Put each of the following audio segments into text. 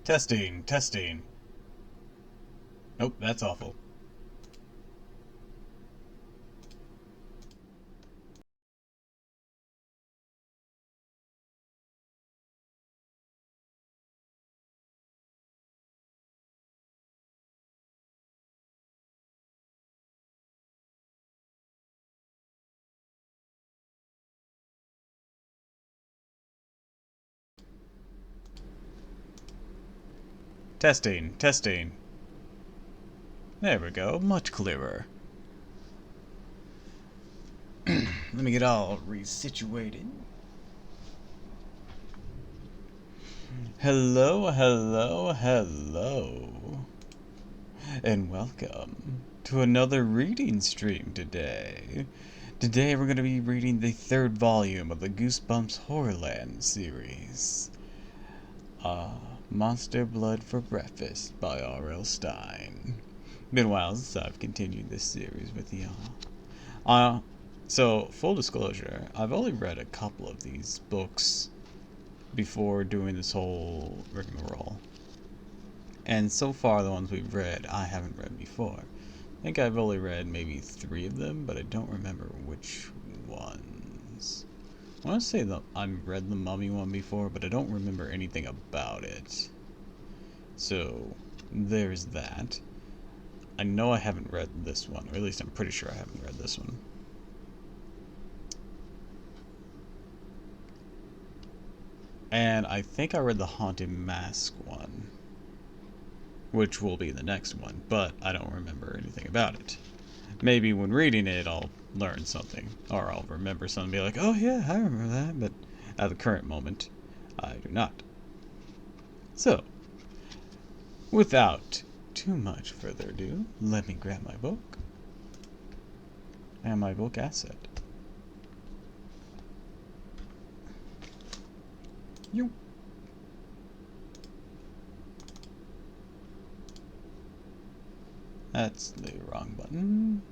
Testing, testing. Nope, that's awful. Testing, testing. There we go, much clearer. Let me get all resituated. Hello, hello, hello. And welcome to another reading stream today. Today we're going to be reading the third volume of the Goosebumps HorrorLand series. Monster Blood for Breakfast by R.L. Stine. Been a while since I've continued this series with y'all. So, full disclosure, I've only read a couple of these books before doing this whole rigmarole. And so far, the ones we've read, I haven't read before. I think I've only read maybe 3 of them, but I don't remember which ones. I want to say that I've read the Mummy one before, but I don't remember anything about it. So, there's that. I know I haven't read this one, or at least I'm pretty sure I haven't read this one. And I think I read the Haunted Mask one, which will be the next one, but I don't remember anything about it. Maybe when reading it, I'll learn something, or I'll remember something and be like, oh yeah, I remember that, but at the current moment, I do not. So, without too much further ado, let me grab my book and my book asset. You. That's the wrong button.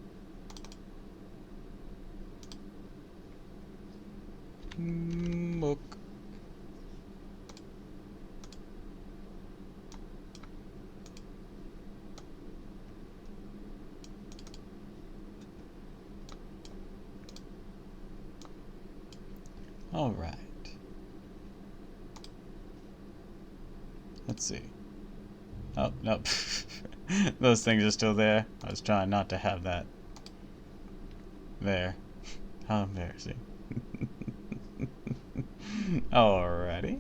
Book. All right. Let's see. Oh, nope. Those things are still there. I was trying not to have that there. How embarrassing. Alrighty.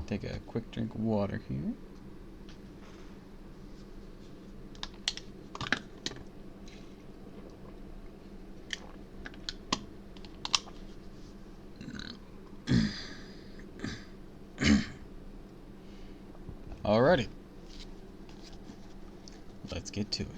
Take a quick drink of water here. Alrighty. Let's get to it.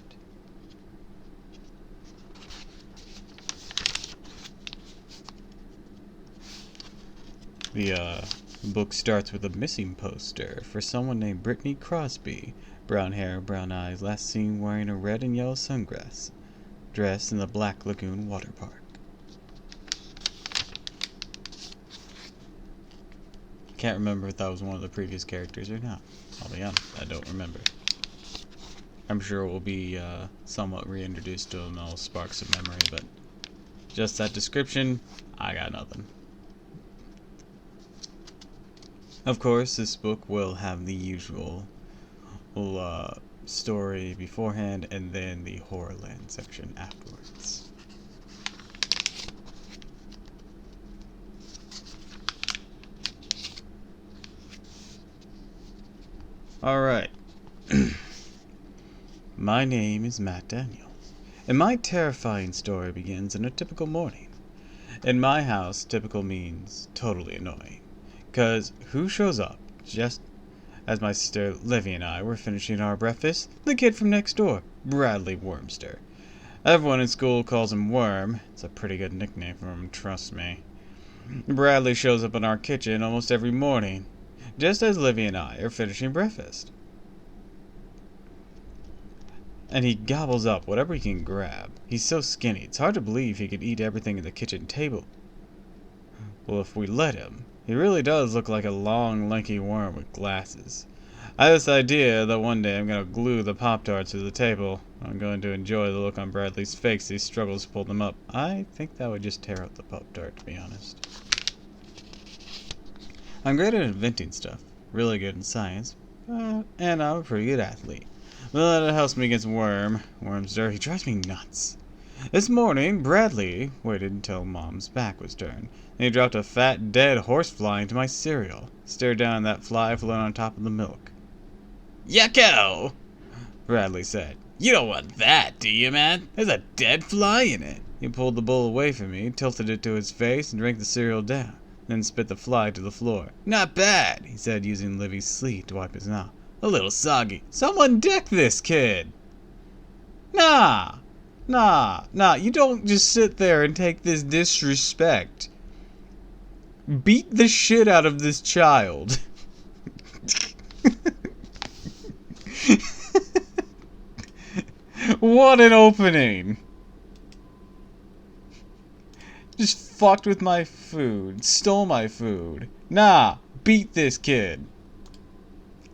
The book starts with a missing poster for someone named Brittany Crosby. Brown hair, brown eyes, last seen wearing a red and yellow sundress dress in the Black Lagoon water park. Can't remember if that was one of the previous characters or not. I'll be honest, I don't remember. I'm sure it will be somewhat reintroduced to them, all sparks of memory, but just that description, I got nothing. Of course, this book will have the usual story beforehand and then the HorrorLand section afterwards. Alright. My name is Matt Daniels, and my terrifying story begins in a typical morning. In my house, typical means totally annoying, 'cause who shows up just as my sister Livy and I were finishing our breakfast? The kid from next door, Bradley Wormster. Everyone in school calls him Worm. It's a pretty good nickname for him, trust me. Bradley shows up in our kitchen almost every morning, just as Livy and I are finishing breakfast. and he gobbles up whatever he can grab. He's so skinny, it's hard to believe he could eat everything at the kitchen table. Well, if we let him, he really does look like a long, lanky worm with glasses. I have this idea that one day I'm going to glue the Pop-Tarts to the table. I'm going to enjoy the look on Bradley's face as he struggles to pull them up. I think that would just tear out the Pop-Tart, to be honest. I'm great at inventing stuff, really good in science, and I'm a pretty good athlete. But it helps me against Worm's dirty. He drives me nuts. This morning, Bradley waited until Mom's back was turned, and he dropped a fat, dead horsefly into my cereal. Stared down at that fly floating on top of the milk. "Yucko!" Bradley said. "You don't want that, do you, man? There's a dead fly in it." He pulled the bowl away from me, tilted it to his face, and drank the cereal down, then spit the fly to the floor. "Not bad," he said, using Livy's sleeve to wipe his mouth. "A little soggy. Someone deck this kid." Nah, you don't just sit there and take this disrespect. Beat the shit out of this child. What an opening. Just fucked with my food. Stole my food. Nah, beat this kid.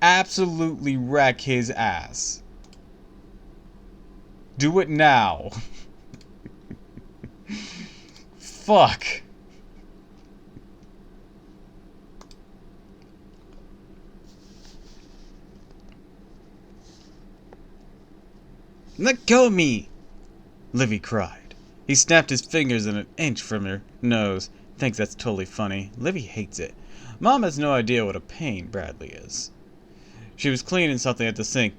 Absolutely wreck his ass. Do it now. Fuck. "Let go of me!" Livy cried. He snapped his fingers an inch from her nose. Thinks that's totally funny. Livy hates it. Mom has no idea what a pain Bradley is. She was cleaning something at the sink.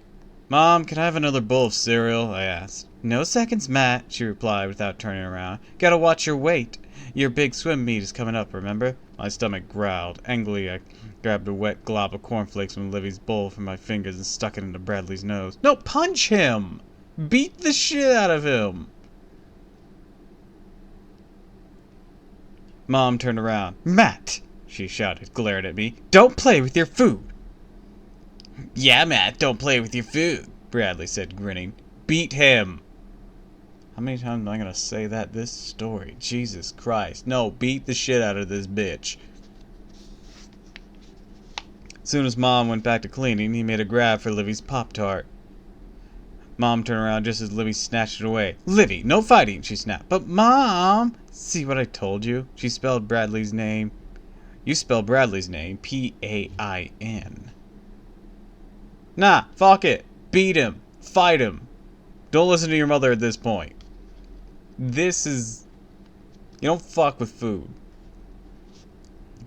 "Mom, can I have another bowl of cereal?" I asked. "No seconds, Matt," she replied without turning around. "Gotta watch your weight. Your big swim meet is coming up, remember?" My stomach growled. Angrily, I grabbed a wet glob of cornflakes from Livy's bowl from my fingers and stuck it into Bradley's nose. "No, punch him! Beat the shit out of him!" Mom turned around. "Matt!" she shouted, glared at me. "Don't play with your food!" "Yeah, Matt, don't play with your food," Bradley said, grinning. "Beat him!" How many times am I gonna say that this story? Jesus Christ. No, beat the shit out of this bitch. As soon as Mom went back to cleaning, he made a grab for Livy's Pop-Tart. Mom turned around just as Livy snatched it away. "Livy, no fighting," she snapped. "But Mom!" "See what I told you?" She spelled Bradley's name. You spell Bradley's name P-A-I-N. Nah, fuck it. Beat him. Fight him. Don't listen to your mother at this point. This is... You don't fuck with food.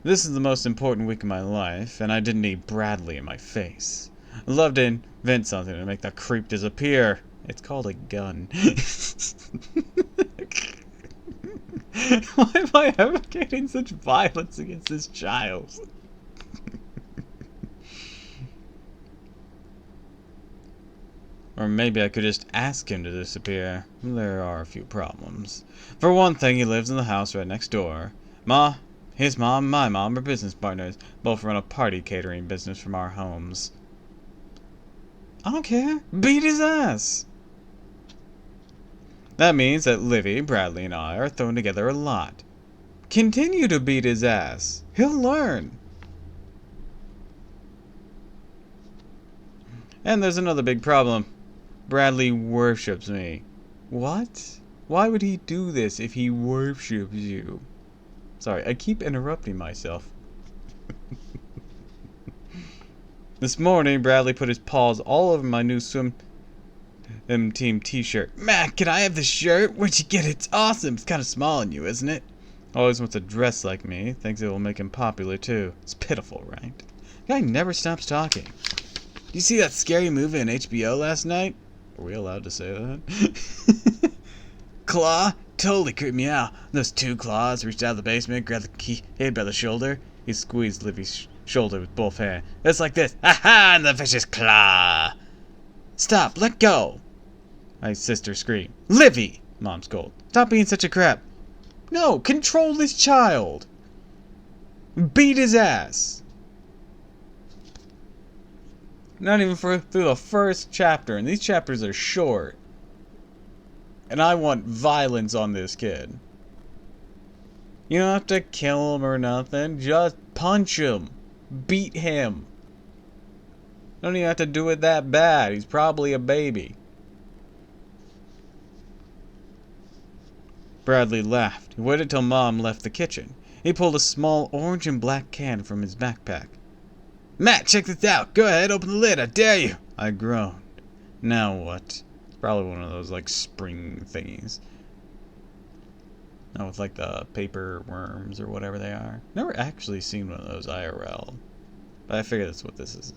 This is the most important week of my life, and I didn't need Bradley in my face. I'd love to invent something to make that creep disappear. It's called a gun. Why am I advocating such violence against this child? Or maybe I could just ask him to disappear. There are a few problems. For one thing, he lives in the house right next door. His mom and my mom are business partners. Both run a party catering business from our homes. I don't care. Beat his ass. That means that Livy, Bradley, and I are thrown together a lot. Continue to beat his ass. He'll learn. And there's another big problem. Bradley worships me. What? Why would he do this if he worships you? Sorry, I keep interrupting myself. This morning, Bradley put his paws all over my new swim team t-shirt. "Matt, can I have this shirt? Where'd you get it? It's awesome. It's kind of small on you, isn't it?" Always wants to dress like me. Thinks it will make him popular, too. It's pitiful, right? The guy never stops talking. "Do you see that scary movie on HBO last night?" Are we allowed to say that? "Claw? Totally creeped me out. Those two claws reached out of the basement, grabbed the kid by the shoulder." He squeezed Livy's shoulder with both hands. "It's like this. Ha-ha! And the vicious claw." "Stop! Let go!" My sister screamed. "Livy!" Mom scolded. "Stop being such a crap." "No! Control this child! Beat his ass!" Not even through the first chapter, and these chapters are short. And I want violence on this kid. You don't have to kill him or nothing. Just punch him. Beat him. Don't even have to do it that bad. He's probably a baby. Bradley laughed. He waited till Mom left the kitchen. He pulled a small orange and black can from his backpack. Matt, check this out. Go ahead, open the lid. I dare you. I groaned. Now what? It's probably one of those, like, spring thingies. No, with, like, the paper worms or whatever they are. Never actually seen one of those IRL. But I figure that's what this is.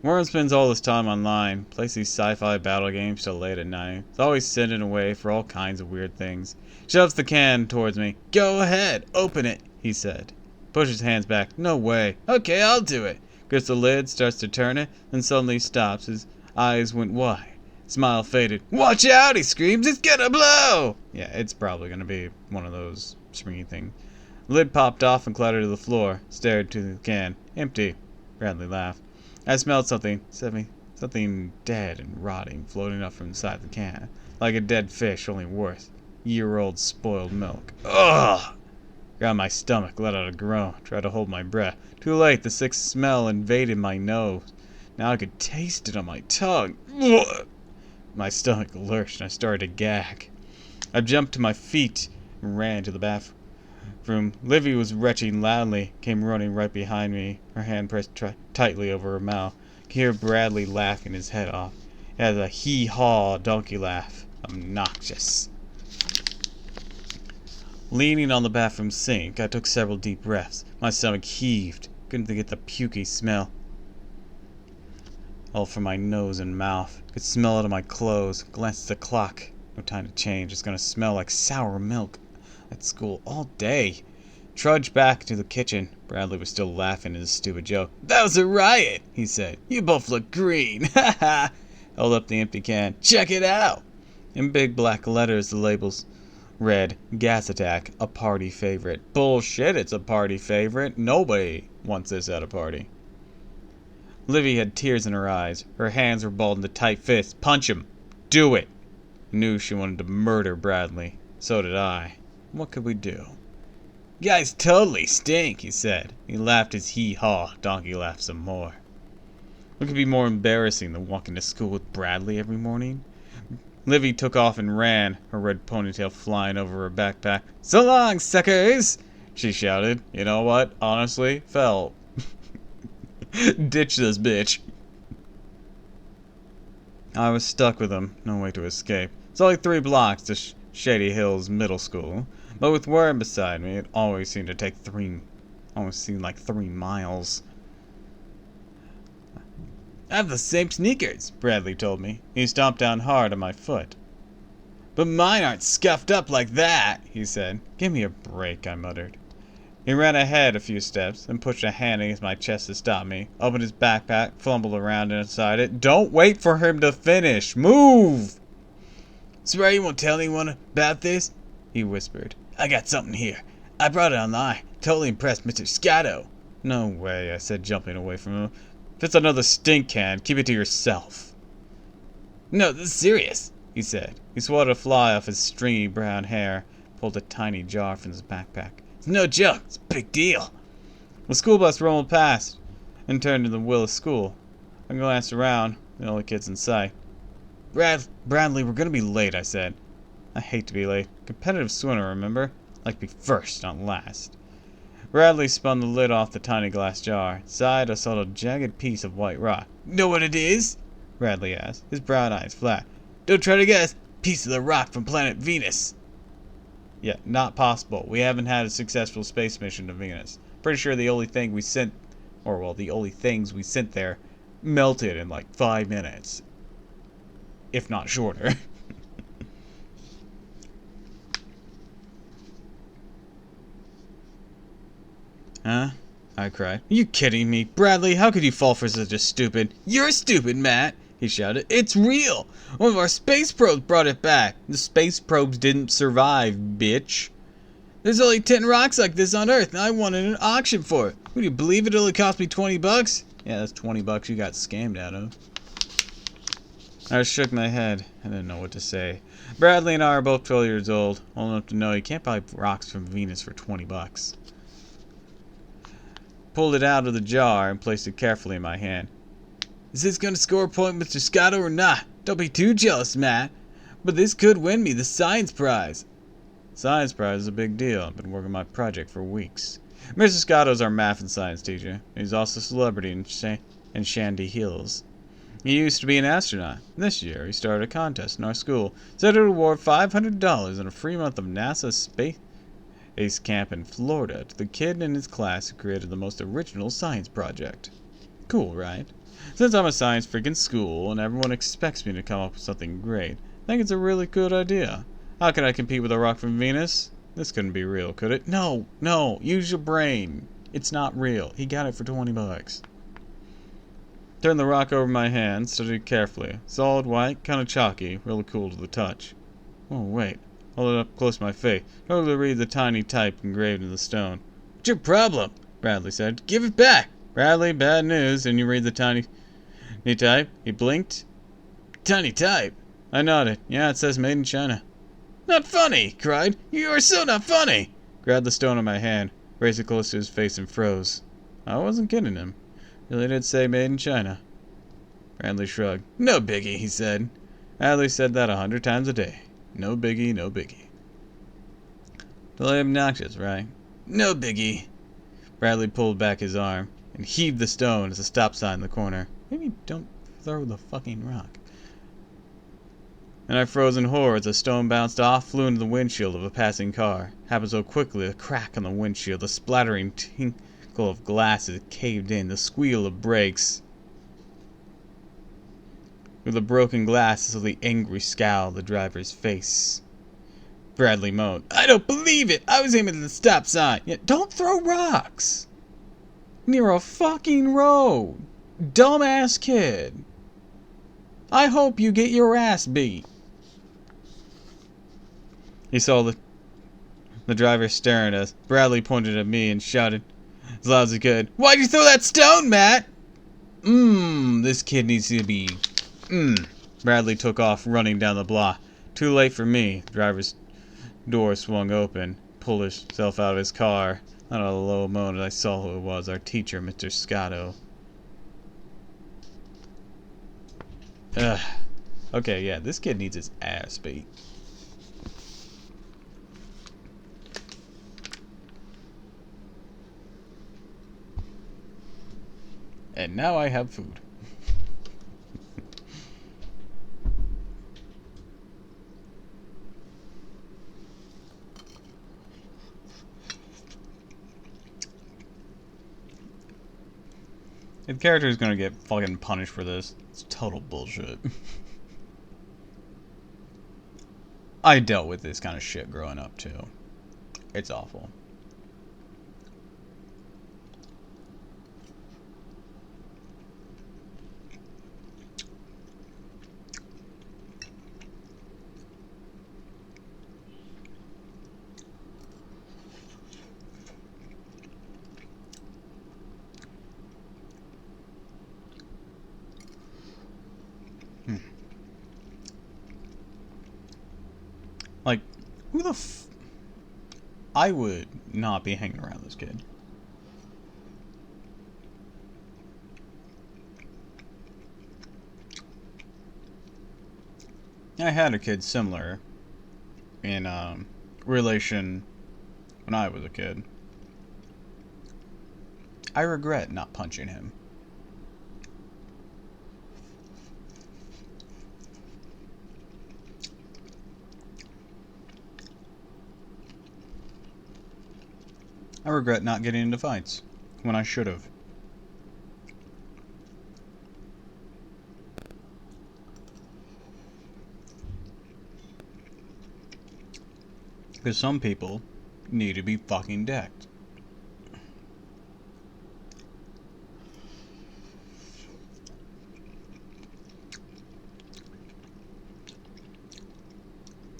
Warren spends all his time online, plays these sci-fi battle games till late at night. He's always sending away for all kinds of weird things. Shoves the can towards me. Go ahead, open it, he said. Pushes hands back. No way. Okay, I'll do it. Grips the lid, starts to turn it, then suddenly stops. His eyes went wide. Smile faded. Watch out, he screams. It's gonna blow! Yeah, it's probably gonna be one of those springy things. The lid popped off and clattered to the floor. Stared to the can. Empty. Bradley laughed. I smelled something dead and rotting floating up from inside the can. Like a dead fish, only worse. Year-old spoiled milk. Ugh! Grabbed my stomach, let out a groan, tried to hold my breath. Too late, the sick smell invaded my nose. Now I could taste it on my tongue. Ugh! My stomach lurched and I started to gag. I jumped to my feet and ran to the bathroom. Livy was retching loudly, came running right behind me, her hand pressed tightly over her mouth. I could hear Bradley laughing his head off. He had a hee-haw donkey laugh. Obnoxious. Leaning on the bathroom sink, I took several deep breaths. My stomach heaved. Couldn't get the pukey smell all from my nose and mouth. Could smell it on my clothes. Glanced at the clock. No time to change. It's gonna smell like sour milk at school all day. Trudged back to the kitchen. Bradley was still laughing at his stupid joke. That was a riot, he said. You both look green. Ha ha. Held up the empty can. Check it out. In big black letters, the labels read, Gas attack, a party favorite. Bullshit, it's a party favorite. Nobody wants this at a party. Livy had tears in her eyes. Her hands were balled into tight fists. Punch him. Do it. Knew she wanted to murder Bradley. So did I. What could we do? You guys totally stink, he said. He laughed his hee-haw. Donkey laughed some more. What could be more embarrassing than walking to school with Bradley every morning? Livy took off and ran, her red ponytail flying over her backpack. So long, suckers! She shouted. You know what? Honestly, fell. Ditch this bitch. I was stuck with him. No way to escape. It's only 3 blocks to Shady Hills Middle School. But with Warren beside me, it always seemed like 3 miles. I have the same sneakers, Bradley told me. He stomped down hard on my foot. But mine aren't scuffed up like that, he said. Give me a break, I muttered. He ran ahead a few steps, then pushed a hand against my chest to stop me, opened his backpack, fumbled around inside it. Don't wait for him to finish! Move! Swear you won't tell anyone about this? He whispered. I got something here. I brought it online. Totally impressed Mr. Scotto. No way, I said, jumping away from him. If it's another stink can, keep it to yourself. No, this is serious, he said. He swatted a fly off his stringy brown hair, pulled a tiny jar from his backpack. It's no joke. It's a big deal. The school bus rumbled past and turned into the Willis School. I glanced around, the only kids in sight. Bradley, we're gonna be late, I said. I hate to be late. Competitive swimmer, remember? Like to be first, not last. Bradley spun the lid off the tiny glass jar. Inside, I saw a jagged piece of white rock. Know what it is? Bradley asked, his brown eyes flat. Don't try to guess. Piece of the rock from planet Venus. Yeah, not possible. We haven't had a successful space mission to Venus. Pretty sure the only thing we sent, the only things we sent there melted in like 5 minutes. If not shorter. Huh? I cried. Are you kidding me? Bradley, how could you fall for such a stupid... You're stupid, Matt! He shouted. It's real! One of our space probes brought it back. The space probes didn't survive, bitch. There's only 10 rocks like this on Earth, and I wanted an auction for it. Would you believe it only cost me 20 bucks? Yeah, that's 20 bucks you got scammed out of. I shook my head. I didn't know what to say. Bradley and I are both 12 years old enough to know you can't buy rocks from Venus for 20 bucks. Pulled it out of the jar and placed it carefully in my hand. Is this going to score a point, Mr. Scotto, or not? Don't be too jealous, Matt. But this could win me the science prize. Science prize is a big deal. I've been working on my project for weeks. Mr. Scotto is our math and science teacher. He's also a celebrity in Shandy Hills. He used to be an astronaut. This year, he started a contest in our school, said it would award $500 and a free month of NASA space camp in Florida to the kid in his class who created the most original science project. Cool, right? Since I'm a science freak in school and everyone expects me to come up with something great, I think it's a really good idea. How can I compete with a rock from Venus? This couldn't be real, could it? No, use your brain. It's not real. He got it for 20 bucks. Turned the rock over my hand, studied it carefully. Solid white, kind of chalky, really cool to the touch. Oh, wait. Hold it up close to my face. Struggled to read the tiny type engraved in the stone. What's your problem? Bradley said. Give it back. Bradley, bad news. Didn't you read the tiny type? He blinked. Tiny type. I nodded. Yeah, it says made in China. Not funny, he cried. You are so not funny. Grabbed the stone in my hand, raised it close to his face and froze. I wasn't kidding him. Really did say made in China. Bradley shrugged. No biggie, he said. Bradley said that 100 times a day. No biggie, no biggie. Totally obnoxious, right? No biggie. Bradley pulled back his arm and heaved the stone as a stop sign in the corner. Maybe don't throw the fucking rock. And I froze in horror as the stone bounced off, flew into the windshield of a passing car. Happened so quickly, the crack on the windshield, the splattering tinkle of glass as it caved in, the squeal of brakes. With the broken glass, I saw the angry scowl of the driver's face. Bradley moaned. I don't believe it! I was aiming at the stop sign! Yeah, don't throw rocks! Near a fucking road! Dumbass kid! I hope you get your ass beat! He saw the driver staring at us. Bradley pointed at me and shouted as loud as he could, Why'd you throw that stone, Matt? This kid needs to be... Bradley took off, running down the block. Too late for me. The driver's door swung open, pulled himself out of his car. Not a low moan as I saw who it was, our teacher, Mr. Scotto. Okay, yeah, this kid needs his ass beat. And now I have food. If the character is gonna get fucking punished for this, it's total bullshit. I dealt with this kind of shit growing up too. It's awful. Like, who the I would not be hanging around this kid. I had a kid similar in relation when I was a kid. I regret not punching him. I regret not getting into fights when I should have. Because some people need to be fucking decked.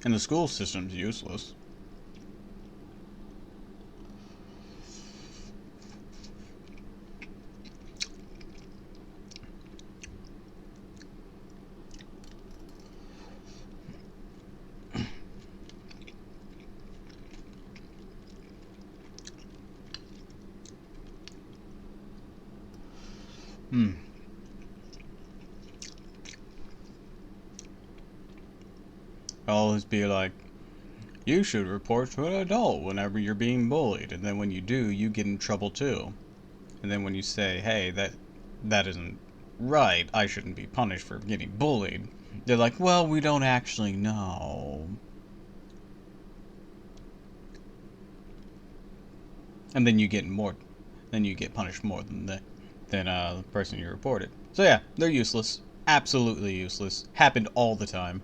And the school system's useless. Hmm. Always be like, you should report to an adult whenever you're being bullied, and then when you do, you get in trouble too. And then when you say, hey, that isn't right, I shouldn't be punished for getting bullied, they're like, well, we don't actually know. And then you get punished more than the person you reported. So yeah, they're useless. Absolutely useless. Happened all the time.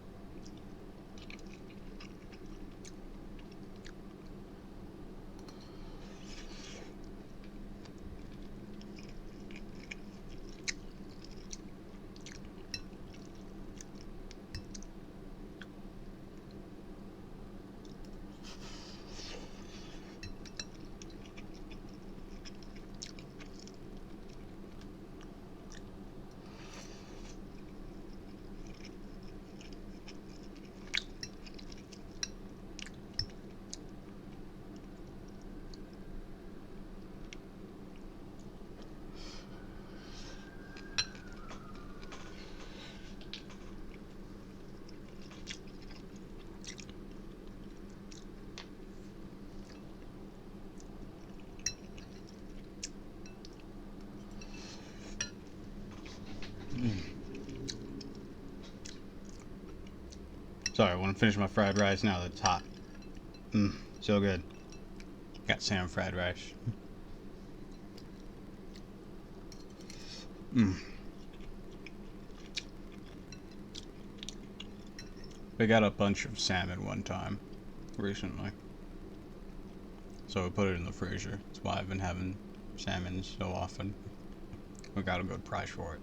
Sorry, I want to finish my fried rice now that it's hot. Mmm, so good. Got salmon fried rice. Mmm. We got a bunch of salmon one time recently, so we put it in the freezer. That's why I've been having salmon so often. We got a good price for it.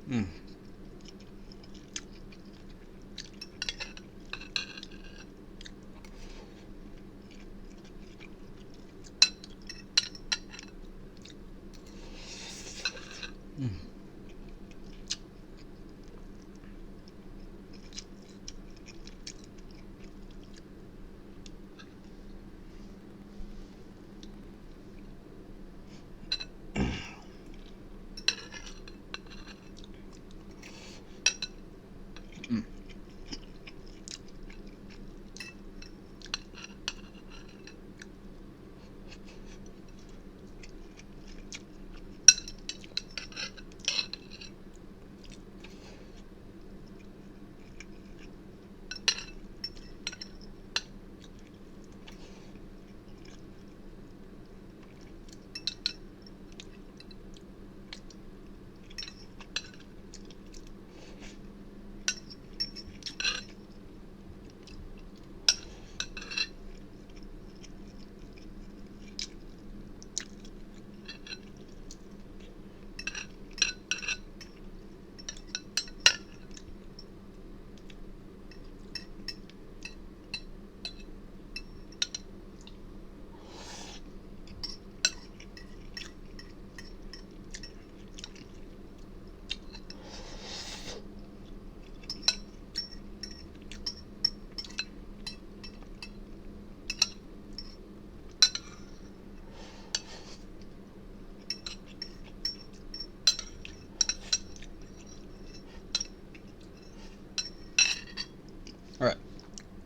Mmm. Mm. Alright,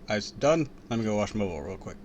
ice done. Let me go wash my bowl real quick.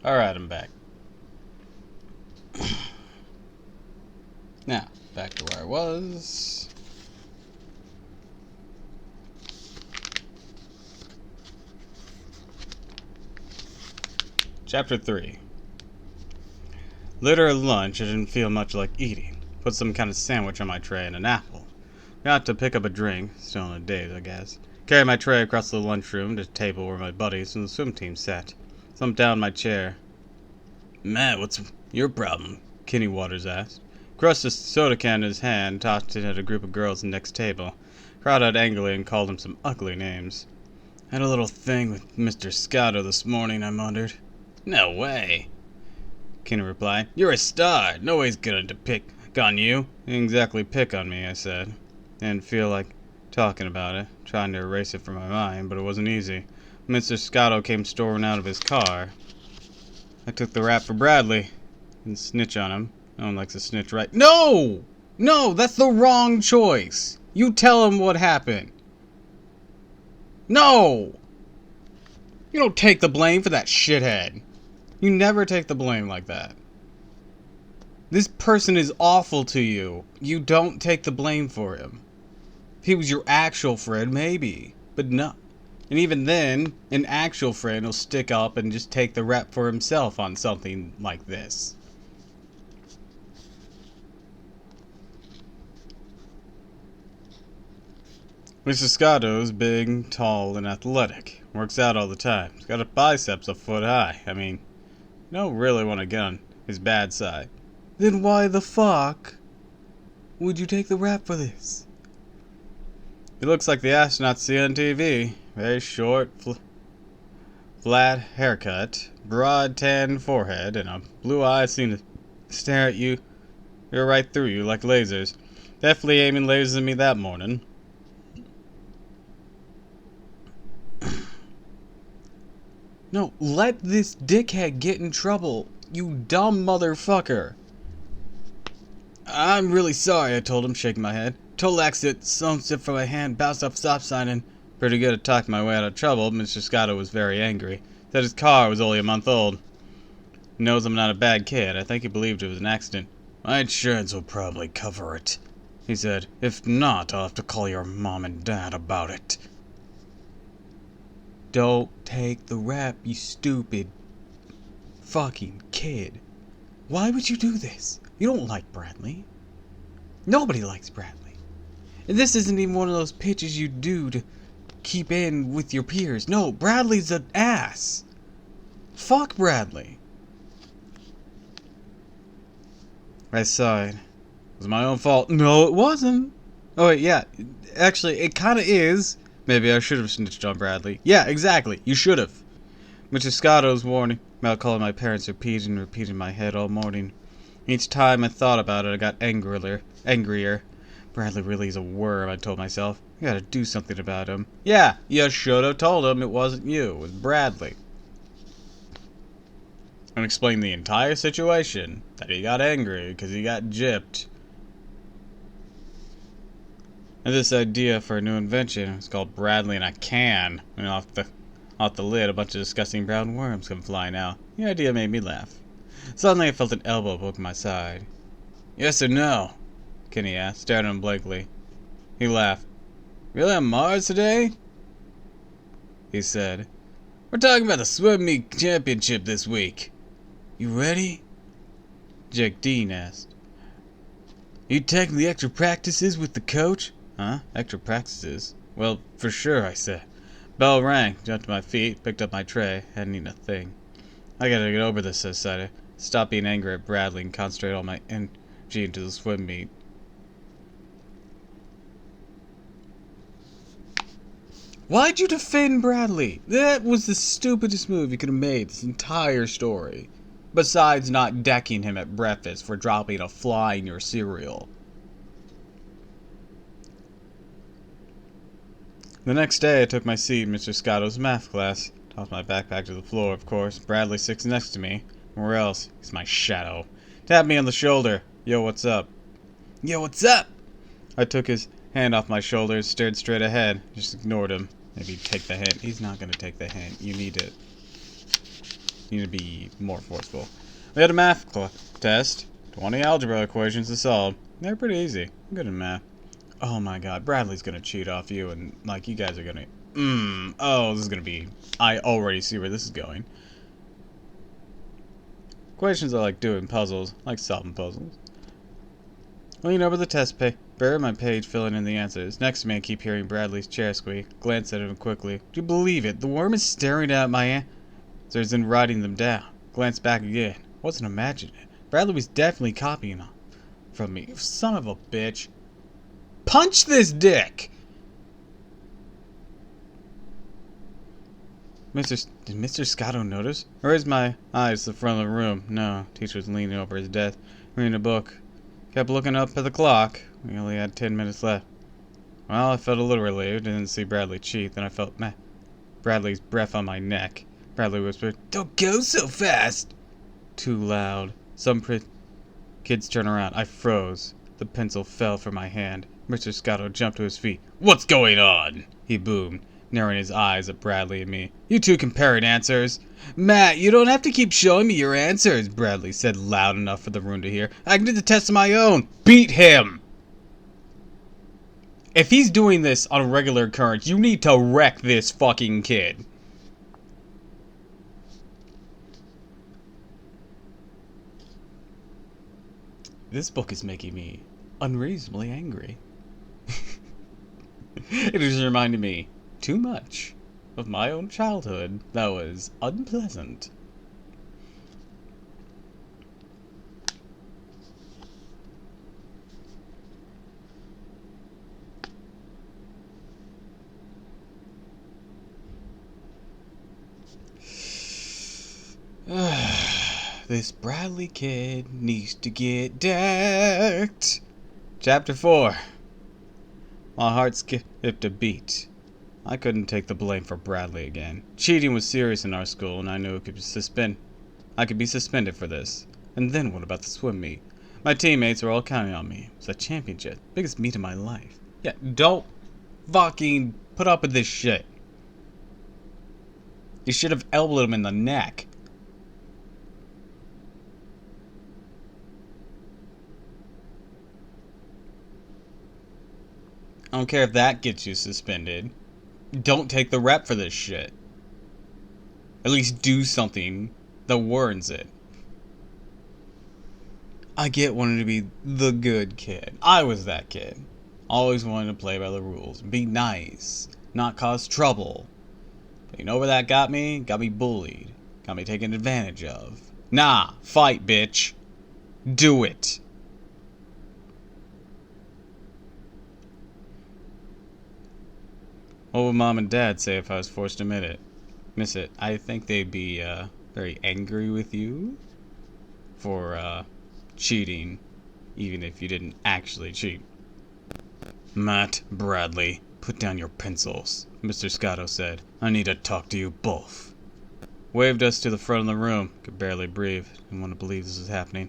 Alright, I'm back. Now, back to where I was. Chapter 3. Later at lunch, I didn't feel much like eating. Put some kind of sandwich on my tray and an apple. Got to pick up a drink, still in a daze, I guess. Carried my tray across the lunchroom to the table where my buddies from the swim team sat. Slumped down in my chair. Matt, what's your problem? Kenny Waters asked. Crushed a soda can in his hand, tossed it at a group of girls at the next table. Crowded out angrily and called him some ugly names. Had a little thing with Mr. Scotto this morning, I muttered. No way, Kenny replied. You're a star. No way's gonna pick on you. Didn't exactly pick on me, I said. Didn't feel like talking about it, trying to erase it from my mind, but it wasn't easy. Mr. Scotto came storming out of his car. I took the rap for Bradley. Didn't snitch on him. No one likes to snitch, right? No! No, that's the wrong choice. You tell him what happened. No! You don't take the blame for that shithead. You never take the blame like that. This person is awful to you. You don't take the blame for him. If he was your actual friend, maybe. But no. And even then, an actual friend will stick up and just take the rep for himself on something like this. Mr. Scotto's big, tall, and athletic. Works out all the time. He's got a biceps a foot high. I mean, you don't really want to get on his bad side. Then why the fuck would you take the rap for this? He looks like the astronauts see on TV. Very short, flat haircut, broad tan forehead, and a blue eye seem to stare at you. You're right through you like lasers. Definitely aiming lasers at me that morning. No, let this dickhead get in trouble, you dumb motherfucker. I'm really sorry, I told him, shaking my head. Total accident, some slipped from my hand, bounced off stop sign, and pretty good at talking my way out of trouble. Mr. Scotto was very angry. Said his car was only a month old. Knows I'm not a bad kid. I think he believed it was an accident. My insurance will probably cover it, he said. If not, I'll have to call your mom and dad about it. Don't take the rap, you stupid fucking kid. Why would you do this? You don't like Bradley. Nobody likes Bradley. And this isn't even one of those pitches you do to keep in with your peers. No, Bradley's an ass. Fuck Bradley. I sighed. It was my own fault. No, it wasn't. Oh, wait, yeah. Actually, it kind of is. Maybe I should have snitched on Bradley. Yeah, exactly. You should have. Mr. Scotto's warning about calling my parents repeated and repeated in my head all morning. Each time I thought about it, I got angrier. Bradley really is a worm, I told myself. I gotta do something about him. Yeah, you should have told him it wasn't you. It was Bradley. And explained the entire situation. That he got angry because he got gypped. And this idea for a new invention is called Bradley in a can. And off the lid, a bunch of disgusting brown worms come flying out. The idea made me laugh. Suddenly, I felt an elbow poke my side. Yes or no? Kenny asked, staring at him blankly. He laughed. Really on Mars today? He said. We're talking about the swim meet championship this week. You ready? Jake Dean asked. You taking the extra practices with the coach? Huh? Extra practices? Well, for sure, I said. Bell rang, jumped to my feet, picked up my tray, hadn't eaten a thing. I gotta get over this, I decided. Stop being angry at Bradley and concentrate all my energy into the swim meet. Why'd you defend Bradley? That was the stupidest move you could have made this entire story. Besides not decking him at breakfast for dropping a fly in your cereal. The next day, I took my seat in Mr. Scotto's math class. Tossed my backpack to the floor, of course. Bradley sits next to me. Where else? He's my shadow. Tapped me on the shoulder. Yo, what's up? Yo, what's up? I took his hand off my shoulder and stared straight ahead. Just ignored him. Maybe take the hint. He's not gonna take the hint. You need it. You need to be more forceful. We had a math test. 20 algebra equations to solve. They're pretty easy. I'm good in math. Oh my god, Bradley's gonna cheat off you, and, like, you guys are gonna... oh, this is gonna be... I already see where this is going. Equations are like doing puzzles, like solving puzzles. Lean over the test paper, my page filling in the answers. Next to me, I keep hearing Bradley's chair squeak. Glance at him quickly. Do you believe it? The worm is staring at my answers and writing them down. Glance back again. Wasn't imagining it. Bradley was definitely copying them from me. Son of a bitch. Punch this dick! Did Mr. Scotto notice? Or is my eyes to the front of the room? No. Teacher was leaning over his desk, reading a book. Kept looking up at the clock. We only had 10 minutes left. Well, I felt a little relieved. I didn't see Bradley cheat. Then I felt Bradley's breath on my neck. Bradley whispered, "Don't go so fast!" Too loud. Some kids turned around. I froze. The pencil fell from my hand. Mr. Scotto jumped to his feet. "What's going on?" he boomed, narrowing his eyes at Bradley and me. "You two comparing answers?" "Matt, you don't have to keep showing me your answers," Bradley said loud enough for the room to hear. "I can do the test on my own." Beat him! If he's doing this on a regular occurrence, you need to wreck this fucking kid. This book is making me unreasonably angry. It is reminding me too much of my own childhood that was unpleasant. This Bradley kid needs to get decked. Chapter 4. My heart skipped a beat. I couldn't take the blame for Bradley again. Cheating was serious in our school, and I knew I could be suspended for this. And then what about the swim meet? My teammates were all counting on me. It was a championship. Biggest meet of my life. Yeah, don't fucking put up with this shit. You should have elbowed him in the neck. I don't care if that gets you suspended. Don't take the rep for this shit. At least do something that warrants it. I get wanting to be the good kid. I was that kid. Always wanted to play by the rules. Be nice. Not cause trouble. But you know where that got me? Got me bullied. Got me taken advantage of. Nah, fight, bitch. Do it. What would mom and dad say if I was forced to miss it? I think they'd be very angry with you for cheating, even if you didn't actually cheat. Matt, Bradley, put down your pencils, Mr. Scotto said. I need to talk to you both. Waved us to the front of the room. Could barely breathe. Didn't want to believe this was happening.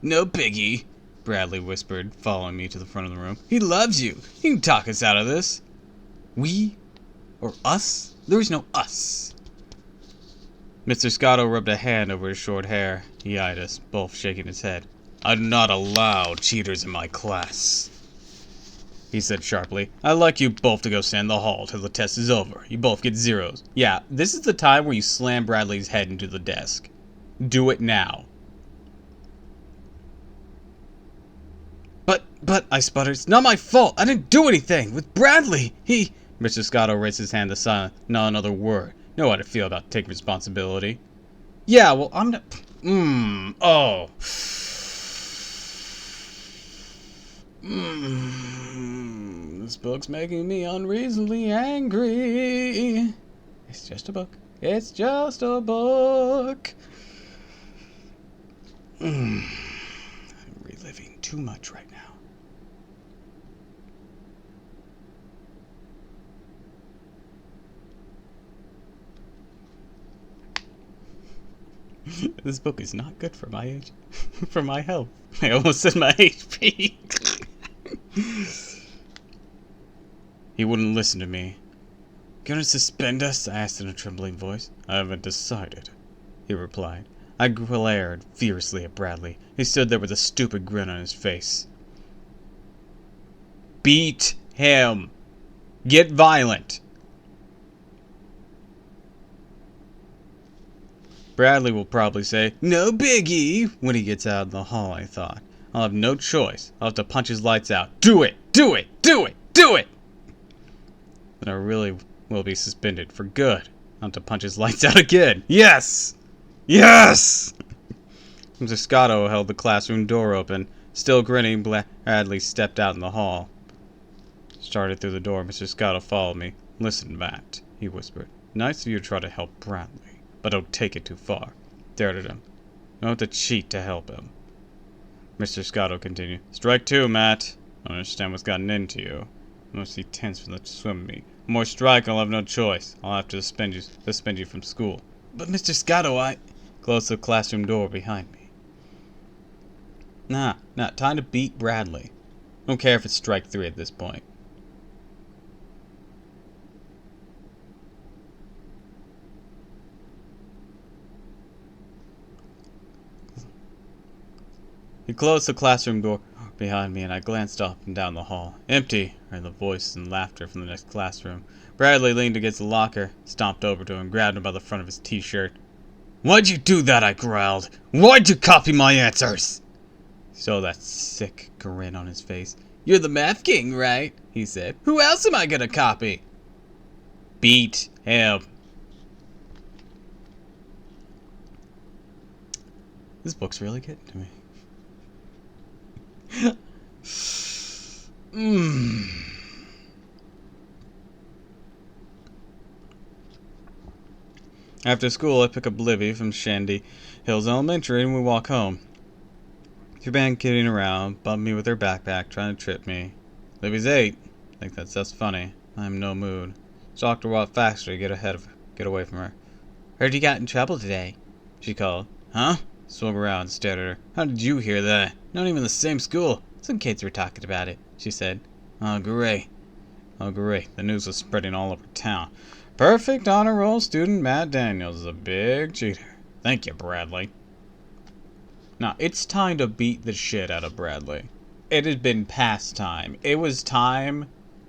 No biggie, Bradley whispered, following me to the front of the room. He loves you. He can talk us out of this. We? Or us? There is no us. Mr. Scotto rubbed a hand over his short hair. He eyed us, both shaking his head. I do not allow cheaters in my class, he said sharply. I'd like you both to go stand in the hall till the test is over. You both get zeros. Yeah, this is the time where you slam Bradley's head into the desk. Do it now. But, I sputtered. It's not my fault. I didn't do anything. With Bradley, he... Mr. Scotto raised his hand to silence. Not another word. Know how to feel about taking responsibility. Yeah, well, I'm not... Oh. This book's making me unreasonably angry. It's just a book. It's just a book. I'm reliving too much right now. This book is not good for my age, for my health. I almost said my HP. He wouldn't listen to me. Gonna suspend us? I asked in a trembling voice. I haven't decided. he replied. I glared fiercely at Bradley. He stood there with a stupid grin on his face. Beat him! Get violent! Bradley will probably say, "No biggie," when he gets out in the hall, I thought. I'll have no choice. I'll have to punch his lights out. Do it! Do it! Do it! Do it! Then I really will be suspended for good. I'll have to punch his lights out again. Yes! Yes! Mr. Scotto held the classroom door open. Still grinning, Bradley stepped out in the hall. Started through the door. Mr. Scotto followed me. Listen, Matt, he whispered. Nice of you to try to help Bradley, but don't take it too far. Stared at him. You don't have to cheat to help him. Mr. Scotto continued. Strike two, Matt. I don't understand what's gotten into you. I must be tense from the swim meet. More strike, I'll have no choice. I'll have to suspend you from school. But Mr. Scotto, I... Closed the classroom door behind me. Nah, time to beat Bradley. Don't care if it's strike three at this point. He closed the classroom door behind me, and I glanced up and down the hall. Empty, I heard the voice and laughter from the next classroom. Bradley leaned against the locker, stomped over to him, grabbed him by the front of his t-shirt. Why'd you do that? I growled. Why'd you copy my answers? He saw that sick grin on his face. You're the math king, right? He said. Who else am I gonna copy? Beat him. This book's really getting to me. After school, I pick up Livy from Shandy Hills Elementary and we walk home. She began kidding around, bumped me with her backpack, trying to trip me. Livy's 8. I think that's just funny. I'm in no mood. Stalked her while faster to get away from her. Heard you got in trouble today, she called. Huh? Swung around and stared at her. How did you hear that? Not even the same school. Some kids were talking about it, she said. Oh, great. Oh, great. The news was spreading all over town. Perfect honor roll student Matt Daniels is a big cheater. Thank you, Bradley. Now, it's time to beat the shit out of Bradley. It had been past time. It was time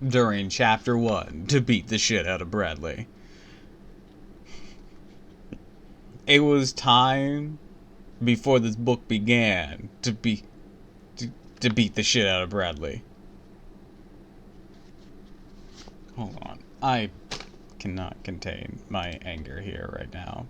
during Chapter 1 to beat the shit out of Bradley. It was time before this book began to beat the shit out of Bradley. Hold on. I cannot contain my anger here right now.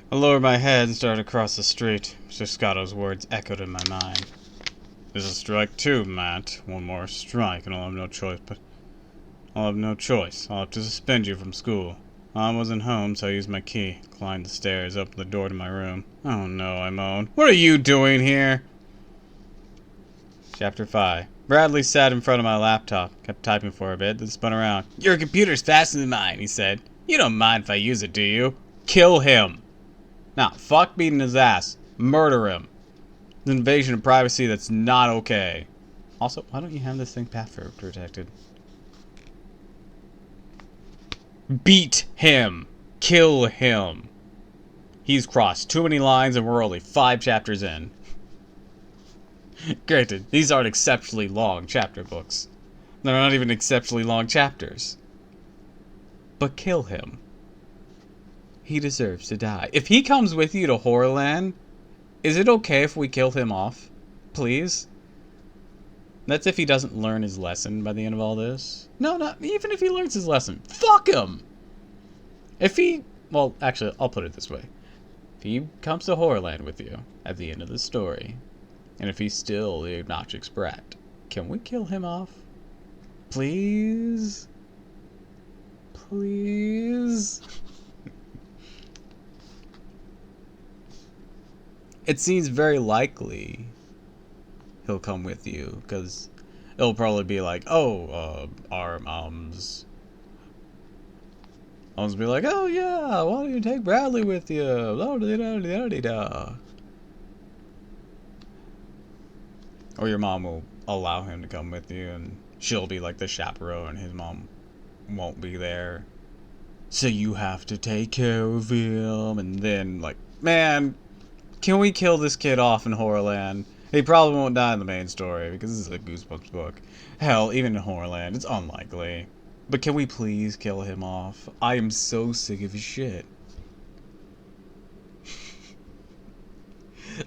I lowered my head and started across the street. Mr. Scotto's words echoed in my mind. This is strike 2, Matt. One more strike and I'll have no choice, I'll have to suspend you from school. Mom wasn't home, so I used my key. Climbed the stairs, opened the door to my room. Oh no, I moaned. What are you doing here? Chapter 5. Bradley sat in front of my laptop, kept typing for a bit, then spun around. Your computer's faster than mine, he said. You don't mind if I use it, do you? Kill him. Now, fuck beating his ass. Murder him. It's an invasion of privacy that's not okay. Also, why don't you have this thing password protected? Beat him. Kill him. He's crossed too many lines and we're only 5 chapters in. Granted, these aren't exceptionally long chapter books. They're not even exceptionally long chapters. But kill him. He deserves to die. If he comes with you to HorrorLand, is it okay if we kill him off? Please? That's if he doesn't learn his lesson by the end of all this. No, not even if he learns his lesson. Fuck him! If he... Well, actually, I'll put it this way. he comes to HorrorLand with you at the end of the story, and if he's still the obnoxious brat, can we kill him off? Please? Please? It seems very likely he'll come with you, because it'll probably be like, oh, our mom's be like, oh yeah, why don't you take Bradley with you? La-di-da-di-da-di-da. Or your mom will allow him to come with you, and she'll be like the chaperone, and his mom won't be there. So you have to take care of him, and then, like, man, can we kill this kid off in HorrorLand? He probably won't die in the main story, because this is a Goosebumps book. Hell, even in HorrorLand, it's unlikely. But can we please kill him off? I am so sick of his shit.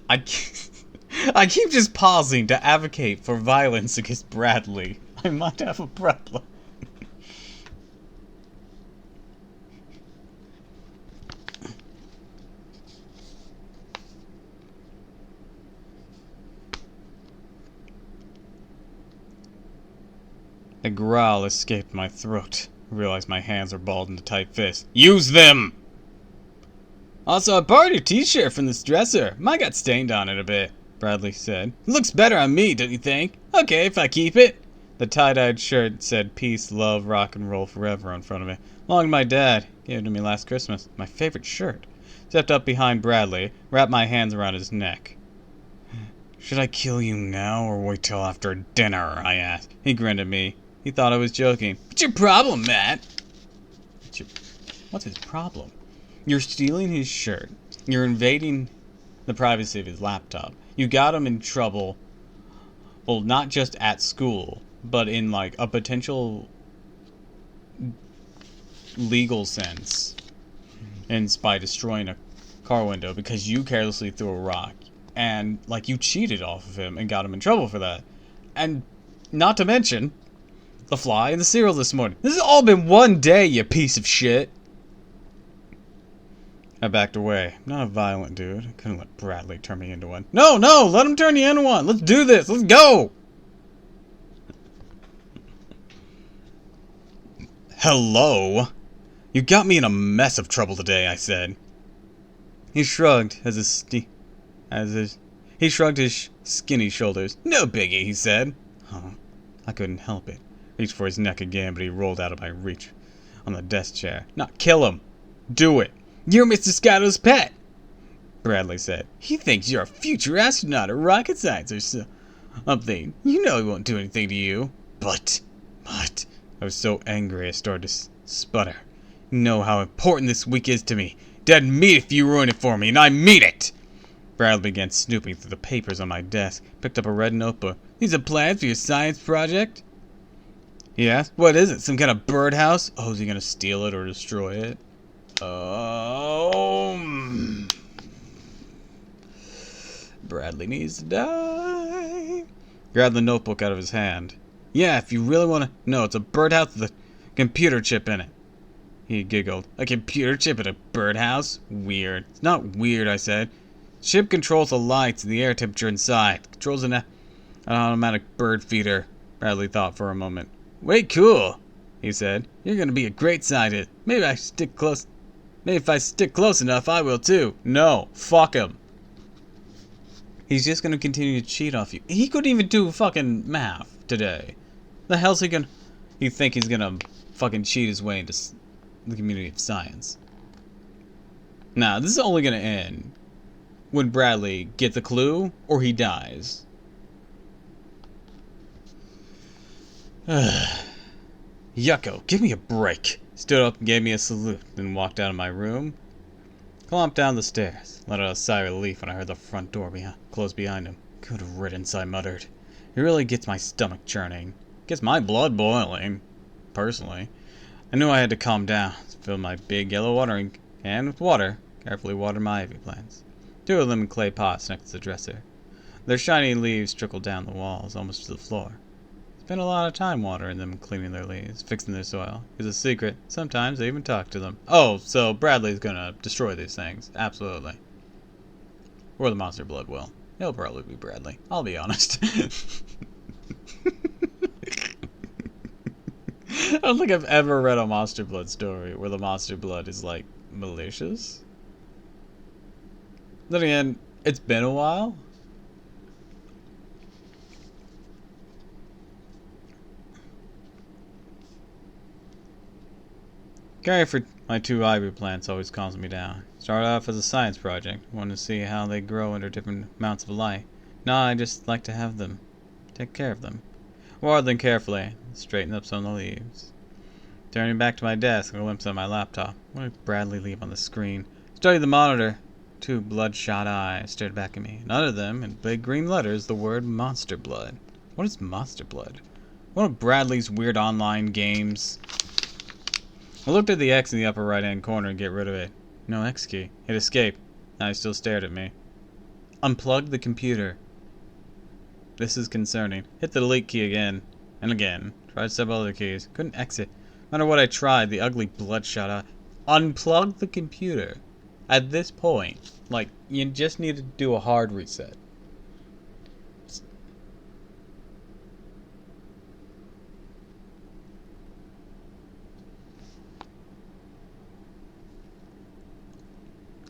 I keep just pausing to advocate for violence against Bradley. I might have a problem. A growl escaped my throat. I realized my hands are balled into tight fists. Use them! Also, I borrowed your t-shirt from this dresser. Mine got stained on it a bit, Bradley said. It looks better on me, don't you think? Okay, if I keep it. The tie-dyed shirt said peace, love, rock and roll forever on front of it. Belonged to my dad. Gave it to me last Christmas. My favorite shirt. Stepped up behind Bradley, wrapped my hands around his neck. Should I kill you now or wait till after dinner? I asked. He grinned at me. He thought I was joking. What's your problem, Matt? What's his problem? You're stealing his shirt. You're invading the privacy of his laptop. You got him in trouble. Well, not just at school, but in like a potential legal sense. And by destroying a car window because you carelessly threw a rock. And like you cheated off of him and got him in trouble for that. And not to mention the fly and the cereal this morning. This has all been one day, you piece of shit. I backed away. I'm not a violent dude. I couldn't let Bradley turn me into one. No, let him turn you into one. Let's do this. Let's go. Hello? You got me in a mess of trouble today, I said. He shrugged he shrugged his skinny shoulders. No biggie, he said. Huh. I couldn't help it. Reached for his neck again, but he rolled out of my reach on the desk chair. Not kill him. Do it. You're Mr. Scotto's pet, Bradley said. He thinks you're a future astronaut or rocket science or something. You know he won't do anything to you. But. I was so angry I started to sputter. You know how important this week is to me. Dead meat if you ruin it for me, and I mean it! Bradley began snooping through the papers on my desk. Picked up a red notebook. These are plans for your science project? He asked. What is it? Some kind of birdhouse? Oh, is he gonna steal it or destroy it? Bradley needs to die. Grabbed the notebook out of his hand. Yeah, if you really want to know, it's a birdhouse with a computer chip in it. He giggled. A computer chip in a birdhouse? Weird. It's not weird, I said. Chip controls the lights and the air temperature inside. Controls an automatic bird feeder. Bradley thought for a moment. Way cool, he said. You're gonna be a great scientist. Maybe if I stick close enough, I will too. No, fuck him. He's just gonna continue to cheat off you. He couldn't even do fucking math today. The hell's he gonna... You think he's gonna fucking cheat his way into the community of science? Nah, this is only gonna end when Bradley gets a clue or he dies. Yucko, give me a break. Stood up and gave me a salute, then walked out of my room. Clomped down the stairs. Let out a sigh of relief when I heard the front door close behind him. Good riddance, I muttered. It really gets my stomach churning. Gets my blood boiling. Personally. I knew I had to calm down. Filled my big yellow watering can with water. Carefully watered my ivy plants. 2 of them in clay pots next to the dresser. Their shiny leaves trickled down the walls, almost to the floor. Spent a lot of time watering them, cleaning their leaves, fixing their soil. It's a secret. Sometimes I even talk to them. Oh, so Bradley's gonna destroy these things. Absolutely. Or the monster blood will. It'll probably be Bradley. I'll be honest. I don't think I've ever read a monster blood story where the monster blood is, like, malicious. Then again, it's been a while. Caring for my 2 ivory plants always calms me down. Started off as a science project, wanted to see how they grow under different amounts of light. Now I just like to have them, take care of them. Water them carefully, straighten up some of the leaves. Turning back to my desk, I glimpse at my laptop. What did Bradley leave on the screen? Studied the monitor. 2 bloodshot eyes stared back at me, and under them, in big green letters, the word Monster Blood. What is Monster Blood? One of Bradley's weird online games. I looked at the X in the upper right-hand corner and get rid of it. No X key. Hit escape. Now he still stared at me. Unplug the computer. This is concerning. Hit the delete key again. And again. Tried several other keys. Couldn't exit. No matter what I tried, the ugly bloodshot eye. Unplug the computer. At this point, like, you just need to do a hard reset.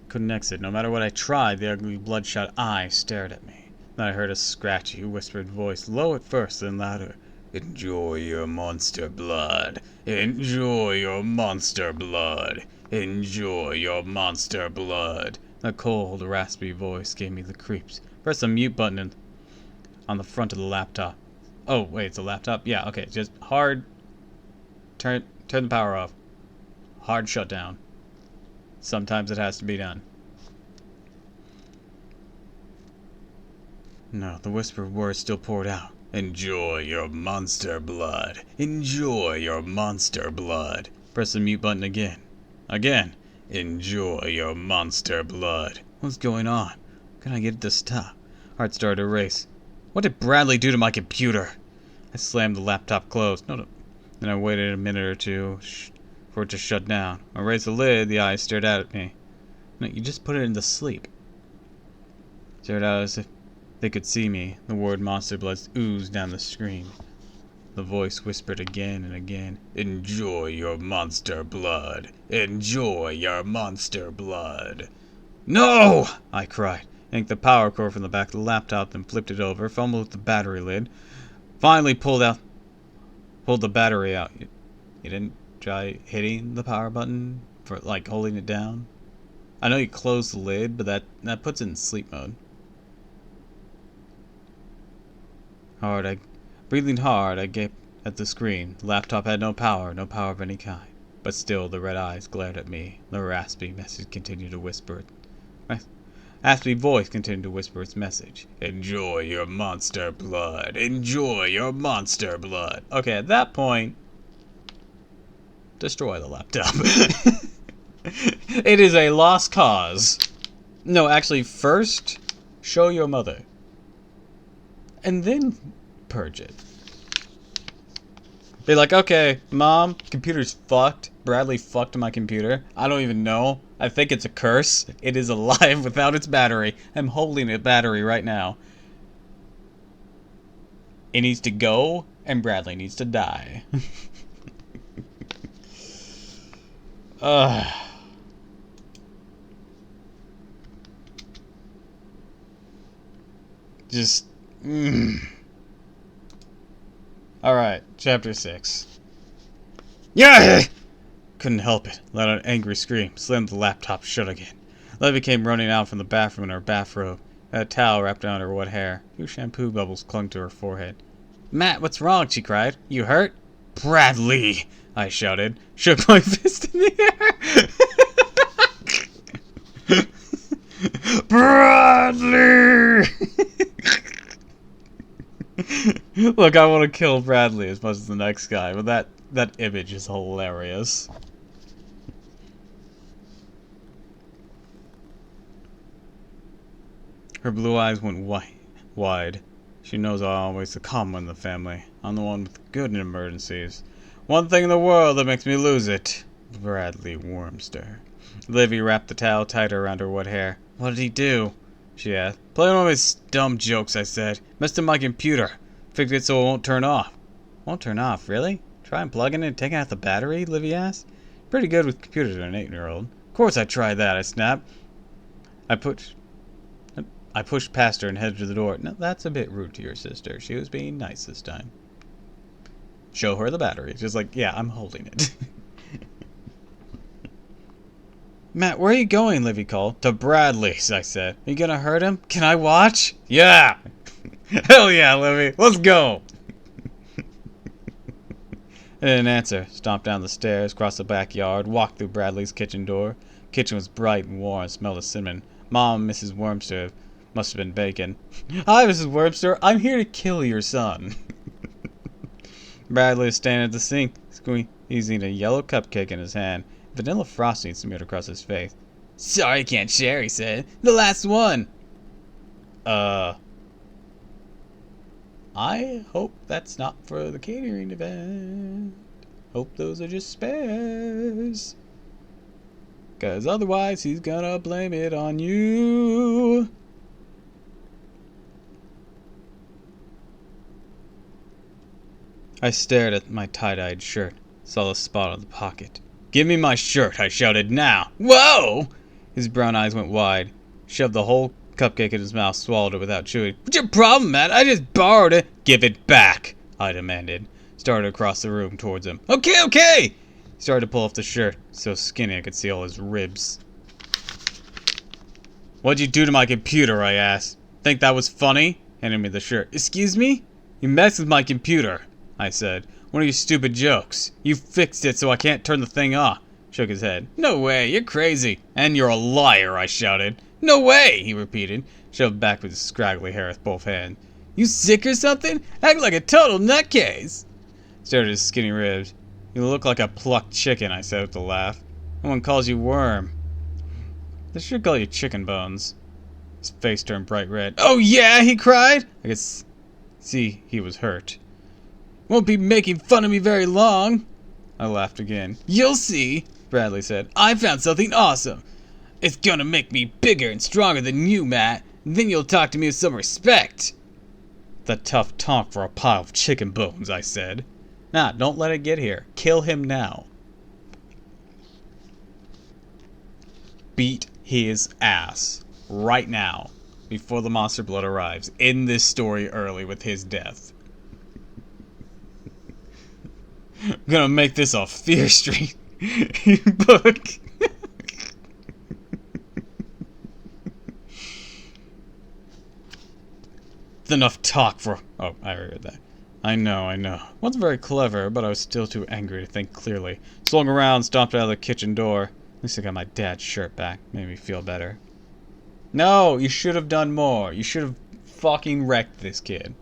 Couldn't exit. No matter what I tried, the ugly bloodshot eye stared at me. Then I heard a scratchy, whispered voice, low at first, then louder. Enjoy your monster blood. Enjoy your monster blood. Enjoy your monster blood. The cold, raspy voice gave me the creeps. Press the mute button on the front of the laptop. Oh, wait, it's a laptop? Yeah, okay, just hard... Turn the power off. Hard shutdown. Sometimes it has to be done. No, the whispered words still poured out. Enjoy your monster blood. Enjoy your monster blood. Press the mute button again. Again. Enjoy your monster blood. What's going on? Can I get it to stop? Heart started to race. What did Bradley do to my computer? I slammed the laptop closed. No. Then I waited a minute or two for it to shut down. I raised the lid. The eyes stared out at me. No, you just put it into sleep. Stared out as if they could see me. The word monster blood oozed down the screen. The voice whispered again and again. Enjoy your monster blood. Enjoy your monster blood. No! I cried. Yanked the power cord from the back of the laptop, then flipped it over, fumbled with the battery lid. Finally pulled the battery out. You didn't try hitting the power button for, like, holding it down? I know you closed the lid, but that puts it in sleep mode. Breathing hard, I gaped at the screen. The laptop had no power of any kind. But still, the red eyes glared at me. The raspy message continued to whisper. Raspy voice continued to whisper its message. Enjoy your monster blood. Enjoy your monster blood. Okay, at that point, destroy the laptop. It is a lost cause. No, actually, first, show your mother. And then purge it. Be like, okay, Mom, computer's fucked. Bradley fucked my computer. I don't even know. I think it's a curse. It is alive without its battery. I'm holding a battery right now. It needs to go, and Bradley needs to die. Just... Alright, chapter 6. Yeah! Couldn't help it. Let out an angry scream. Slammed the laptop shut again. Levy came running out from the bathroom in her bathrobe. Had a towel wrapped around her wet hair. 2 shampoo bubbles clung to her forehead. Matt, what's wrong? She cried. You hurt? Bradley! I shouted. Shook my fist in the air. Bradley! Look, I want to kill Bradley as much as the next guy, but that image is hilarious. Her blue eyes went wide. She knows I'm always the calm one in the family. I'm the one with good in emergencies. One thing in the world that makes me lose it. Bradley Wormster. Livy wrapped the towel tighter around her wet hair. What did he do? she asked. Playing one of his dumb jokes, I said. Messed up my computer. Fixed it so it won't turn off. Won't turn off, really? Try unplugging it and taking out the battery? Livy asked. Pretty good with computers for an 8-year-old. Of course I tried that, I snapped. I pushed past her and headed to the door. No, that's a bit rude to your sister. She was being nice this time. Show her the battery. She's like, yeah, I'm holding it. Matt, where are you going? Livy called. To Bradley's, I said. Are you gonna hurt him? Can I watch? Yeah! Hell yeah, Livy. Let's go! I didn't answer. Stomped down the stairs, crossed the backyard, walked through Bradley's kitchen door. Kitchen was bright and warm and smelled of cinnamon. Mom and Mrs. Wormster must have been baking. Hi, Mrs. Wormster. I'm here to kill your son. Bradley was standing at the sink, squeezing a yellow cupcake in his hand. Vanilla frosting smeared across his face. Sorry I can't share, he said. The last one. I hope that's not for the catering event. Hope those are just spares. 'Cause otherwise he's gonna blame it on you. I stared at my tie-dyed shirt, saw the spot on the pocket. Give me my shirt, I shouted, now! Whoa! His brown eyes went wide, shoved the whole cupcake in his mouth, swallowed it without chewing. What's your problem, Matt? I just borrowed it. Give it back, I demanded. Started across the room towards him. Okay, okay! He started to pull off the shirt, so skinny I could see all his ribs. What'd you do to my computer, I asked. Think that was funny? Handed me the shirt. Excuse me? You messed with my computer, I said. One of your stupid jokes. You fixed it so I can't turn the thing off. Shook his head. No way, you're crazy. And you're a liar, I shouted. No way, he repeated, shoved back with his scraggly hair with both hands. You sick or something? Act like a total nutcase. Stared at his skinny ribs. You look like a plucked chicken, I said with a laugh. No one calls you worm. They should call you chicken bones. His face turned bright red. Oh yeah, he cried. I could see he was hurt. Won't be making fun of me very long. I laughed again. You'll see, Bradley said. I found something awesome. It's gonna make me bigger and stronger than you, Matt. Then you'll talk to me with some respect. The tough talk for a pile of chicken bones, I said. Nah, don't let it get here. Kill him now. Beat his ass. Right now. Before the monster blood arrives. End this story early with his death. I'm gonna make this a Fear Street book. It's enough talk for... Oh, I heard that. I know. Wasn't very clever, but I was still too angry to think clearly. Swung around, stomped out of the kitchen door. At least I got my dad's shirt back. Made me feel better. No, you should have done more. You should have fucking wrecked this kid.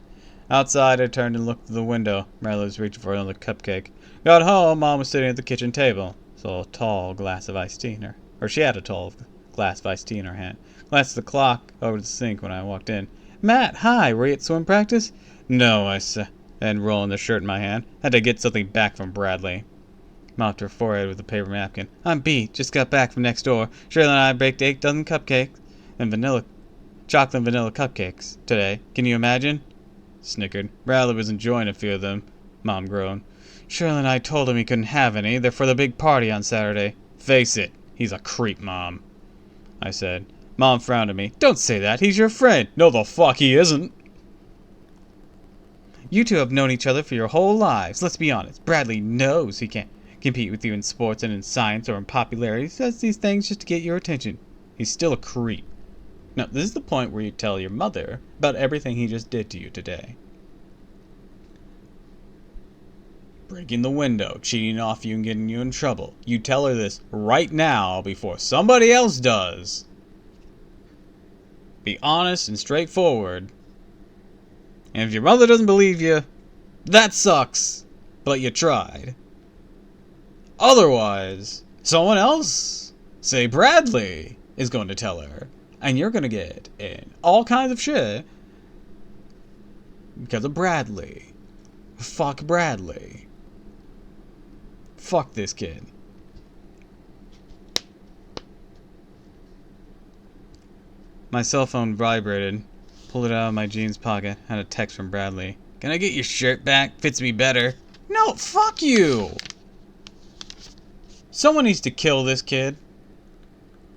Outside, I turned and looked through the window. Marla was reaching for another cupcake. Got home, Mom was sitting at the kitchen table. Saw a tall glass of iced tea in her... Or she had a tall glass of iced tea in her hand. Glanced at the clock over the sink when I walked in. Matt, hi, were you at swim practice? No, I said, and rolling the shirt in my hand. Had to get something back from Bradley. Mopped her forehead with a paper napkin. I'm beat. Just got back from next door. Shirley and I baked 8 dozen cupcakes and chocolate and vanilla cupcakes today. Can you imagine? Snickered. Bradley was enjoying a few of them. Mom groaned. Shirley and I told him he couldn't have any. They're for the big party on Saturday. Face it, he's a creep, Mom, I said. Mom frowned at me. Don't say that. He's your friend. No, the fuck he isn't. You two have known each other for your whole lives. Let's be honest. Bradley knows he can't compete with you in sports and in science or in popularity. He says these things just to get your attention. He's still a creep. Now, this is the point where you tell your mother about everything he just did to you today. Breaking the window, cheating off you and getting you in trouble. You tell her this right now before somebody else does. Be honest and straightforward. And if your mother doesn't believe you, that sucks, but you tried. Otherwise, someone else, say Bradley, is going to tell her. And you're going to get in all kinds of shit because of Bradley. Fuck Bradley. Fuck this kid. My cell phone vibrated. Pulled it out of my jeans pocket. Had a text from Bradley. Can I get your shirt back? Fits me better. No, fuck you! Someone needs to kill this kid.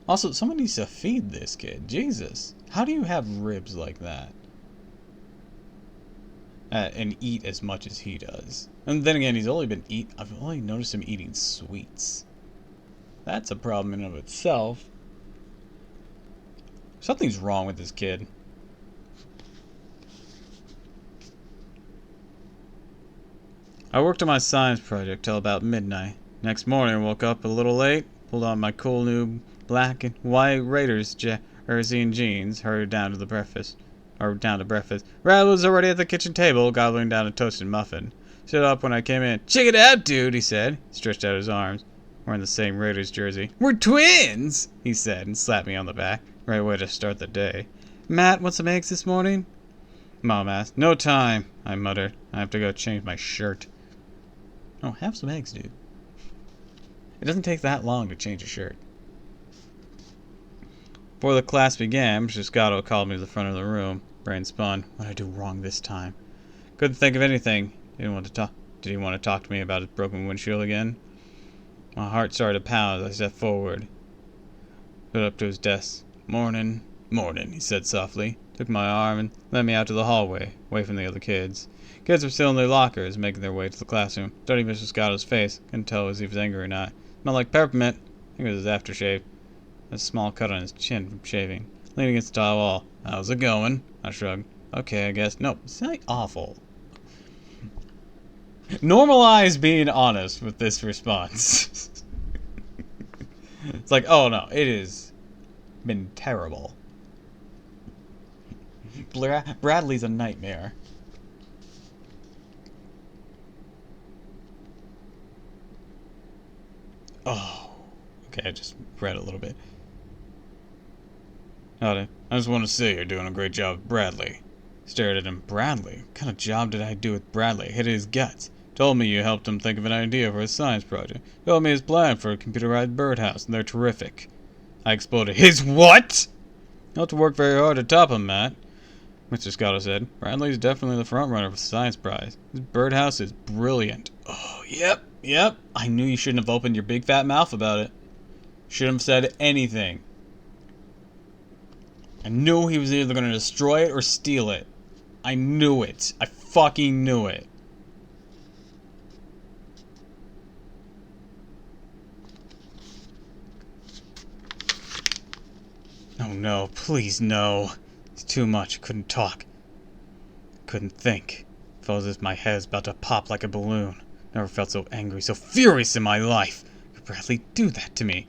Also, someone needs to feed this kid. Jesus. How do you have ribs like that? And eat as much as he does. And then again, I've only noticed him eating sweets. That's a problem in and of itself. Something's wrong with this kid. I worked on my science project till about midnight. Next morning, I woke up a little late, pulled on my cool new black and white Raiders jersey and jeans, hurried down to breakfast. Brad was already at the kitchen table, gobbling down a toasted muffin. Stood up when I came in. Check it out, dude, he said. He stretched out his arms. Wearing the same Raiders jersey. We're twins, he said, and slapped me on the back. Right way to start the day. Matt, want some eggs this morning? Mom asked. No time, I muttered. I have to go change my shirt. Oh, have some eggs, dude. It doesn't take that long to change a shirt. Before the class began, Mr. Scotto called me to the front of the room. Brain spun. What did I do wrong this time? Couldn't think of anything. Did he want to talk to me about his broken windshield again? My heart started to pound as I stepped forward. Stood up to his desk. Morning, he said softly. Took my arm and led me out to the hallway, away from the other kids. Kids were still in their lockers, making their way to the classroom. Studying Mr. Scotto's face. Couldn't tell if he was angry or not. Smelled like peppermint. I think it was his aftershave. A small cut on his chin from shaving. Leaning against the tile wall. How's it going? I shrugged. Okay, I guess. No, it's not awful. Normalize being honest with this response. It's like, oh no, it has been terrible. Bradley's a nightmare. Oh. Okay, I just read a little bit. Howdy. I just want to say you're doing a great job with Bradley. Stared at him. Bradley? What kind of job did I do with Bradley? Hit his guts. Told me you helped him think of an idea for his science project. Told me his plan for a computerized birdhouse, and they're terrific. I exploded. His what? You'll have to work very hard to top him, Matt. Mr. Scotto said. Bradley's definitely the front runner for the science prize. His birdhouse is brilliant. Oh, yep. I knew you shouldn't have opened your big fat mouth about it. Shouldn't have said anything. I knew he was either going to destroy it or steal it. I knew it. I fucking knew it. Oh no, please no. It's too much. I couldn't talk. Couldn't think. Felt as if my head was about to pop like a balloon. Never felt so angry, so furious in my life. Could Bradley do that to me?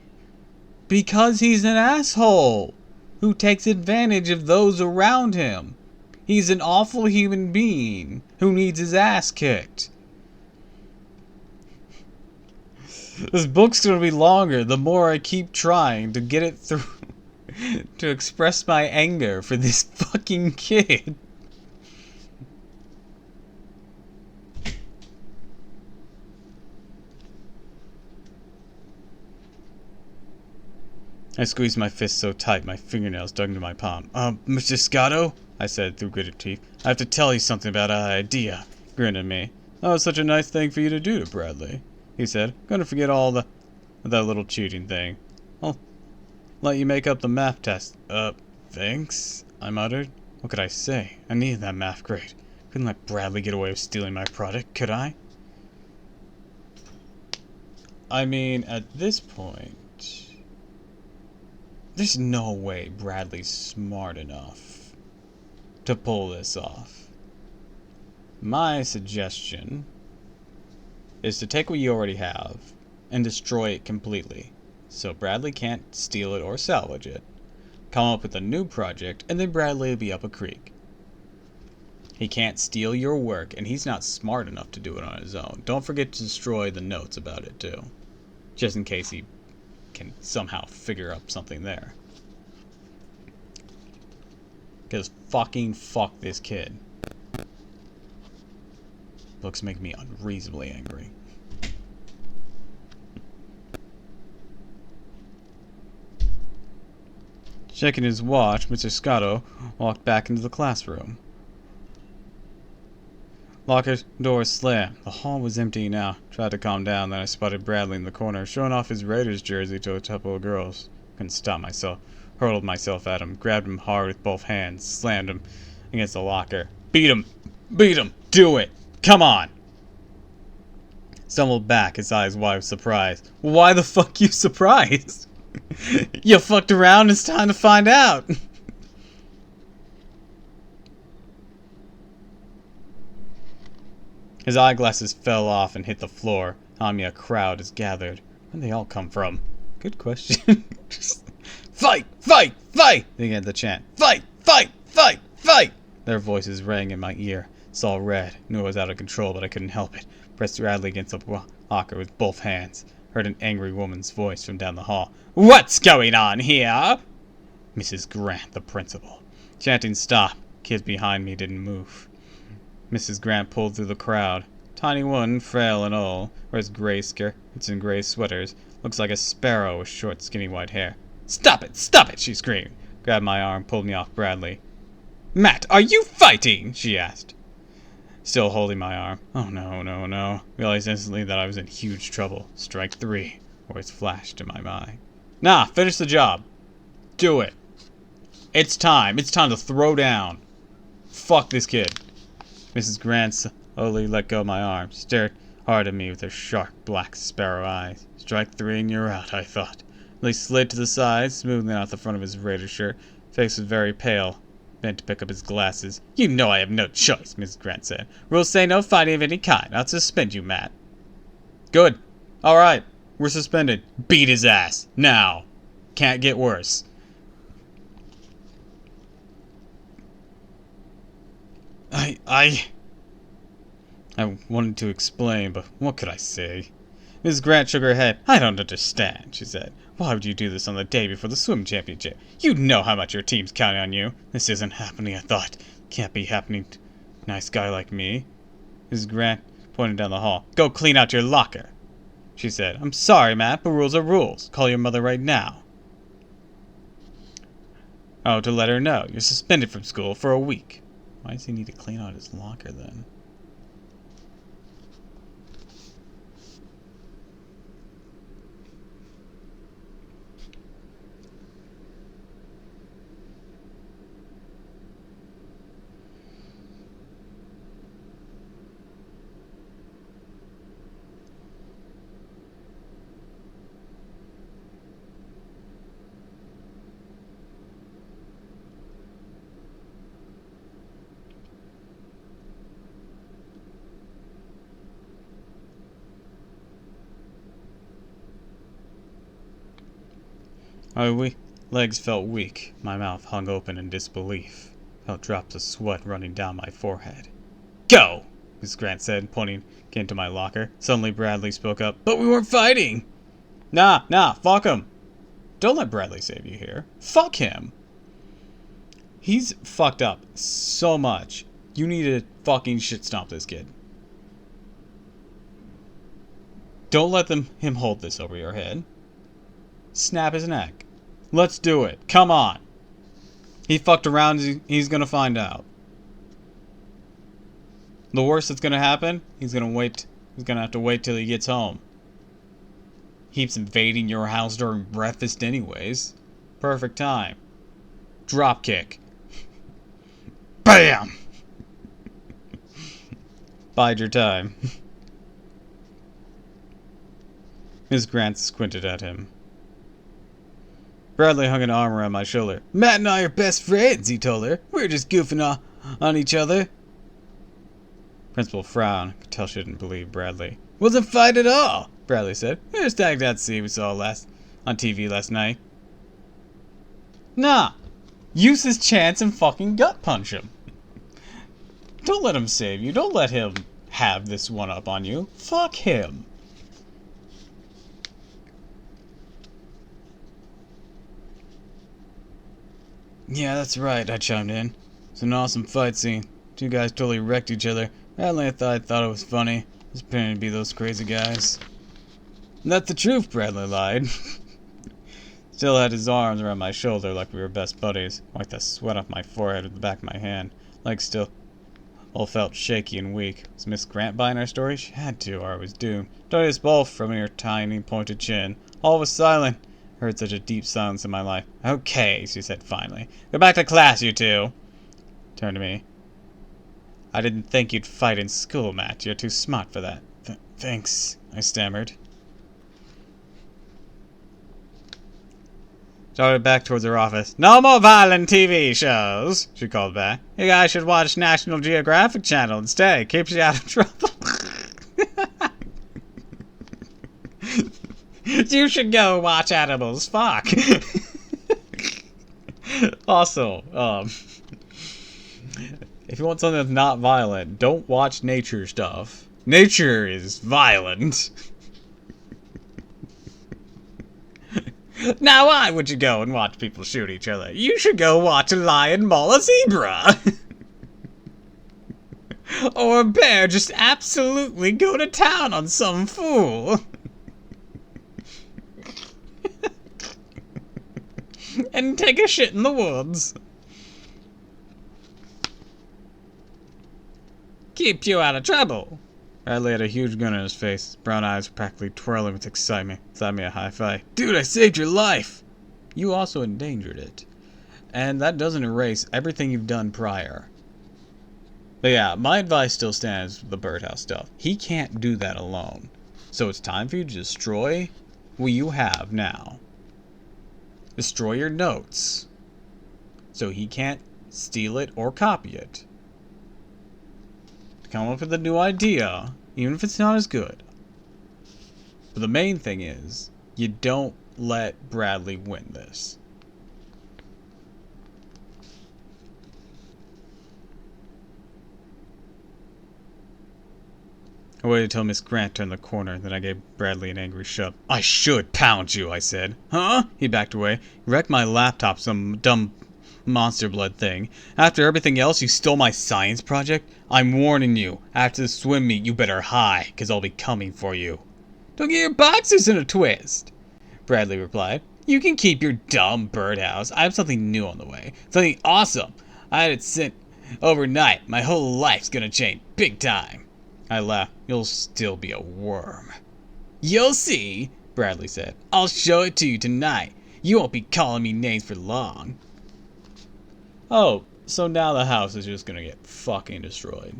Because he's an asshole who takes advantage of those around him. He's an awful human being who needs his ass kicked. This book's gonna be longer the more I keep trying to get it through. To express my anger for this fucking kid. I squeezed my fist so tight my fingernails dug into my palm. Mr. Scotto? I said through gritted teeth. I have to tell you something about our idea. He grinned at me. That was such a nice thing for you to do to Bradley, he said. Gonna forget all that little cheating thing. I'll let you make up the math test. Thanks, I muttered. What could I say? I needed that math grade. Couldn't let Bradley get away with stealing my product, could I? I mean, at this point, there's no way Bradley's smart enough to pull this off. My suggestion is to take what you already have and destroy it completely, so Bradley can't steal it or salvage it. Come up with a new project, and then Bradley will be up a creek. He can't steal your work, and he's not smart enough to do it on his own. Don't forget to destroy the notes about it, too. Just in case he can somehow figure out something there. Because fucking fuck this kid. Books make me unreasonably angry. Checking his watch, Mr. Scotto walked back into the classroom. Locker door slammed. The hall was empty now. Tried to calm down, then I spotted Bradley in the corner, showing off his Raiders jersey to a couple of girls. Couldn't stop myself. Hurled myself at him, grabbed him hard with both hands, slammed him against the locker. Beat him! Beat him! Do it! Come on! Stumbled back, his eyes wide with surprise. Why the fuck you surprised? You fucked around, it's time to find out! His eyeglasses fell off and hit the floor. On me a crowd is gathered. Where'd they all come from? Good question. Fight! Fight! Fight! They began to chant. Fight! Fight! Fight! Fight! Their voices rang in my ear. Saw red. Knew I was out of control, but I couldn't help it. Pressed Bradley against the locker with both hands. Heard an angry woman's voice from down the hall. What's going on here? Mrs. Grant, the principal. Chanting stopped. Kids behind me didn't move. Mrs. Grant pulled through the crowd. Tiny woman, frail and old, wears gray skirts and gray sweaters. Looks like a sparrow with short, skinny white hair. Stop it! Stop it! She screamed. Grabbed my arm, pulled me off Bradley. Matt, are you fighting? She asked. Still holding my arm. Oh no, no, no. Realized instantly that I was in huge trouble. Strike 3. Words flashed in my mind. Nah, finish the job. Do it. It's time. It's time to throw down. Fuck this kid. Mrs. Grant slowly let go of my arm, stared hard at me with her sharp, black sparrow eyes. Strike 3 and you're out, I thought. He slid to the side, smoothing out the front of his Raider shirt. Face was very pale. Bent to pick up his glasses. You know I have no choice, Mrs. Grant said. Rules say no fighting of any kind. I'll suspend you, Matt. Good. All right. We're suspended. Beat his ass. Now. Can't get worse. I wanted to explain, but what could I say? Mrs. Grant shook her head. I don't understand, she said. Why would you do this on the day before the swim championship? You know how much your team's counting on you. This isn't happening, I thought. Can't be happening to a nice guy like me. Mrs. Grant pointed down the hall. Go clean out your locker, she said. I'm sorry, Matt, but rules are rules. Call your mother right now. Oh, to let her know. You're suspended from school for a week. Why does he need to clean out his locker then? My legs felt weak. My mouth hung open in disbelief. Felt drops of sweat running down my forehead. Go! Miss Grant said, pointing again to my locker. Suddenly Bradley spoke up. But we weren't fighting! Nah, fuck him! Don't let Bradley save you here. Fuck him! He's fucked up so much. You need to fucking shit stomp this kid. Don't let him hold this over your head. Snap his neck. Let's do it. Come on. He fucked around. He's gonna find out. The worst that's gonna happen, he's gonna have to wait till he gets home. Keeps invading your house during breakfast anyways. Perfect time. Drop kick. Bam! Bide your time. Ms. Grant squinted at him. Bradley hung an arm around my shoulder. Matt and I are best friends, he told her. We're just goofing on each other. Principal frowned. Could tell she didn't believe Bradley. Wasn't fight at all, Bradley said. We just tagged that scene we saw on TV last night. Nah. Use his chance and fucking gut punch him. Don't let him save you. Don't let him have this one up on you. Fuck him. Yeah, that's right, I chimed in. It's an awesome fight scene. Two guys totally wrecked each other. Bradley thought it was funny. Just pretending to be those crazy guys. That's the truth, Bradley lied. Still had his arms around my shoulder like we were best buddies. Wiped the sweat off my forehead with the back of my hand. Legs still all felt shaky and weak. Was Miss Grant buying our story? She had to, or I was doomed. Don't us both from her tiny, pointed chin. All was silent. I heard such a deep silence in my life. Okay, she said finally. Go back to class, you two. Turned to me. I didn't think you'd fight in school, Matt. You're too smart for that. Thanks, I stammered. Started back towards her office. No more violent TV shows, she called back. You guys should watch National Geographic Channel instead. Keeps you out of trouble. You should go watch animals. Fuck. Also, if you want something that's not violent, don't watch nature stuff. Nature is violent. Now why would you go and watch people shoot each other? You should go watch a lion maul a zebra. Or a bear just absolutely go to town on some fool. And take a shit in the woods. Keep you out of trouble. Bradley had a huge grin on his face. His brown eyes were practically twirling with excitement. Thought me a high five. Dude, I saved your life! You also endangered it. And that doesn't erase everything you've done prior. But yeah, my advice still stands with the birdhouse stuff. He can't do that alone. So it's time for you to destroy what you have now. Destroy your notes. So he can't steal it or copy it. Come up with a new idea, even if it's not as good. But the main thing is, you don't let Bradley win this. I waited till Miss Grant turned the corner, then I gave Bradley an angry shove. I should pound you, I said. Huh? He backed away. You wrecked my laptop, some dumb monster blood thing. After everything else, you stole my science project? I'm warning you. After the swim meet, you better hide, 'cause I'll be coming for you. Don't get your boxers in a twist, Bradley replied. You can keep your dumb birdhouse. I have something new on the way. Something awesome. I had it sent overnight. My whole life's gonna change big time. I laughed. You'll still be a worm. You'll see, Bradley said. I'll show it to you tonight. You won't be calling me names for long. Oh, so now the house is just gonna get fucking destroyed.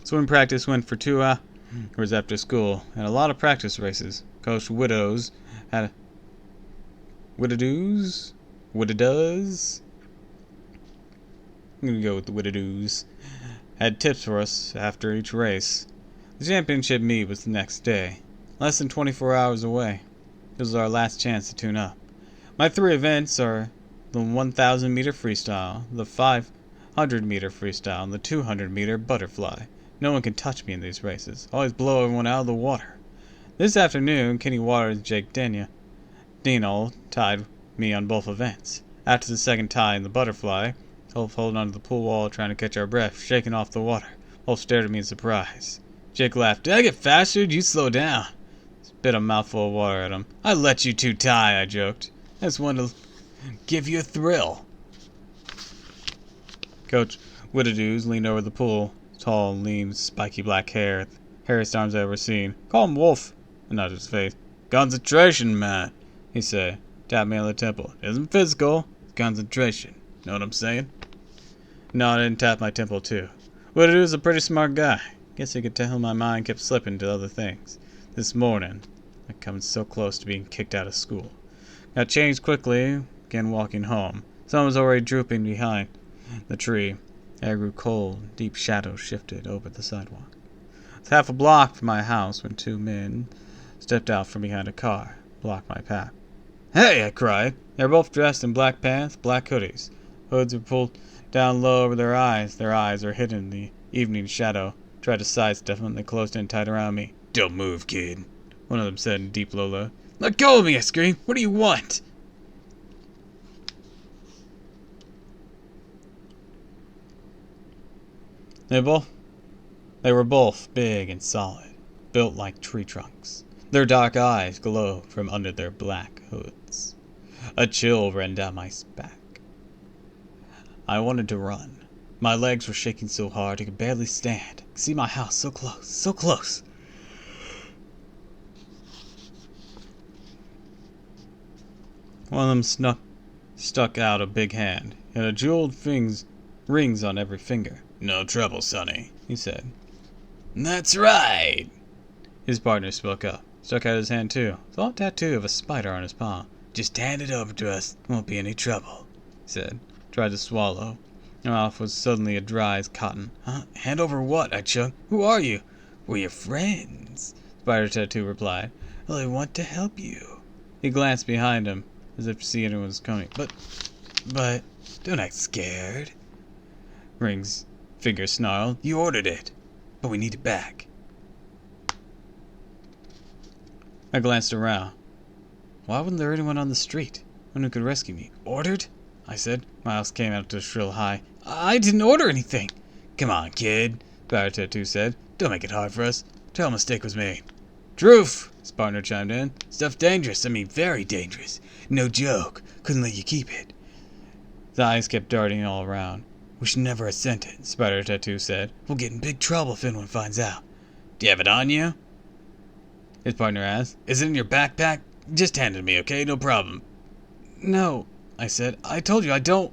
Swim practice went for 2 hours after school, and a lot of practice races. Coach Widows had Widows? I'm gonna go with the Widows. Had tips for us after each race. The championship meet was the next day, less than 24 hours away. This was our last chance to tune up. My 3 events are the 1,000 meter freestyle, the 500 meter freestyle, and the 200 meter butterfly. No one can touch me in these races. Always blow everyone out of the water. This afternoon, Kenny Waters and Jake Dino tied me on both events. After the second tie in the butterfly, both holding onto the pool wall trying to catch our breath, shaking off the water. Both stared at me in surprise. Jake laughed. Did I get faster? Did you slow down? Spit a mouthful of water at him. I let you 2 tie, I joked. I just wanted to give you a thrill. Coach Widows leaned over the pool. Tall, lean, spiky black hair. Hairiest arms I've ever seen. Call him Wolf. I nodded his face. Concentration, man, he said. Tapped me on the temple. It isn't physical. It's concentration. Know what I'm saying? Nodded and tapped my temple too. Widows is a pretty smart guy. Guess he could tell my mind kept slipping to other things. This morning, I come so close to being kicked out of school. Got changed quickly, began walking home. Sun was already drooping behind the tree. Air grew cold, deep shadows shifted over the sidewalk. It was half a block from my house when 2 men stepped out from behind a car, blocked my path. Hey, I cried. They were both dressed in black pants, black hoodies. Hoods were pulled down low over their eyes. Their eyes were hidden in the evening shadow. Tried to sidestep them, they closed in tight around me. Don't move, kid, one of them said in deep low. Let go of me, I screamed. What do you want? They both They were both big and solid, built like tree trunks. Their dark eyes glowed from under their black hoods. A chill ran down my back. I wanted to run. My legs were shaking so hard I could barely stand. I could see my house so close, so close. One of them stuck out a big hand. It had jeweled rings on every finger. "No trouble, Sonny," he said. "That's right," his partner spoke up. Stuck out his hand too. Saw a tattoo of a spider on his palm. "Just hand it over to us. Won't be any trouble," he said. Tried to swallow. My mouth was suddenly as dry as cotton. "Huh? Hand over what?" I choked. "Who are you?" "We're your friends," Spider Tattoo replied. "Well, I want to help you." He glanced behind him, as if to see anyone was coming. But, don't act scared. Ring's finger snarled. "You ordered it, but we need it back." I glanced around. Why wasn't there anyone on the street? One who could rescue me? "Ordered?" I said. Miles came out to a shrill high. "I didn't order anything." "Come on, kid," Spider Tattoo said. "Don't make it hard for us. Tell a mistake was made." "Truth," his partner chimed in. "Stuff dangerous. I mean very dangerous. No joke. Couldn't let you keep it." His eyes kept darting all around. "We should never have sent it," Spider Tattoo said. "We'll get in big trouble if anyone finds out." "Do you have it on you?" his partner asked. "Is it in your backpack? Just hand it to me, okay? No problem." "No," I said. "I told you I don't."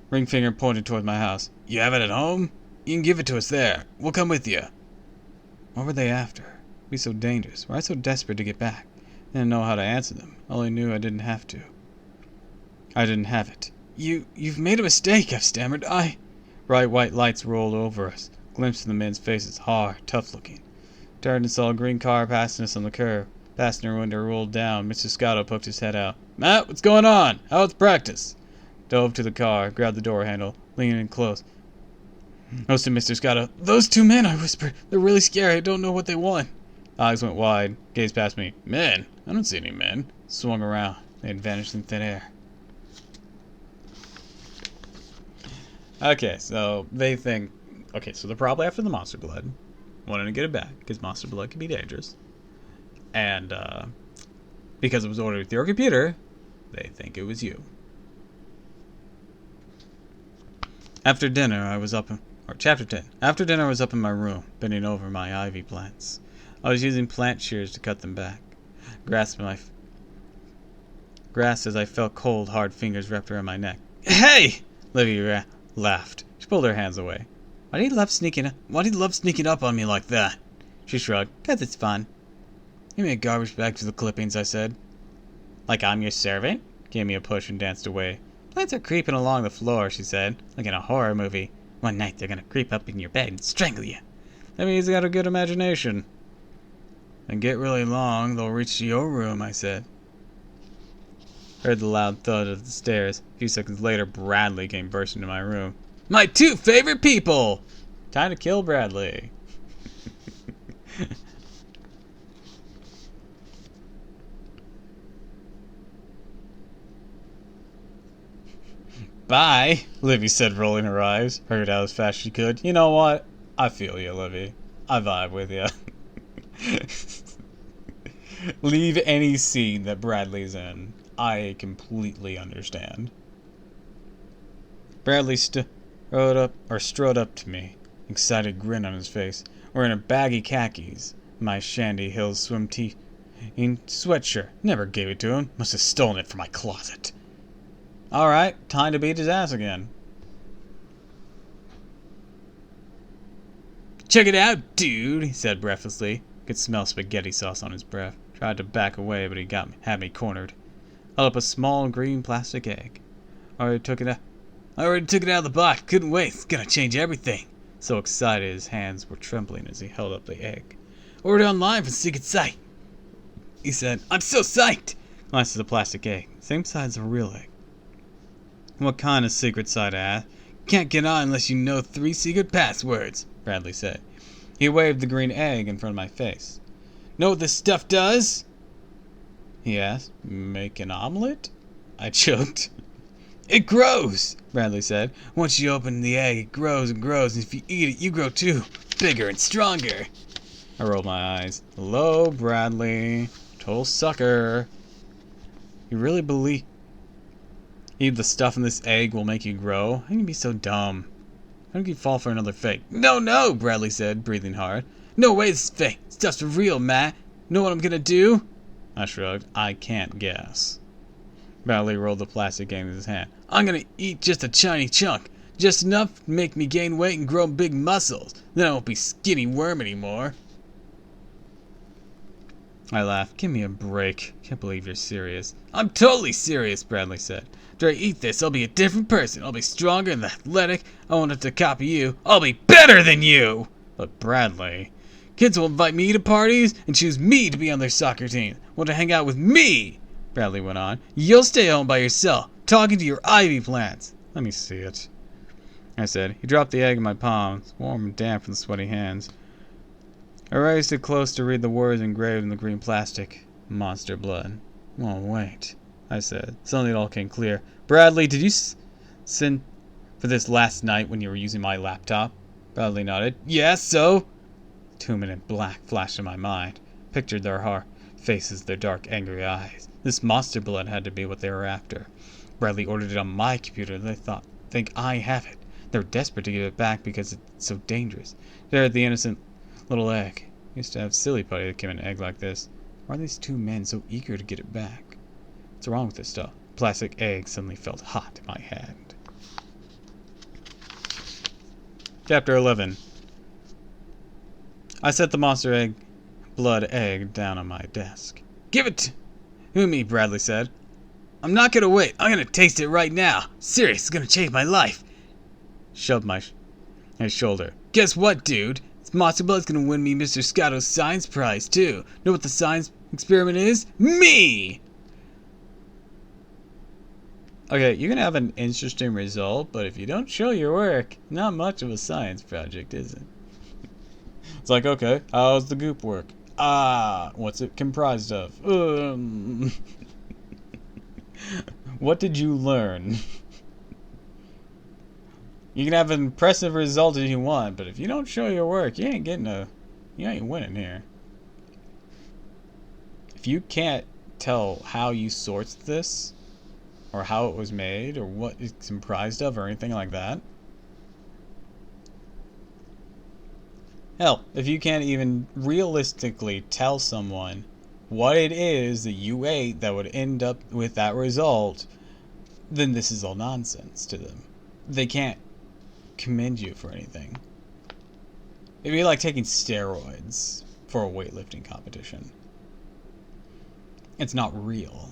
Ringfinger pointed toward my house. "You have it at home? You can give it to us there. We'll come with you." What were they after? Be so dangerous. Why so desperate to get back? I didn't know how to answer them. I only knew I didn't have to. I didn't have it. You've made a mistake," I stammered. Bright white lights rolled over us. Glimpsed of the men's faces, hard, tough looking. Turned and saw a green car passing us on the curb. Passenger window rolled down. Mr. Scotto poked his head out. "Matt, what's going on? How's practice?" Dove to the car, grabbed the door handle, leaning in close. Hosted Mr. Scotto. "Those two men," I whispered. "They're really scary. I don't know what they want." Eyes went wide. Gazed past me. "Men? I don't see any men." Swung around. They had vanished in thin air. Okay, so they think... Okay, so they're probably after the monster blood. Wanting to get it back, because monster blood can be dangerous. And, because it was ordered with your computer, they think it was you. After dinner, I was up in... Or Chapter 10. After dinner, I was up in my room, bending over my ivy plants. I was using plant shears to cut them back. Grasped as I felt cold, hard fingers wrapped around my neck. "Hey!" Livy laughed. She pulled her hands away. Why do you love sneaking up on me like that?" She shrugged. "'Cause it's fun." "Give me a garbage bag for the clippings," I said. "Like I'm your servant?" Gave me a push and danced away. "Plants are creeping along the floor," she said, like in a horror movie. "One night they're gonna creep up in your bed and strangle you." "That means he's got a good imagination." "And get really long, they'll reach to your room," I said. Heard the loud thud of the stairs. A few seconds later, Bradley came bursting into my room. "My two favorite people!" Time to kill Bradley. "Bye," Livy said, rolling her eyes. Hurried out as fast as she could. You know what? I feel you, Livy. I vibe with you. Leave any scene that Bradley's in. I completely understand. Bradley strode up to me, excited grin on his face, wearing a baggy khakis, my Shandy Hills swim tee in sweatshirt. Never gave it to him. Must have stolen it from my closet. Alright, time to beat his ass again. "Check it out, dude," he said breathlessly. Could smell spaghetti sauce on his breath. Tried to back away, but he had me cornered. Held up a small green plastic egg. I already took it out of the box. Couldn't wait. It's gonna change everything. So excited his hands were trembling as he held up the egg. "Order online from Secret Site," he said. "I'm so psyched." Glanced at the plastic egg. Same size as a real egg. "What kind of secret site?" I asked. "Can't get on unless you know 3 secret passwords," Bradley said. He waved the green egg in front of my face. "Know what this stuff does?" he asked. "Make an omelet?" I choked. It grows, Bradley said. Once you open the egg, it grows and grows, and if you eat it, you grow too. Bigger and stronger. I rolled my eyes. Hello, Bradley. Total sucker. You really believe the stuff in this egg will make you grow? How can you be so dumb? How did you fall for another fake? No, no, Bradley said, breathing hard. No way this is fake. Stuff's for real, Matt. Know what I'm gonna do? I shrugged. I can't guess. Bradley rolled the plastic egg in his hand. I'm gonna eat just a tiny chunk. Just enough to make me gain weight and grow big muscles. Then I won't be skinny worm anymore. I laughed. Give me a break. Can't believe you're serious. I'm totally serious, Bradley said. After I eat this, I'll be a different person. I'll be stronger and athletic. I won't have to copy you. I'll be better than you! But Bradley... Kids will invite me to parties and choose me to be on their soccer team. Want to hang out with me? Bradley went on. You'll stay home by yourself, talking to your ivy plants. Let me see it. I said. He dropped the egg in my palms, warm and damp from the sweaty hands. I raised it close to read the words engraved in the green plastic. Monster blood. Oh, wait, I said. Suddenly it all came clear. Bradley, did you send for this last night when you were using my laptop? Bradley nodded. Yeah, so? 2 men in black flashed in my mind. Pictured their faces, their dark, angry eyes. This monster blood had to be what they were after. Bradley ordered it on my computer. They think I have it. They're desperate to give it back because it's so dangerous. They're the innocent little egg. Used to have silly putty that came in an egg like this. Why are these two men so eager to get it back? What's wrong with this stuff? Plastic egg suddenly felt hot in my hand. Chapter 11. I set the monster blood egg down on my desk. Give it to me, Bradley said. I'm not gonna wait. I'm gonna taste it right now. Serious, it's gonna change my life. Shoved his shoulder. Guess what, dude? This monster blood's gonna win me Mr. Scotto's science prize, too. Know what the science experiment is? Me! Okay, you can have an interesting result, but if you don't show your work, not much of a science project, is it? It's like, okay, how's the goop work? What's it comprised of? What did you learn? You can have an impressive result if you want, but if you don't show your work, you ain't winning here. If you can't tell how you sourced this, or how it was made, or what it's comprised of, or anything like that. Hell, if you can't even realistically tell someone what it is that you ate that would end up with that result, then this is all nonsense to them. They can't commend you for anything. It'd be like taking steroids for a weightlifting competition. It's not real.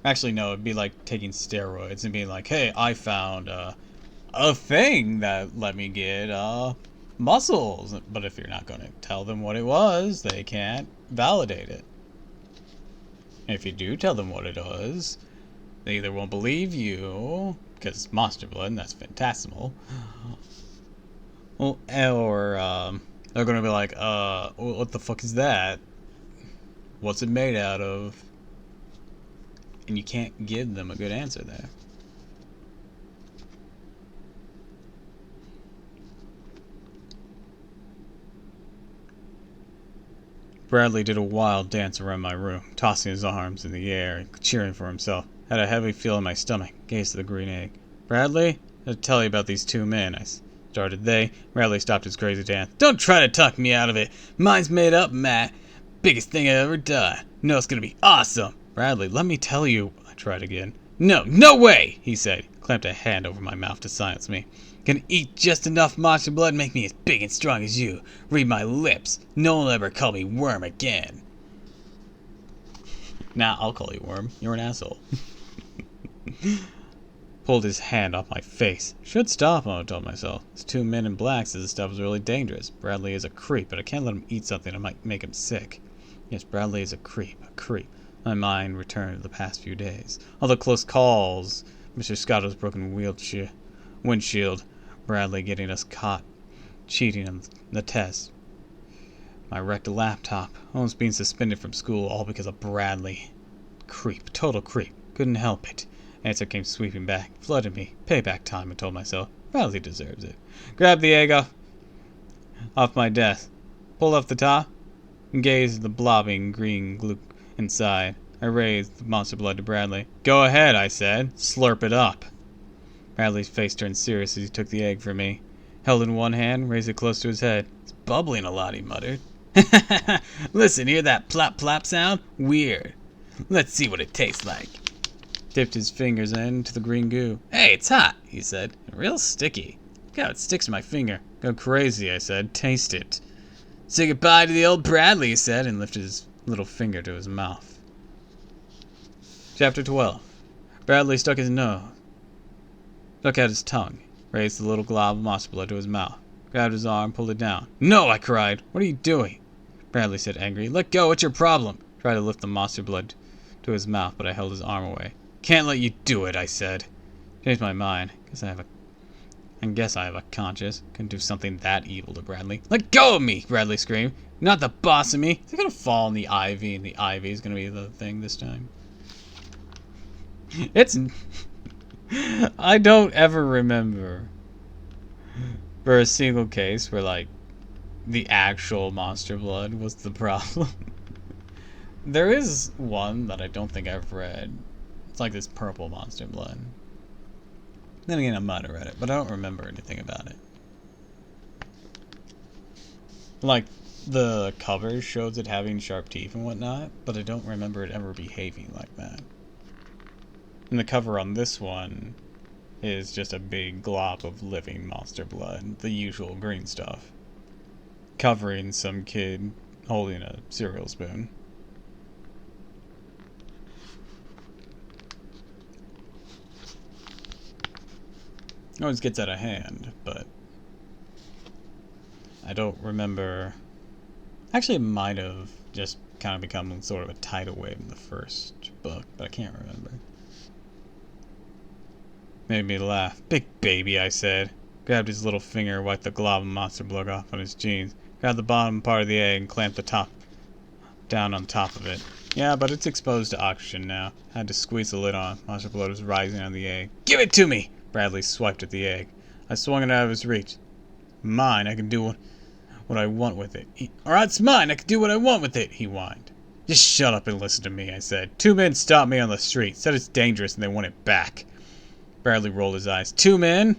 Actually, no, it'd be like taking steroids and being like, hey, I found a thing that let me get muscles. But if you're not going to tell them what it was, they can't validate it. And if you do tell them what it was, they either won't believe you, because it's monster blood and that's phantasmal, or they're going to be like, what the fuck is that? What's it made out of? And you can't give them a good answer there. Bradley did a wild dance around my room, tossing his arms in the air and cheering for himself. Had a heavy feel in my stomach, gazed at the green egg. Bradley, I'll tell you about these two men. I started. Bradley stopped his crazy dance. Don't try to talk me out of it. Mine's made up, Matt. Biggest thing I ever done. No, it's gonna be awesome. Bradley, let me tell you. I tried again. No way, he said. Clamped a hand over my mouth to silence me. Gonna eat just enough monster blood and make me as big and strong as you. Read my lips. No one will ever call me Worm again. Nah, I'll call you Worm. You're an asshole. Pulled his hand off my face. Should stop him, I told myself. These two men in black said this stuff was really dangerous. Bradley is a creep, but I can't let him eat something that might make him sick. Yes, Bradley is a creep. My mind returned to the past few days. All the close calls, Mr. Scotto's broken windshield, Bradley getting us caught cheating on the test, my wrecked laptop, almost being suspended from school, all because of Bradley. Creep, total creep. Couldn't help it. Answer came sweeping back, flooded me. Payback time, I told myself. Bradley deserves it. Grabbed the egg off my desk, pulled off the top, and gazed at the blobbing green glue inside. I raised the monster blood to Bradley. Go ahead, I said. Slurp it up. Bradley's face turned serious as he took the egg from me. Held in one hand, raised it close to his head. It's bubbling a lot, he muttered. Listen, hear that plop plop sound? Weird. Let's see what it tastes like. Dipped his fingers into the green goo. Hey, it's hot, he said. Real sticky. Look how it sticks to my finger. Go crazy, I said. Taste it. Say goodbye to the old Bradley, he said, and lifted his little finger to his mouth. Chapter 12. Bradley stuck out his tongue, raised the little glob of monster blood to his mouth, grabbed his arm, pulled it down. No, I cried. What are you doing? Bradley said angrily. Let go, what's your problem? Tried to lift the monster blood to his mouth, but I held his arm away. Can't let you do it, I said. Changed my mind. Guess I have a conscience. Couldn't do something that evil to Bradley. Let go of me, Bradley screamed. You're not the boss of me. Is it gonna fall in the ivy, and the ivy is gonna be the thing this time? I don't ever remember for a single case where, like, the actual monster blood was the problem. There is one that I don't think I've read. It's like this purple monster blood. Then again, I might have read it, but I don't remember anything about it. Like, the cover shows it having sharp teeth and whatnot, but I don't remember it ever behaving like that. And the cover on this one is just a big glob of living monster blood, the usual green stuff, covering some kid holding a cereal spoon. It always gets out of hand, but I don't remember. Actually, it might have just kind of become sort of a tidal wave in the first book, but I can't remember. Made me laugh. Big baby, I said. Grabbed his little finger, wiped the glob of monster blood off on his jeans, grabbed the bottom part of the egg and clamped the top down on top of it. Yeah, but it's exposed to oxygen now. Had to squeeze the lid on. Monster blood was rising on the egg. Give it to me! Bradley swiped at the egg. I swung it out of his reach. Mine, I can do what I want with it. Alright, it's mine, I can do what I want with it, he whined. Just shut up and listen to me, I said. 2 men stopped me on the street, said it's dangerous and they want it back. Bradley rolled his eyes. 2 men?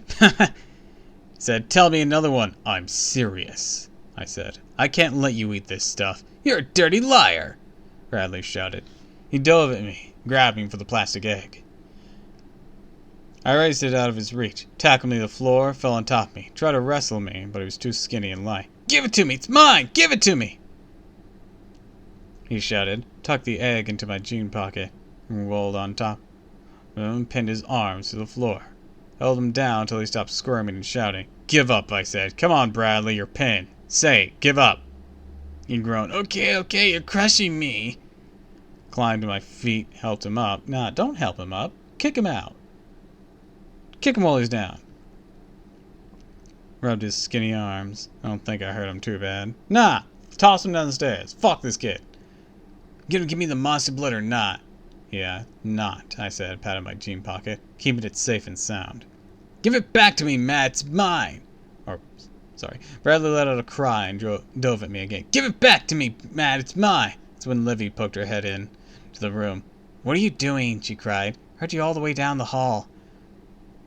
Said, tell me another one. I'm serious, I said. I can't let you eat this stuff. You're a dirty liar, Bradley shouted. He dove at me, grabbing for the plastic egg. I raised it out of his reach, tackled me to the floor, fell on top of me, tried to wrestle me, but he was too skinny and light. Give it to me, it's mine, give it to me, he shouted, tucked the egg into my jean pocket, and rolled on top of him, pinned his arms to the floor, held him down until he stopped squirming and shouting. Give up, I said. Come on, Bradley, you're pinned. Say, give up. He groaned. Okay, you're crushing me. Climbed to my feet, helped him up. Nah, don't help him up. Kick him out. Kick him while he's down. Rubbed his skinny arms. I don't think I hurt him too bad. Nah, toss him down the stairs. Fuck this kid. Give me the monster blood or not. Yeah, not, I said, patting my jean pocket, keeping it safe and sound. Give it back to me, Matt, it's mine. Bradley let out a cry and dove at me again. Give it back to me, Matt, it's mine. That's when Livy poked her head in to the room. What are you doing? She cried. Heard you all the way down the hall.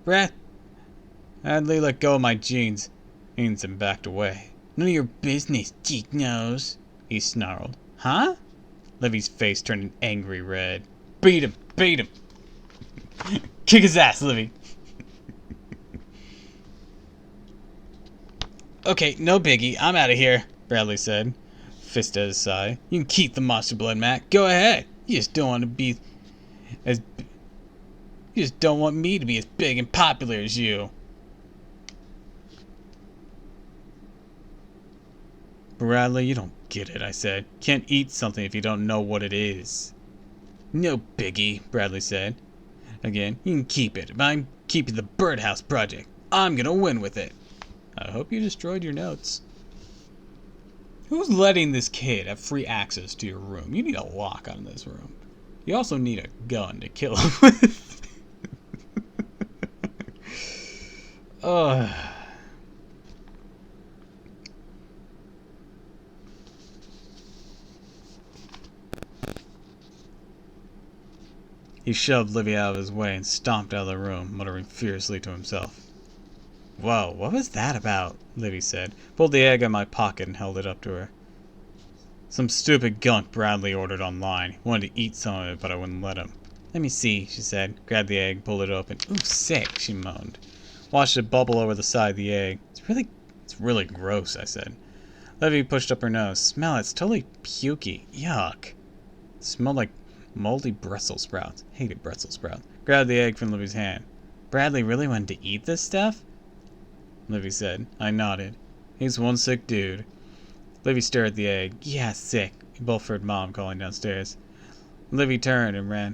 Bradley let go of my jeans and backed away. None of your business, cheek nose, he snarled. Huh? Livy's face turned an angry red. Beat him! Kick his ass, Livy! Okay, no biggie, I'm out of here, Bradley said, fist at his side. You can keep the monster blood, Matt. Go ahead. You just don't want me to be as big and popular as you. Bradley, you don't get it, I said. Can't eat something if you don't know what it is. No biggie, Bradley said. Again, you can keep it, but I'm keeping the birdhouse project. I'm gonna win with it. I hope you destroyed your notes. Who's letting this kid have free access to your room? You need a lock on this room. You also need a gun to kill him with. Ugh. He shoved Livy out of his way and stomped out of the room, muttering fiercely to himself. Whoa, what was that about? Livy said, pulled the egg out of my pocket and held it up to her. Some stupid gunk Bradley ordered online. He wanted to eat some of it, but I wouldn't let him. Let me see, she said. Grabbed the egg, pulled it open. Ooh, sick, she moaned. Watched it bubble over the side of the egg. It's really gross, I said. Livy pushed up her nose. Smell it, it's totally pukey. Yuck. It smelled like moldy Brussels sprouts. Hated Brussels sprouts. Grabbed the egg from Livy's hand. Bradley really wanted to eat this stuff? Livy said. I nodded. He's one sick dude. Livy stared at the egg. Yeah, sick. We both heard Mom calling downstairs. Livy turned and ran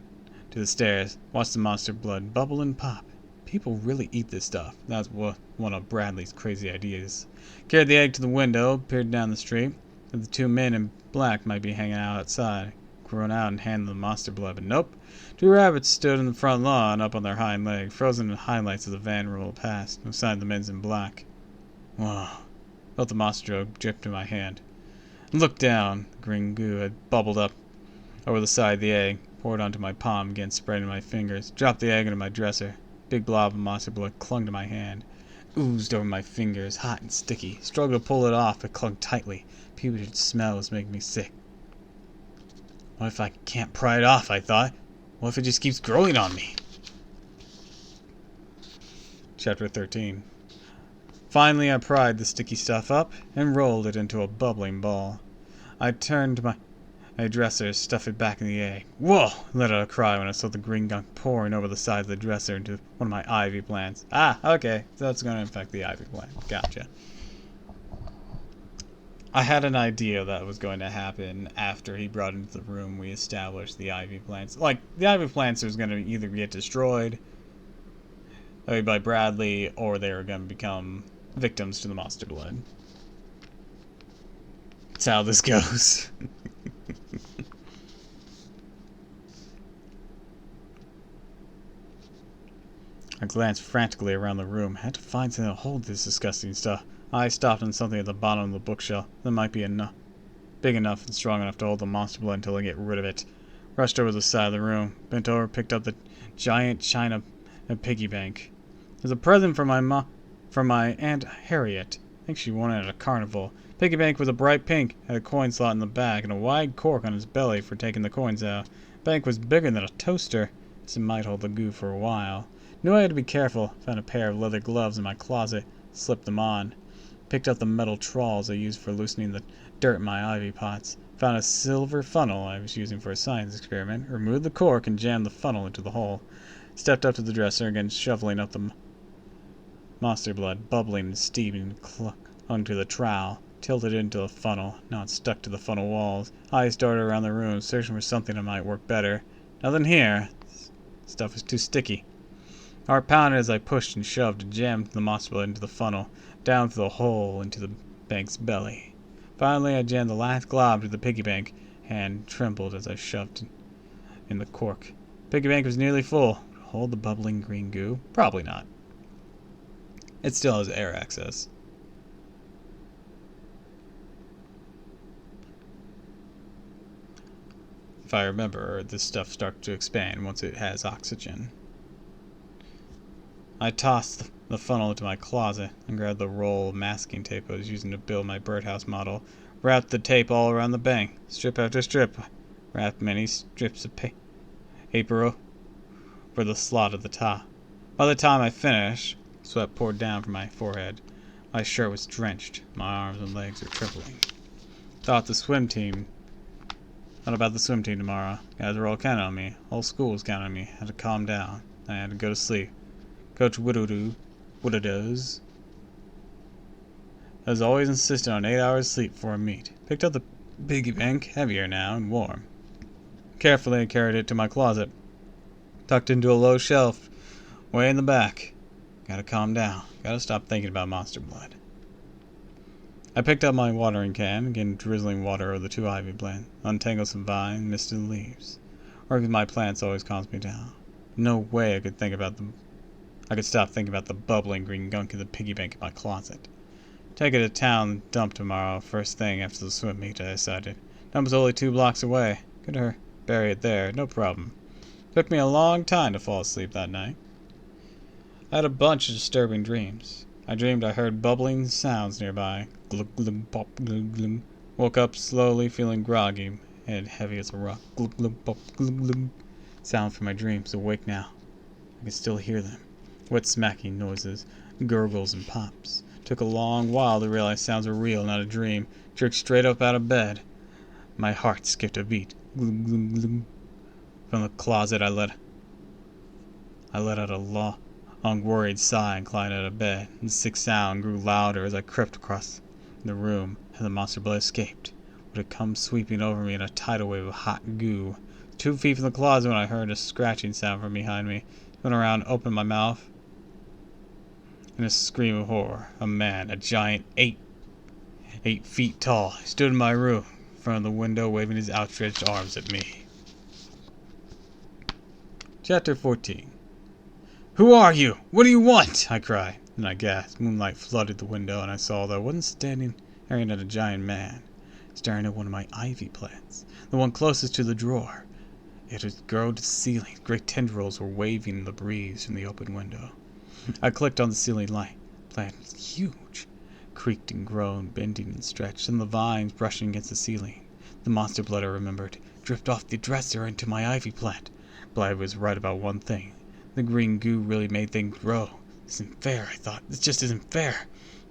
to the stairs. Watched the monster blood bubble and pop. People really eat this stuff. That's one of Bradley's crazy ideas. Carried the egg to the window, peered down the street. The two men in black might be hanging out outside. Grown out and handled the monster blood, but nope. Two rabbits stood in the front lawn, up on their hind legs, frozen in highlights as the van rolled past. No sign of the men in black. Whoa. Felt the monster drug drip to my hand. Looked down. The green goo had bubbled up over the side of the egg, poured onto my palm, again spreading my fingers. Dropped the egg into my dresser. Big blob of monster blood clung to my hand. Oozed over my fingers, hot and sticky. Struggled to pull it off, but clung tightly. Putrid smell was making me sick. What if I can't pry it off, I thought. What if it just keeps growing on me? Chapter 13. Finally, I pried the sticky stuff up and rolled it into a bubbling ball. I turned to my dresser, stuffed it back in the egg. Whoa! Let out a cry when I saw the green gunk pouring over the side of the dresser into one of my ivy plants. Ah, okay. So that's going to infect the ivy plant. Gotcha. I had an idea that was going to happen after he brought into the room. We established the ivy plants. Like, the ivy plants was going to either get destroyed by Bradley, or they were going to become victims to the monster blood. That's how this goes. I glanced frantically around the room. I had to find something to hold this disgusting stuff. I stopped on something at the bottom of the bookshelf that might be big enough and strong enough to hold the monster blood until I get rid of it. Rushed over to the side of the room, bent over, picked up the giant china piggy bank. It was a present from my Aunt Harriet. I think she won it at a carnival. Piggy bank was a bright pink, had a coin slot in the back, and a wide cork on its belly for taking the coins out. The bank was bigger than a toaster, so it might hold the goo for a while. Knew I had to be careful. Found a pair of leather gloves in my closet, slipped them on. Picked up the metal trawls I used for loosening the dirt in my ivy pots. Found a silver funnel I was using for a science experiment. Removed the cork and jammed the funnel into the hole. Stepped up to the dresser, again shoveling up the monster blood, bubbling and steaming, clung to the trowel. Tilted it into the funnel. Now it stuck to the funnel walls. Eyes darted around the room, searching for something that might work better. Nothing here. Stuff was too sticky. Heart pounded as I pushed and shoved and jammed the monster blood into the funnel, down through the hole into the bank's belly. Finally, I jammed the last glob to the piggy bank. Hand trembled as I shoved in the cork. Piggy bank was nearly full. Would it hold the bubbling green goo? Probably not. It still has air access. If I remember, this stuff starts to expand once it has oxygen. I tossed the funnel into my closet and grabbed the roll of masking tape I was using to build my birdhouse model. Wrapped the tape all around the bank, strip after strip. Wrapped many strips of paper over the slot at the top. By the time I finished, sweat poured down from my forehead. My shirt was drenched. My arms and legs were trembling. Thought about the swim team tomorrow. Guys were all counting on me. Whole school was counting on me. Had to calm down. I had to go to sleep. Coach Widowdoes has always insisted on 8 hours sleep before a meet. Picked up the piggy bank, heavier now and warm. Carefully I carried it to my closet. Tucked into a low shelf, way in the back. Gotta calm down. Gotta stop thinking about monster blood. I picked up my watering can, again drizzling water over the two ivy plants. Untangled some vines, misted the leaves. Working with my plants always calms me down. No way I could think about them. I could stop thinking about the bubbling green gunk in the piggy bank in my closet. Take it to town and dump tomorrow, first thing after the swim meet, I decided. Dump was only 2 blocks away. Could bury it there, no problem. Took me a long time to fall asleep that night. I had a bunch of disturbing dreams. I dreamed I heard bubbling sounds nearby. Glug glug pop glug glug. Woke up slowly, feeling groggy, head heavy as a rock. Glug glug pop glug glug. Sound from my dreams, awake now. I can still hear them. Wet smacking noises, gurgles and pops. Took a long while to realize sounds were real, not a dream. Jerked straight up out of bed. My heart skipped a beat. Glug glug glug. From the closet I let out a long, worried sigh and climbed out of bed. The sick sound grew louder as I crept across the room. Had the monster blood escaped? Would it come sweeping over me in a tidal wave of hot goo? 2 feet from the closet when I heard a scratching sound from behind me. Went around, opened my mouth. In a scream of horror, a man, a giant 8 feet tall, stood in my room, in front of the window, waving his outstretched arms at me. Chapter 14. "Who are you? What do you want?" I cried. Then I gasped. Moonlight flooded the window, and I saw that I wasn't staring at a giant man, staring at one of my ivy plants, the one closest to the drawer. It had grown to the ceiling. Great tendrils were waving in the breeze from the open window. I clicked on the ceiling light. The plant was huge, creaked and groaned, bending and stretched, and the vines brushing against the ceiling. The monster blood, I remembered, dripped off the dresser into my ivy plant. But I was right about one thing. The green goo really made things grow. This isn't fair, I thought. This just isn't fair.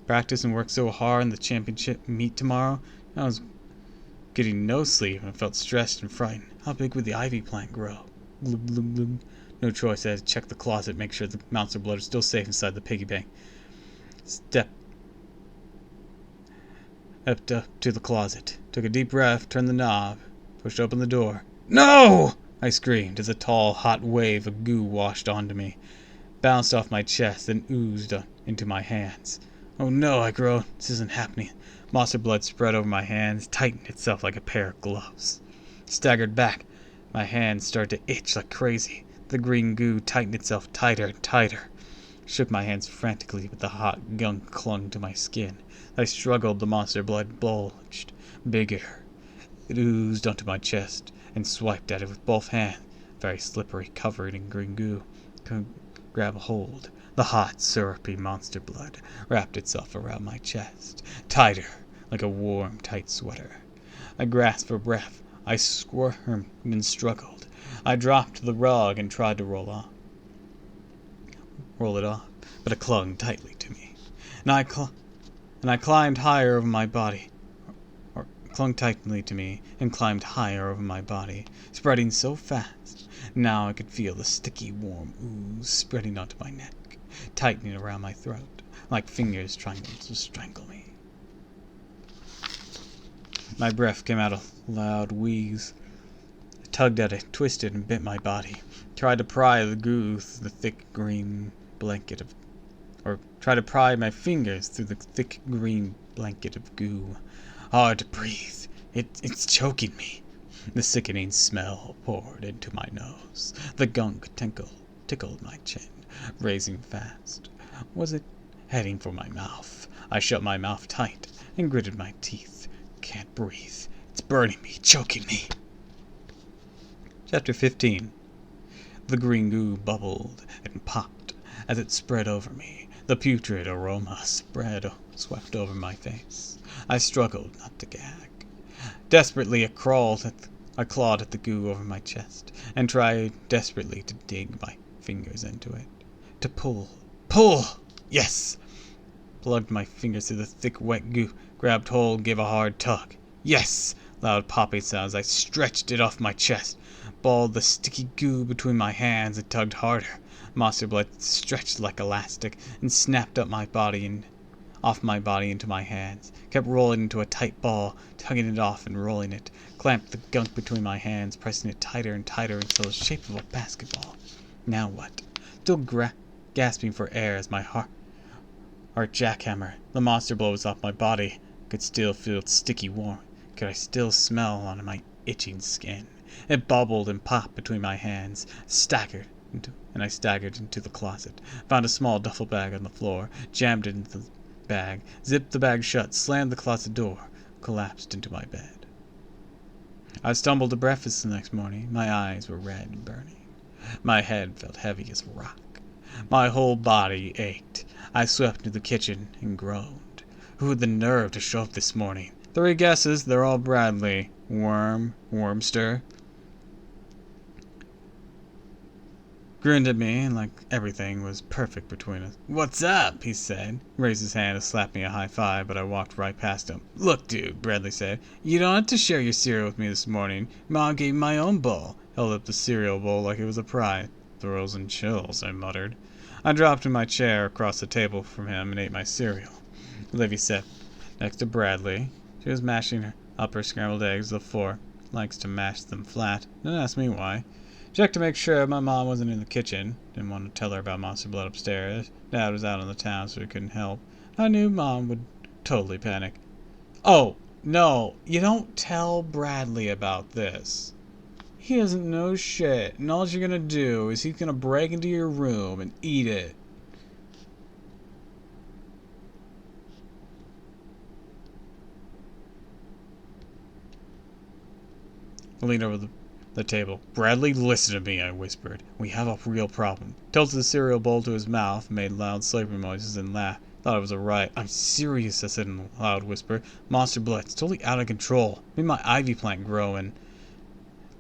Practice and work so hard in the championship meet tomorrow. I was getting no sleep and felt stressed and frightened. How big would the ivy plant grow? Glug, glug, glug. No choice. I had to check the closet, make sure the monster blood was still safe inside the piggy bank. Stepped up to the closet. Took a deep breath, turned the knob, pushed open the door. "No!" I screamed as a tall, hot wave of goo washed onto me, bounced off my chest, then oozed into my hands. "Oh no," I groaned. "This isn't happening." Monster blood spread over my hands, tightened itself like a pair of gloves. Staggered back. My hands started to itch like crazy. The green goo tightened itself tighter and tighter. Shook my hands frantically, but the hot gunk clung to my skin. I struggled. The monster blood bulged bigger. It oozed onto my chest and swiped at it with both hands. Very slippery, covered in green goo. Couldn't grab a hold. The hot, syrupy monster blood wrapped itself around my chest, tighter, like a warm, tight sweater. I grasped for breath. I squirmed and struggled. I dropped to the rug and tried to roll it off, but it clung tightly to me. And I climbed higher over my body, or clung tightly to me and climbed higher over my body, spreading so fast. Now I could feel the sticky, warm ooze spreading onto my neck, tightening around my throat, like fingers trying to strangle me. My breath came out a loud wheeze. I tugged at it, twisted and bit my body. Tried to pry the goo through the thick green blanket of... tried to pry my fingers through the thick green blanket of goo. Hard to breathe. It's choking me. The sickening smell poured into my nose. The gunk tickled my chin, raising fast. Was it heading for my mouth? I shut my mouth tight and gritted my teeth. Can't breathe. It's burning me, choking me. Chapter 15. The green goo bubbled and popped as it spread over me. The putrid aroma swept over my face. I struggled not to gag. Desperately, I clawed at the goo over my chest and tried desperately to dig my fingers into it. To pull. Pull! Yes! Plugged my fingers through the thick, wet goo, grabbed hold, gave a hard tug. Yes! Loud popping sounds. I stretched it off my chest, balled the sticky goo between my hands, and tugged harder. Monster blood stretched like elastic and snapped up my body and off my body into my hands. Kept rolling into a tight ball, tugging it off and rolling it. Clamped the gunk between my hands, pressing it tighter and tighter until the shape of a basketball. Now what? Still gasping for air as my heart jackhammer. The monster blood was off my body. Could still feel its sticky warmth. Could I still smell on my itching skin? It bubbled and popped between my hands, and and I staggered into the closet, found a small duffel bag on the floor, jammed it into the bag, zipped the bag shut, slammed the closet door, collapsed into my bed. I stumbled to breakfast the next morning. My eyes were red and burning. My head felt heavy as a rock. My whole body ached. I swept into the kitchen and groaned. Who had the nerve to show up this morning? 3 guesses, they're all Bradley. Wormster. Grinned at me, and like everything was perfect between us. "What's up?" he said. Raised his hand to slap me a high five, but I walked right past him. "Look, dude," Bradley said. "You don't have to share your cereal with me this morning. Mom gave me my own bowl." Held up the cereal bowl like it was a prize. "Thrills and chills," I muttered. I dropped in my chair across the table from him and ate my cereal. Livy sat next to Bradley. She was mashing up her scrambled eggs with a fork. Likes to mash them flat. Didn't ask me why. Checked to make sure my mom wasn't in the kitchen. Didn't want to tell her about monster blood upstairs. Dad was out on the town, so he couldn't help. I knew Mom would totally panic. "Oh, no, you don't tell Bradley about this. He doesn't know shit, and all you're gonna do is he's gonna break into your room and eat it." I leaned over the table. "Bradley, listen to me," I whispered. "We have a real problem." Tilted the cereal bowl to his mouth, made loud slurping noises, and laughed. Thought it was a riot. "I'm serious," I said in a loud whisper. "Monster blood. It's totally out of control. Made my ivy plant grow and—"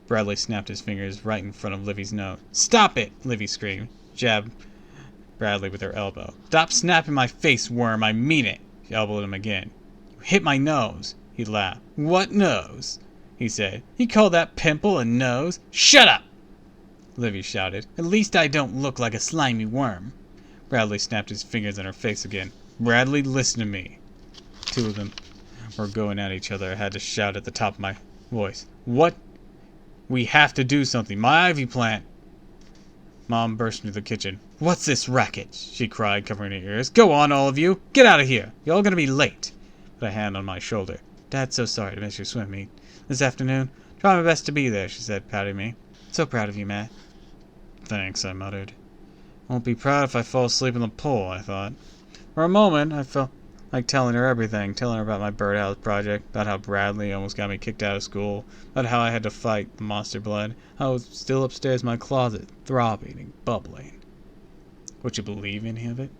Bradley snapped his fingers right in front of Livy's nose. "Stop it!" Livy screamed. Jabbed Bradley with her elbow. "Stop snapping my face, worm. I mean it." She elbowed him again. "You hit my nose." He laughed. "What nose?" he said. "You call that pimple a nose?" "Shut up!" Livy shouted. "At least I don't look like a slimy worm." Bradley snapped his fingers in her face again. "Bradley, listen to me." 2 of them were going at each other. I had to shout at the top of my voice. "What? We have to do something. My ivy plant." Mom burst into the kitchen. "What's this racket?" she cried, covering her ears. "Go on, all of you. Get out of here. You're all going to be late." Put a hand on my shoulder. "Dad's so sorry to miss your swim meet this afternoon. Try my best to be there," she said, patting me. "So proud of you, Matt." "Thanks," I muttered. "Won't be proud if I fall asleep in the pool," I thought. For a moment, I felt like telling her everything. Telling her about my birdhouse project, about how Bradley almost got me kicked out of school, about how I had to fight the monster blood, how I was still upstairs in my closet, throbbing and bubbling. Would you believe any of it?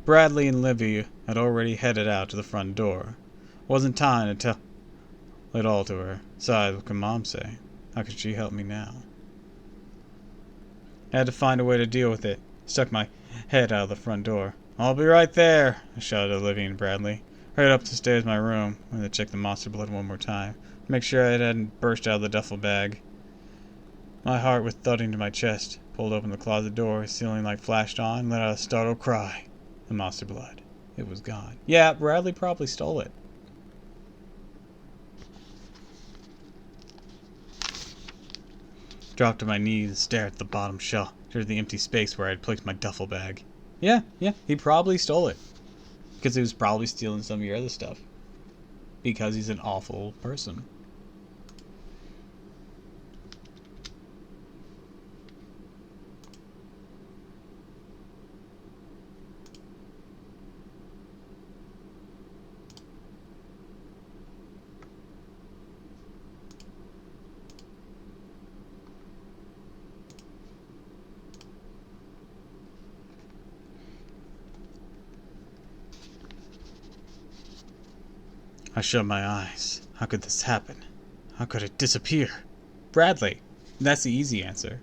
Bradley and Livy had already headed out to the front door. Wasn't time to tell it all to her. Besides, what could Mom say? How could she help me now? I had to find a way to deal with it. Stuck my head out of the front door. "I'll be right there," I shouted at Livy and Bradley. Hurried up the stairs to my room. I had to check the monster blood one more time. Make sure it hadn't burst out of the duffel bag. My heart was thudding to my chest. Pulled open the closet door. Ceiling light flashed on. And let out a startled cry. The monster blood. It was gone. Yeah, Bradley probably stole it. Dropped to my knees and stared at the bottom shelf. Stared at the empty space where I had placed my duffel bag. Yeah, he probably stole it. Because he was probably stealing some of your other stuff. Because he's an awful person. I shut my eyes. How could this happen? How could it disappear? Bradley. That's the easy answer.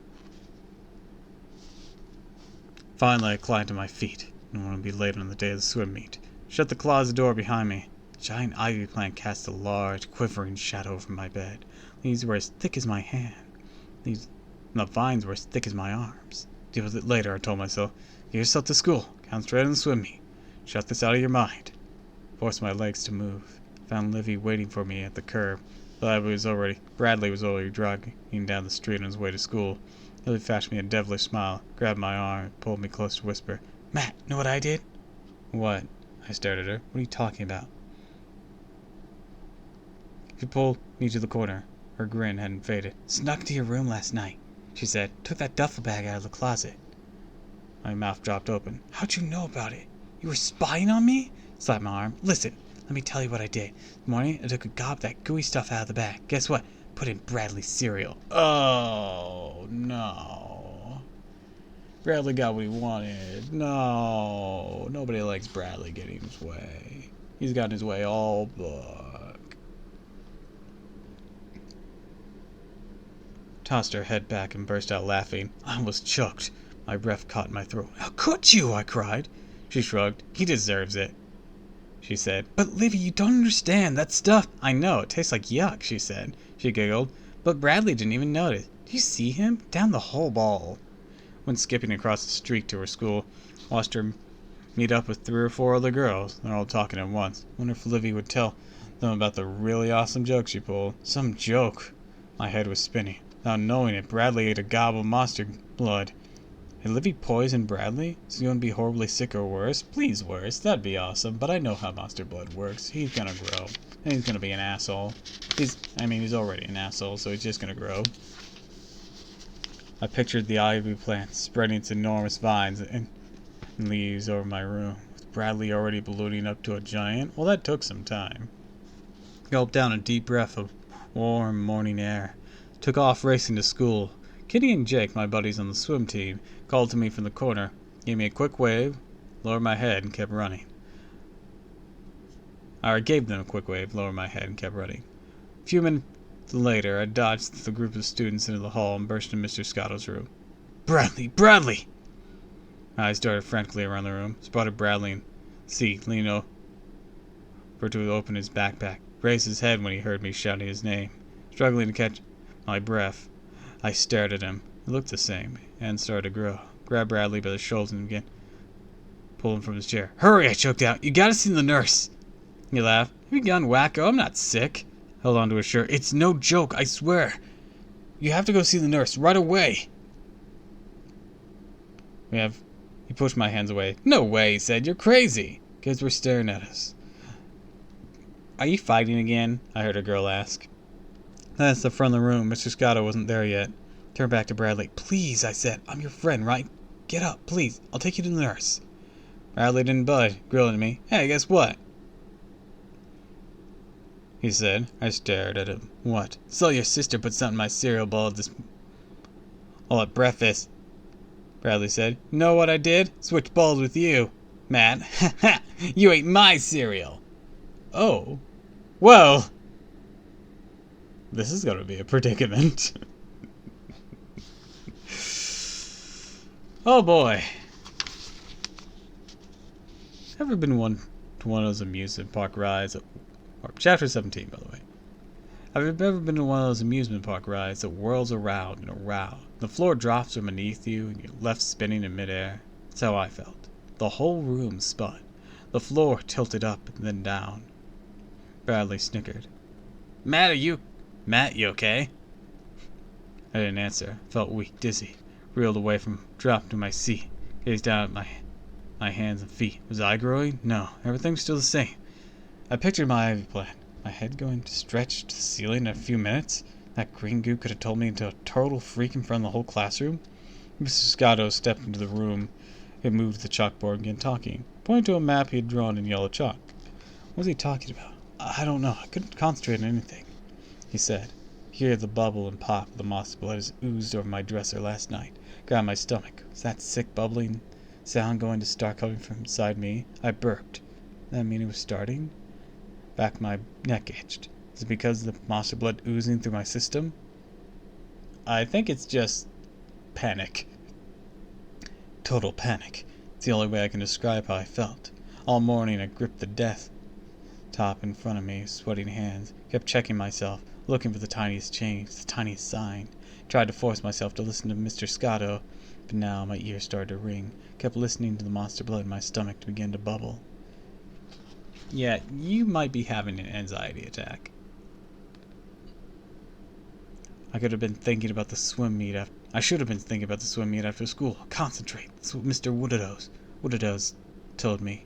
Finally, I climbed to my feet. Didn't want to be late on the day of the swim meet. Shut the closet door behind me. A giant ivy plant cast a large, quivering shadow over my bed. Leaves were as thick as my hand. The vines were as thick as my arms. Deal with it later, I told myself. Get yourself to school. Concentrate on the swim meet. Shut this out of your mind. Forced my legs to move. Found Livy waiting for me at the curb. Bradley was already jogging down the street on his way to school. Livy flashed me a devilish smile, grabbed my arm, and pulled me close to whisper, "Matt, know what I did?" "What?" I stared at her. "What are you talking about?" She pulled me to the corner. Her grin hadn't faded. "Snuck to your room last night. she said. Took that duffel bag out of the closet. My mouth dropped open. How'd you know about it? You were spying on me? Slapped my arm. Listen, let me tell you what I did. This morning, I took a gob of that gooey stuff out of the bag. Guess what? Put in Bradley's cereal. Oh, no. Bradley got what he wanted. No. Nobody likes Bradley getting his way. He's gotten his way all book. Tossed her head back and burst out laughing. I almost choked. My breath caught in my throat. How could you? I cried. She shrugged. He deserves it, she said. But Livy, you don't understand. That stuff. I know. It tastes like yuck, she said. She giggled. But Bradley didn't even notice. Do you see him? Down the whole ball. Went skipping across the street to her school. Watched her meet up with 3 or 4 other girls. They're all talking at once. Wonder if Livy would tell them about the really awesome joke she pulled. Some joke. My head was spinning. Without knowing it, Bradley ate a gob of monster blood. Had Livy poisoned Bradley? Is he going to be horribly sick or worse? Please worse. That'd be awesome. But I know how monster blood works. He's going to grow. And he's going to be an asshole. He's already an asshole, so he's just going to grow. I pictured the ivy plant spreading its enormous vines and leaves over my room. With Bradley already ballooning up to a giant? Well, that took some time. Gulped down a deep breath of warm morning air. Took off racing to school. Kitty and Jake, my buddies on the swim team, called to me from the corner, gave me a quick wave, lowered my head, and kept running. I gave them a quick wave, lowered my head, and kept running. A few minutes later, I dodged the group of students into the hall and burst into Mr. Scotto's room. Bradley! Bradley! My eyes darted frantically around the room, spotted Bradley and leaning over to open his backpack. Raised his head when he heard me shouting his name. Struggling to catch my breath, I stared at him. He looked the same, and started to grow. Grabbed Bradley by the shoulders and began pulling him from his chair. Hurry, I choked out. You gotta see the nurse. He laughed. Have you gone wacko? I'm not sick. Held on to his shirt. It's no joke, I swear. You have to go see the nurse right away. He pushed my hands away. No way, he said. You're crazy. Kids were staring at us. Are you fighting again? I heard a girl ask. That's the front of the room. Mr. Scotto wasn't there yet. Turned back to Bradley. Please, I said. I'm your friend, right? Get up, please. I'll take you to the nurse. Bradley didn't budge, grilling me. Hey, guess what? He said. I stared at him. What? Saw your sister put something in my cereal bowl all at breakfast. Bradley said. Know what I did? Switch bowls with you. Matt. Ha ha! You ate my cereal. Oh. Well. This is going to be a predicament. Oh boy. Ever been to one of those amusement park rides? Chapter 17, by the way. Have you ever been to one of those amusement park rides that whirls around and around? The floor drops from beneath you and you're left spinning in midair? That's how I felt. The whole room spun. The floor tilted up and then down. Bradley snickered. Matt, you okay? I didn't answer. Felt weak, dizzy. Reeled away dropped to my seat. Gazed down at my hands and feet. Was I growing? No. Everything was still the same. I pictured my ivy plant. My head going to stretch to the ceiling in a few minutes. That green goo could have told me into a total freak in front of the whole classroom. Mr. Scotto stepped into the room. He moved to the chalkboard and began talking, pointing to a map he had drawn in yellow chalk. What was he talking about? I don't know. I couldn't concentrate on anything. He said. Hear the bubble and pop of the moss blood as oozed over my dresser last night. Grabbed my stomach. Was that sick bubbling sound going to start coming from inside me? I burped. Did that mean it was starting? Back my neck itched. Is it because of the monster blood oozing through my system? I think it's just panic. Total panic. It's the only way I can describe how I felt. All morning I gripped the death top in front of me, sweating hands. Kept checking myself, looking for the tiniest change, the tiniest sign. Tried to force myself to listen to Mr. Scotto, but now my ears started to ring. Kept listening to the monster blood in my stomach to begin to bubble. Yeah, you might be having an anxiety attack. I should have been thinking about the swim meet after school. Concentrate. That's what Mr. Woodadoes told me.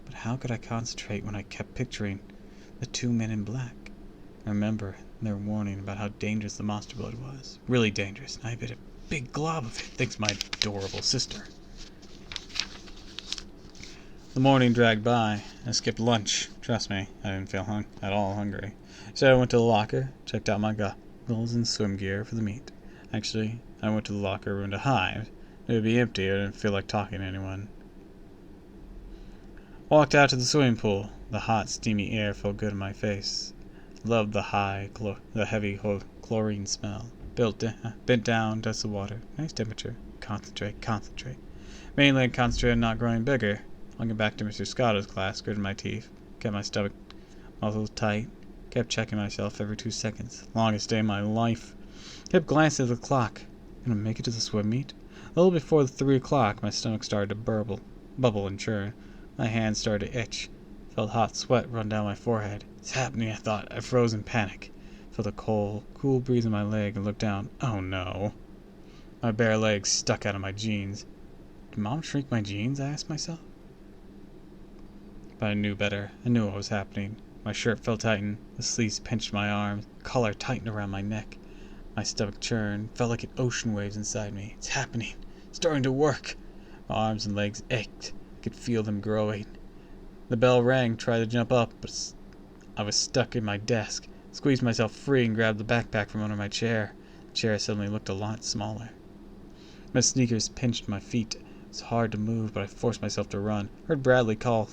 But how could I concentrate when I kept picturing the 2 men in black? I remember their warning about how dangerous the monster blood was. Really dangerous, and I bit a big glob of it, thanks to my adorable sister. The morning dragged by. I skipped lunch. Trust me, I didn't feel at all hungry. So I went to the locker, checked out my goggles and swim gear for the meet. Actually, I went to the locker room to hide. It would be empty. I didn't feel like talking to anyone. Walked out to the swimming pool. The hot, steamy air felt good in my face. Loved the heavy chlorine smell. Bent down, dusted the water. Nice temperature. Concentrate. Mainly I concentrated on not growing bigger. Looking back to Mr. Scotta's class, gritted my teeth. Kept my stomach muscles tight. Kept checking myself every 2 seconds. Longest day of my life. Kept glancing at the clock. Gonna make it to the swim meet? A little before 3 o'clock, my stomach started to bubble and churn. My hands started to itch. Felt hot sweat run down my forehead. It's happening, I thought. I froze in panic. Felt a cool breeze on my leg and looked down. Oh no. My bare legs stuck out of my jeans. Did Mom shrink my jeans? I asked myself. But I knew better. I knew what was happening. My shirt felt tightened. The sleeves pinched my arms. The collar tightened around my neck. My stomach churned. Felt like an ocean waves inside me. It's happening. It's starting to work. My arms and legs ached. I could feel them growing. The bell rang. Tried to jump up, but I was stuck in my desk. Squeezed myself free and grabbed the backpack from under my chair. The chair suddenly looked a lot smaller. My sneakers pinched my feet. It was hard to move, but I forced myself to run. Heard Bradley call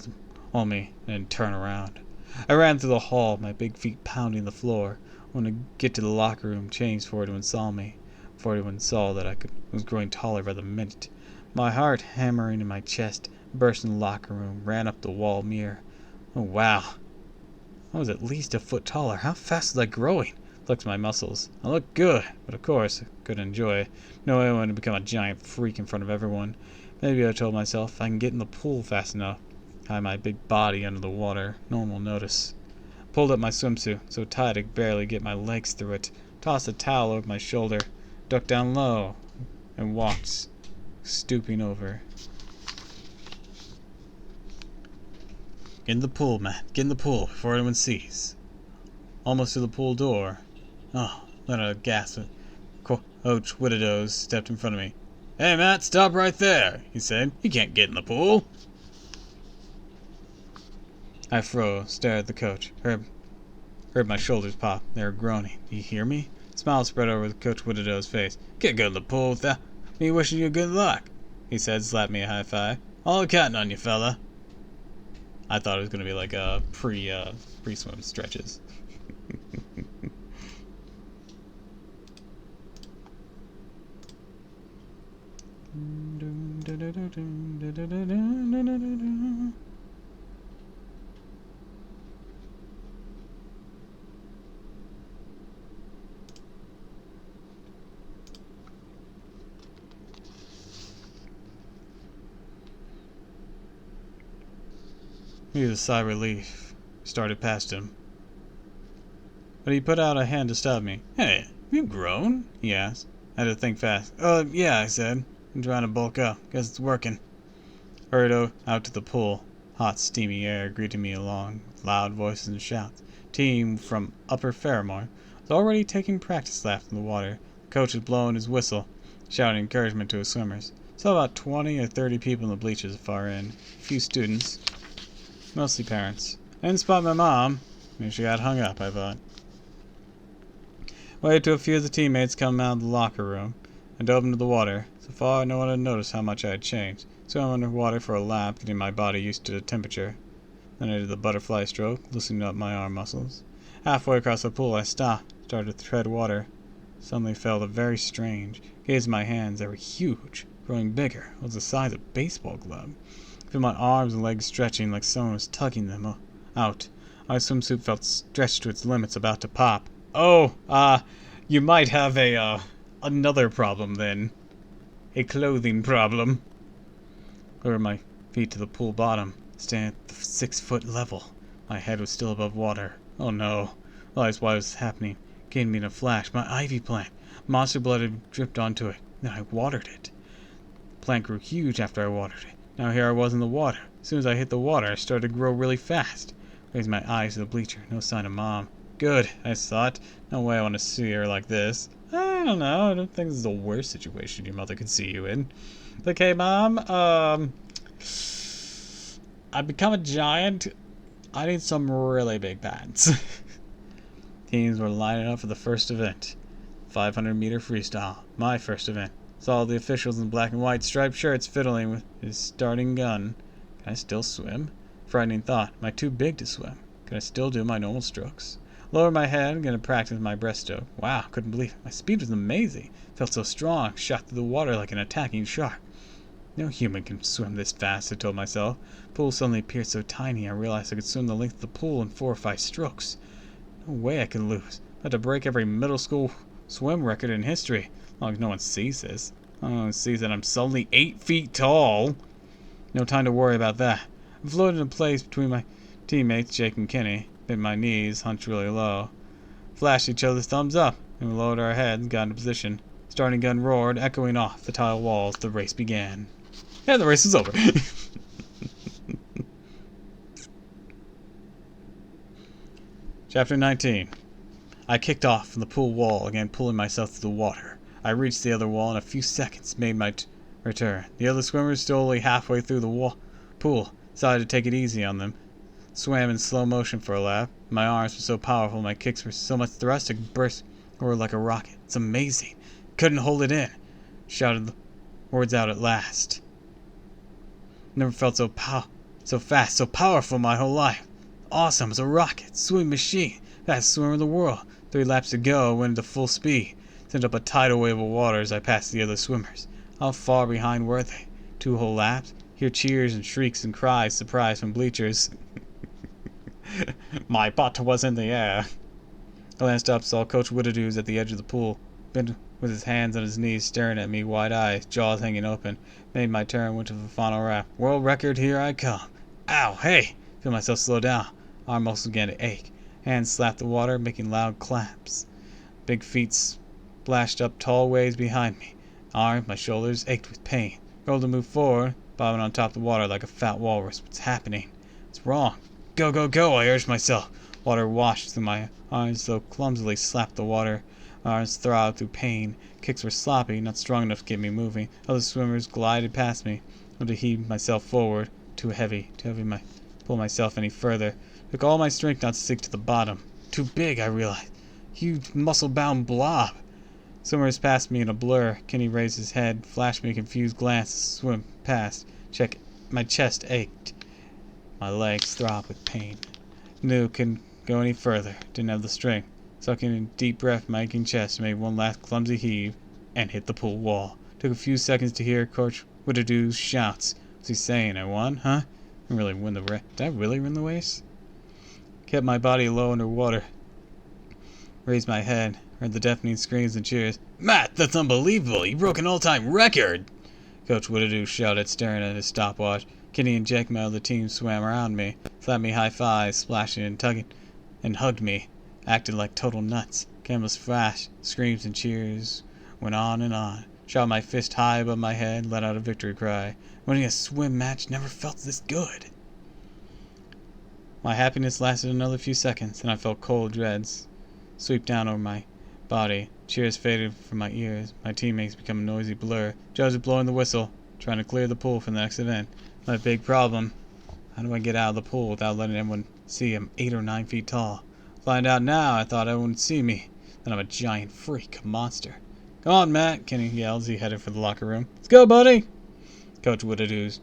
me and then turn around. I ran through the hall, my big feet pounding the floor. I wanted to get to the locker room, change before anyone saw me. Before anyone saw that I was growing taller by the minute. My heart hammering in my chest, burst in the locker room, ran up the wall mirror. Oh wow. I was at least a foot taller. How fast was I growing? Flexed my muscles. I looked good, but of course I couldn't enjoy it. No way I wanted to become a giant freak in front of everyone. Maybe I told myself if I can get in the pool fast enough. I had my big body under the water. No one will notice. Pulled up my swimsuit, so tight I could barely get my legs through it. Tossed a towel over my shoulder, ducked down low, and walked, stooping over. Get in the pool, Matt. Get in the pool before anyone sees. Almost to the pool door. Oh, let out a gasp. Coach Widows stepped in front of me. Hey, Matt, stop right there, he said. You can't get in the pool. I froze, stared at the coach. Heard my shoulders pop. They were groaning. Do you hear me? A smile spread over Coach Widows' face. Can't go in the pool without me wishing you good luck, he said, slapped me a high five. All counting on you, fella. I thought it was going to be like a pre-swim stretches. He was a sigh of relief. Started past him. But he put out a hand to stop me. Hey, have you grown? He asked. I had to think fast. Yeah, I said. I'm trying to bulk up. Guess it's working. Hurried out to the pool. Hot, steamy air greeted me along, with loud voices and shouts. Team from Upper Fairmore was already taking practice laps in the water. The coach was blowing his whistle, shouting encouragement to his swimmers. Saw about 20 or 30 people in the bleachers far in. A few students. Mostly parents. I didn't spot my mom. Maybe she got hung up, I thought. Waited till a few of the teammates come out of the locker room and dove into the water. So far, no one had noticed how much I had changed. Swam underwater for a lap, getting my body used to the temperature. Then I did the butterfly stroke, loosening up my arm muscles. Halfway across the pool, I stopped, started to tread water. Suddenly felt very strange. Gazed at my hands. They were huge, growing bigger. It was the size of a baseball glove. I felt my arms and legs stretching like someone was tugging them out. My swimsuit felt stretched to its limits, about to pop. Oh, you might have another problem then. A clothing problem. Lowered my feet to the pool bottom, standing at the 6-foot level. My head was still above water. Oh no. I realized what was happening. Came to me in a flash. My ivy plant. Monster blood had dripped onto it. Then I watered it. The plant grew huge after I watered it. Now here I was in the water. As soon as I hit the water, I started to grow really fast. Raised my eyes to the bleacher. No sign of Mom. Good, I thought. No way I want to see her like this. I don't know. I don't think this is the worst situation your mother could see you in. Okay, Mom. I've become a giant. I need some really big pants. Teams were lining up for the first event. 500-meter freestyle. My first event. Saw the officials in black and white striped shirts fiddling with his starting gun. Can I still swim? Frightening thought. Am I too big to swim? Can I still do my normal strokes? Lower my head, gonna practice my breaststroke. Wow, couldn't believe it. My speed was amazing. Felt so strong, shot through the water like an attacking shark. No human can swim this fast, I told myself. The pool suddenly appeared so tiny, I realized I could swim the length of the pool in 4 or 5 strokes. No way I could lose. I had to break every middle school swim record in history. As long as no one sees this. No one sees that I'm suddenly 8 feet tall. No time to worry about that. I floated in place between my teammates, Jake and Kenny. Bent my knees, hunched really low. Flashed each other's thumbs up, and we lowered our heads, got into position. Starting gun roared, echoing off the tile walls. The race began. And the race is over. Chapter 19. I kicked off from the pool wall, again pulling myself through the water. I reached the other wall in a few seconds, made my return. The other swimmers, still only halfway through the pool, decided to take it easy on them. Swam in slow motion for a lap. My arms were so powerful, my kicks were so much thrust, I could burst forward like a rocket. It's amazing. Couldn't hold it in. Shouted the words out at last. Never felt so fast, so powerful my whole life. Awesome as a rocket, swimming machine, fastest swimmer in the world. 3 laps to go, went into full speed. Sent up a tidal wave of water as I passed the other swimmers. How far behind were they? 2 whole laps? Hear cheers and shrieks and cries, surprise from bleachers. My butt was in the air. I glanced up, saw Coach Whittadoos at the edge of the pool, bent with his hands on his knees, staring at me, wide-eyed, jaws hanging open. Made my turn, went to the final rap. World record, here I come. Ow, hey! Feel myself slow down. Arm muscles began to ache. Hands slapped the water, making loud claps. Big feet splashed up tall waves behind me. Arms, my shoulders ached with pain. Rolled to move forward, bobbing on top of the water like a fat walrus. What's happening? What's wrong? Go, go, go, I urged myself. Water washed through my arms, so clumsily slapped the water. My arms throbbed through pain. Kicks were sloppy, not strong enough to get me moving. Other swimmers glided past me. I had to heave myself forward. Too heavy to pull myself any further. Took all my strength not to sink to the bottom. Too big, I realized. Huge muscle-bound blob. Swimmers passed me in a blur. Kenny raised his head, flashed me a confused glance as I swam past. My chest ached. My legs throbbed with pain. Knew couldn't go any further. Didn't have the strength. Sucking in a deep breath, my aching chest made one last clumsy heave and hit the pool wall. Took a few seconds to hear Coach Whittadoo's shouts. What's he saying? I won, huh? Did I really win the race? Kept my body low underwater. Raised my head. Heard the deafening screams and cheers. Matt, that's unbelievable! You broke an all-time record! Coach Whittadoo shouted, staring at his stopwatch. Kenny and Jake, my other team, swam around me, slapped me high fives, splashing and tugging, and hugged me. Acted like total nuts. Cameras flashed, screams and cheers went on and on. Shot my fist high above my head, let out a victory cry. Winning a swim match never felt this good. My happiness lasted another few seconds, and I felt cold dreads sweep down over my body. Cheers faded from my ears. My teammates become a noisy blur. Judge is blowing the whistle, trying to clear the pool for the next event. My big problem. How do I get out of the pool without letting everyone see I'm 8 or 9 feet tall? Find out now, I thought everyone would see me. Then I'm a giant freak, a monster. Come on, Matt, Kenny yelled as he headed for the locker room. Let's go, buddy! Coach Whittadoos,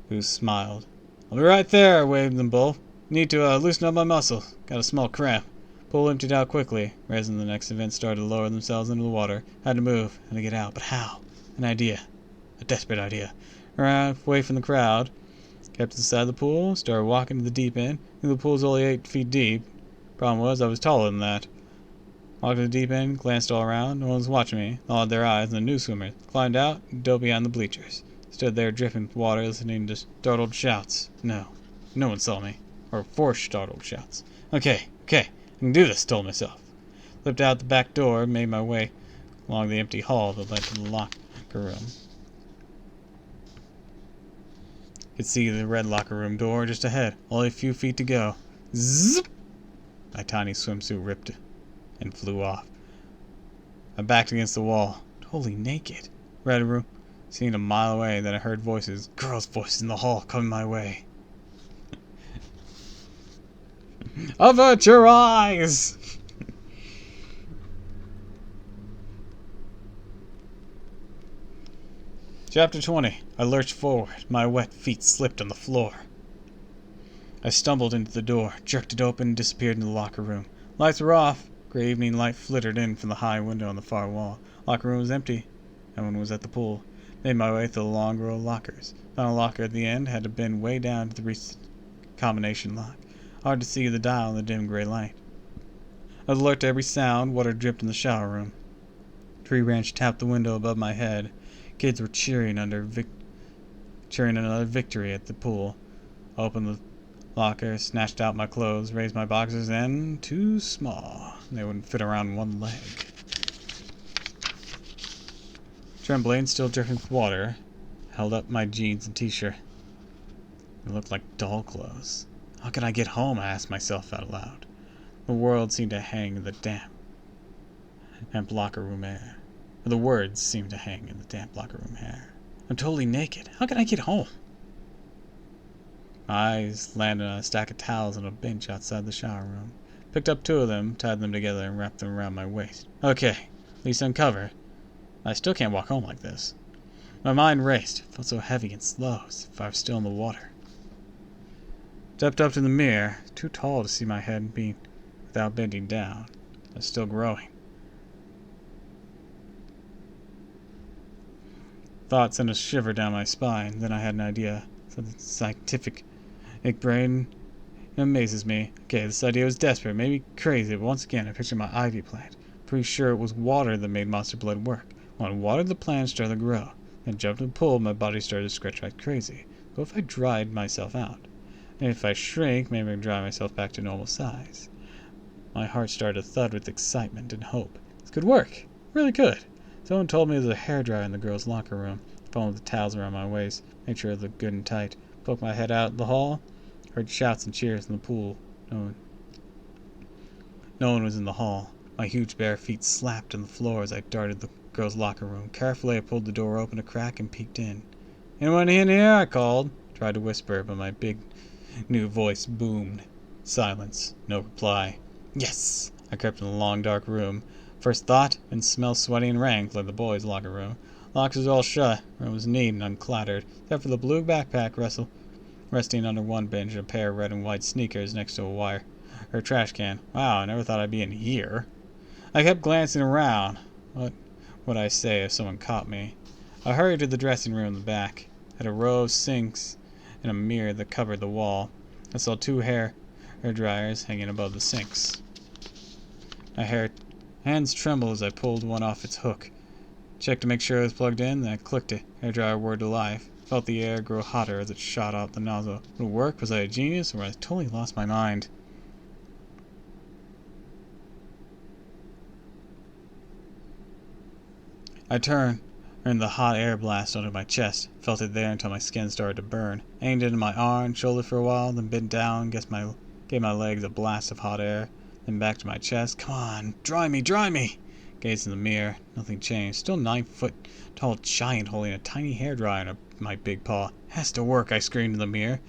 who smiled. I'll be right there, waved them both. Need to loosen up my muscles. Got a small cramp. Pool emptied out quickly. Residents of the next event started to lower themselves into the water. Had to move, had to get out. But how? An idea. A desperate idea. Ran away from the crowd. Kept to the side of the pool. Started walking to the deep end. Knew the pool's only 8 feet deep. Problem was, I was taller than that. Walked to the deep end, glanced all around. No one was watching me. All had their eyes on the new swimmers. Climbed out, dove behind the bleachers. Stood there dripping with water, listening to startled shouts. No one saw me. Or 4 startled shouts. Okay, I can do this, told myself. Slipped out the back door, made my way along the empty hall that led to the locker room. Could see the red locker room door just ahead. Only a few feet to go. Zip! My tiny swimsuit ripped and flew off. I backed against the wall, totally naked. Red room, seen a mile away, then I heard voices, girls' voices in the hall coming my way. Avert your eyes! Chapter 20. I lurched forward. My wet feet slipped on the floor. I stumbled into the door, jerked it open, and disappeared in the locker room. Lights were off. Gray evening light flittered in from the high window on the far wall. Locker room was empty. No one was at the pool. Made my way through the long row of lockers. Found a locker at the end. Had to bend way down to the combination lock. Hard to see the dial in the dim gray light. I was alert to every sound. Water dripped in the shower room. Tree branch tapped the window above my head. Kids were cheering another victory at the pool. I opened the locker, snatched out my clothes, raised my boxers, and too small. They wouldn't fit around one leg. Trembling, still dripping with water, held up my jeans and t-shirt. They looked like doll clothes. How could I get home? I asked myself out loud. The world seemed to hang in the damp locker room air. The words seemed to hang in the damp locker room air. I'm totally naked. How can I get home? My eyes landed on a stack of towels on a bench outside the shower room. Picked up 2 of them, tied them together, and wrapped them around my waist. Okay, at least I'm covered. I still can't walk home like this. My mind raced. It felt so heavy and slow, as if I was still in the water. Stepped up to the mirror, too tall to see my head without bending down. I was still growing. Thought sent a shiver down my spine. Then I had an idea. Something scientific. Brain amazes me. Okay, this idea was desperate, maybe crazy, but once again I pictured my ivy plant. Pretty sure it was water that made monster blood work. When I watered the plant, started to grow. Then jumped in the pool, my body started to stretch like crazy. What if I dried myself out? Maybe if I shrink, maybe I can dry myself back to normal size. My heart started to thud with excitement and hope. This could work. Really could. Someone told me there was a hairdryer in the girls' locker room. Folded the towels around my waist, made sure it looked good and tight. Poked my head out in the hall. Heard shouts and cheers in the pool. No one was in the hall. My huge bare feet slapped on the floor as I darted the girls' locker room. Carefully, I pulled the door open a crack and peeked in. Anyone in here? I called. Tried to whisper, but my big new voice boomed. Silence. No reply. Yes! I crept in the long, dark room. First thought, and smell sweaty and rank like the boys' locker room. Lockers were all shut. Room was neat and uncluttered, except for the blue backpack resting under one bench and a pair of red and white sneakers next to a trash can. Wow, I never thought I'd be in here. I kept glancing around. What would I say if someone caught me? I hurried to the dressing room in the back. It had a row of sinks and a mirror that covered the wall. I saw 2 hair dryers hanging above the sinks. My hands trembled as I pulled one off its hook. Checked to make sure it was plugged in, then I clicked it. Hairdryer whirred to life. Felt the air grow hotter as it shot out the nozzle. Would it work? Was I a genius, or had I totally lost my mind? I turned the hot air blast onto my chest. Felt it there until my skin started to burn. Aimed it into my arm and shoulder for a while, then bent down, gave my legs a blast of hot air. Then back to my chest. Come on, dry me, dry me! Gazed in the mirror. Nothing changed. Still 9-foot-tall giant holding a tiny hairdryer in my big paw. Has to work, I screamed in the mirror.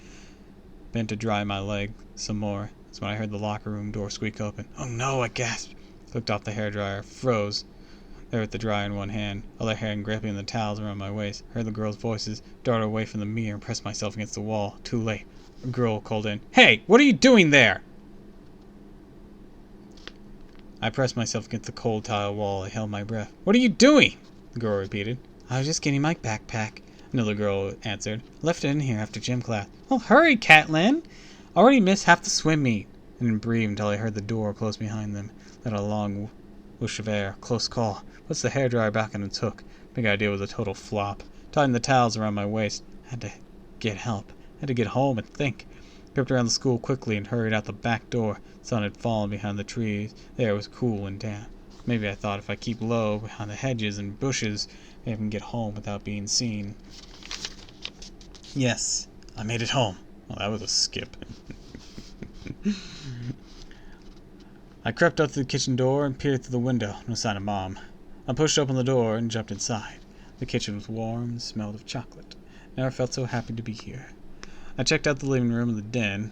Bent to dry my leg some more. That's when I heard the locker room door squeak open. Oh no, I gasped. Flicked off the hairdryer. Froze. There with the dryer in one hand, other hand gripping the towels around my waist. Heard the girls' voices. Darted away from the mirror and pressed myself against the wall. Too late. A girl called in. Hey, what are you doing there? I pressed myself against the cold tile wall. I held my breath. What are you doing? The girl repeated. I was just getting my backpack. Another girl answered. Left it in here after gym class. Well, hurry, Catlin. Already missed half the swim meet. I didn't breathe until I heard the door close behind them. Let out a long whoosh of air. Close call. Puts the hairdryer back on its hook. Big idea was a total flop. Tightened the towels around my waist. Had to get help. Had to get home and think. Crept around the school quickly and hurried out the back door. The sun had fallen behind the trees. The air was cool and damp. Maybe I thought if I keep low behind the hedges and bushes, maybe I can get home without being seen. Yes, I made it home. Well, that was a skip. I crept up to the kitchen door and peered through the window. No sign of Mom. I pushed open the door and jumped inside. The kitchen was warm and smelled of chocolate. Never felt so happy to be here. I checked out the living room and the den.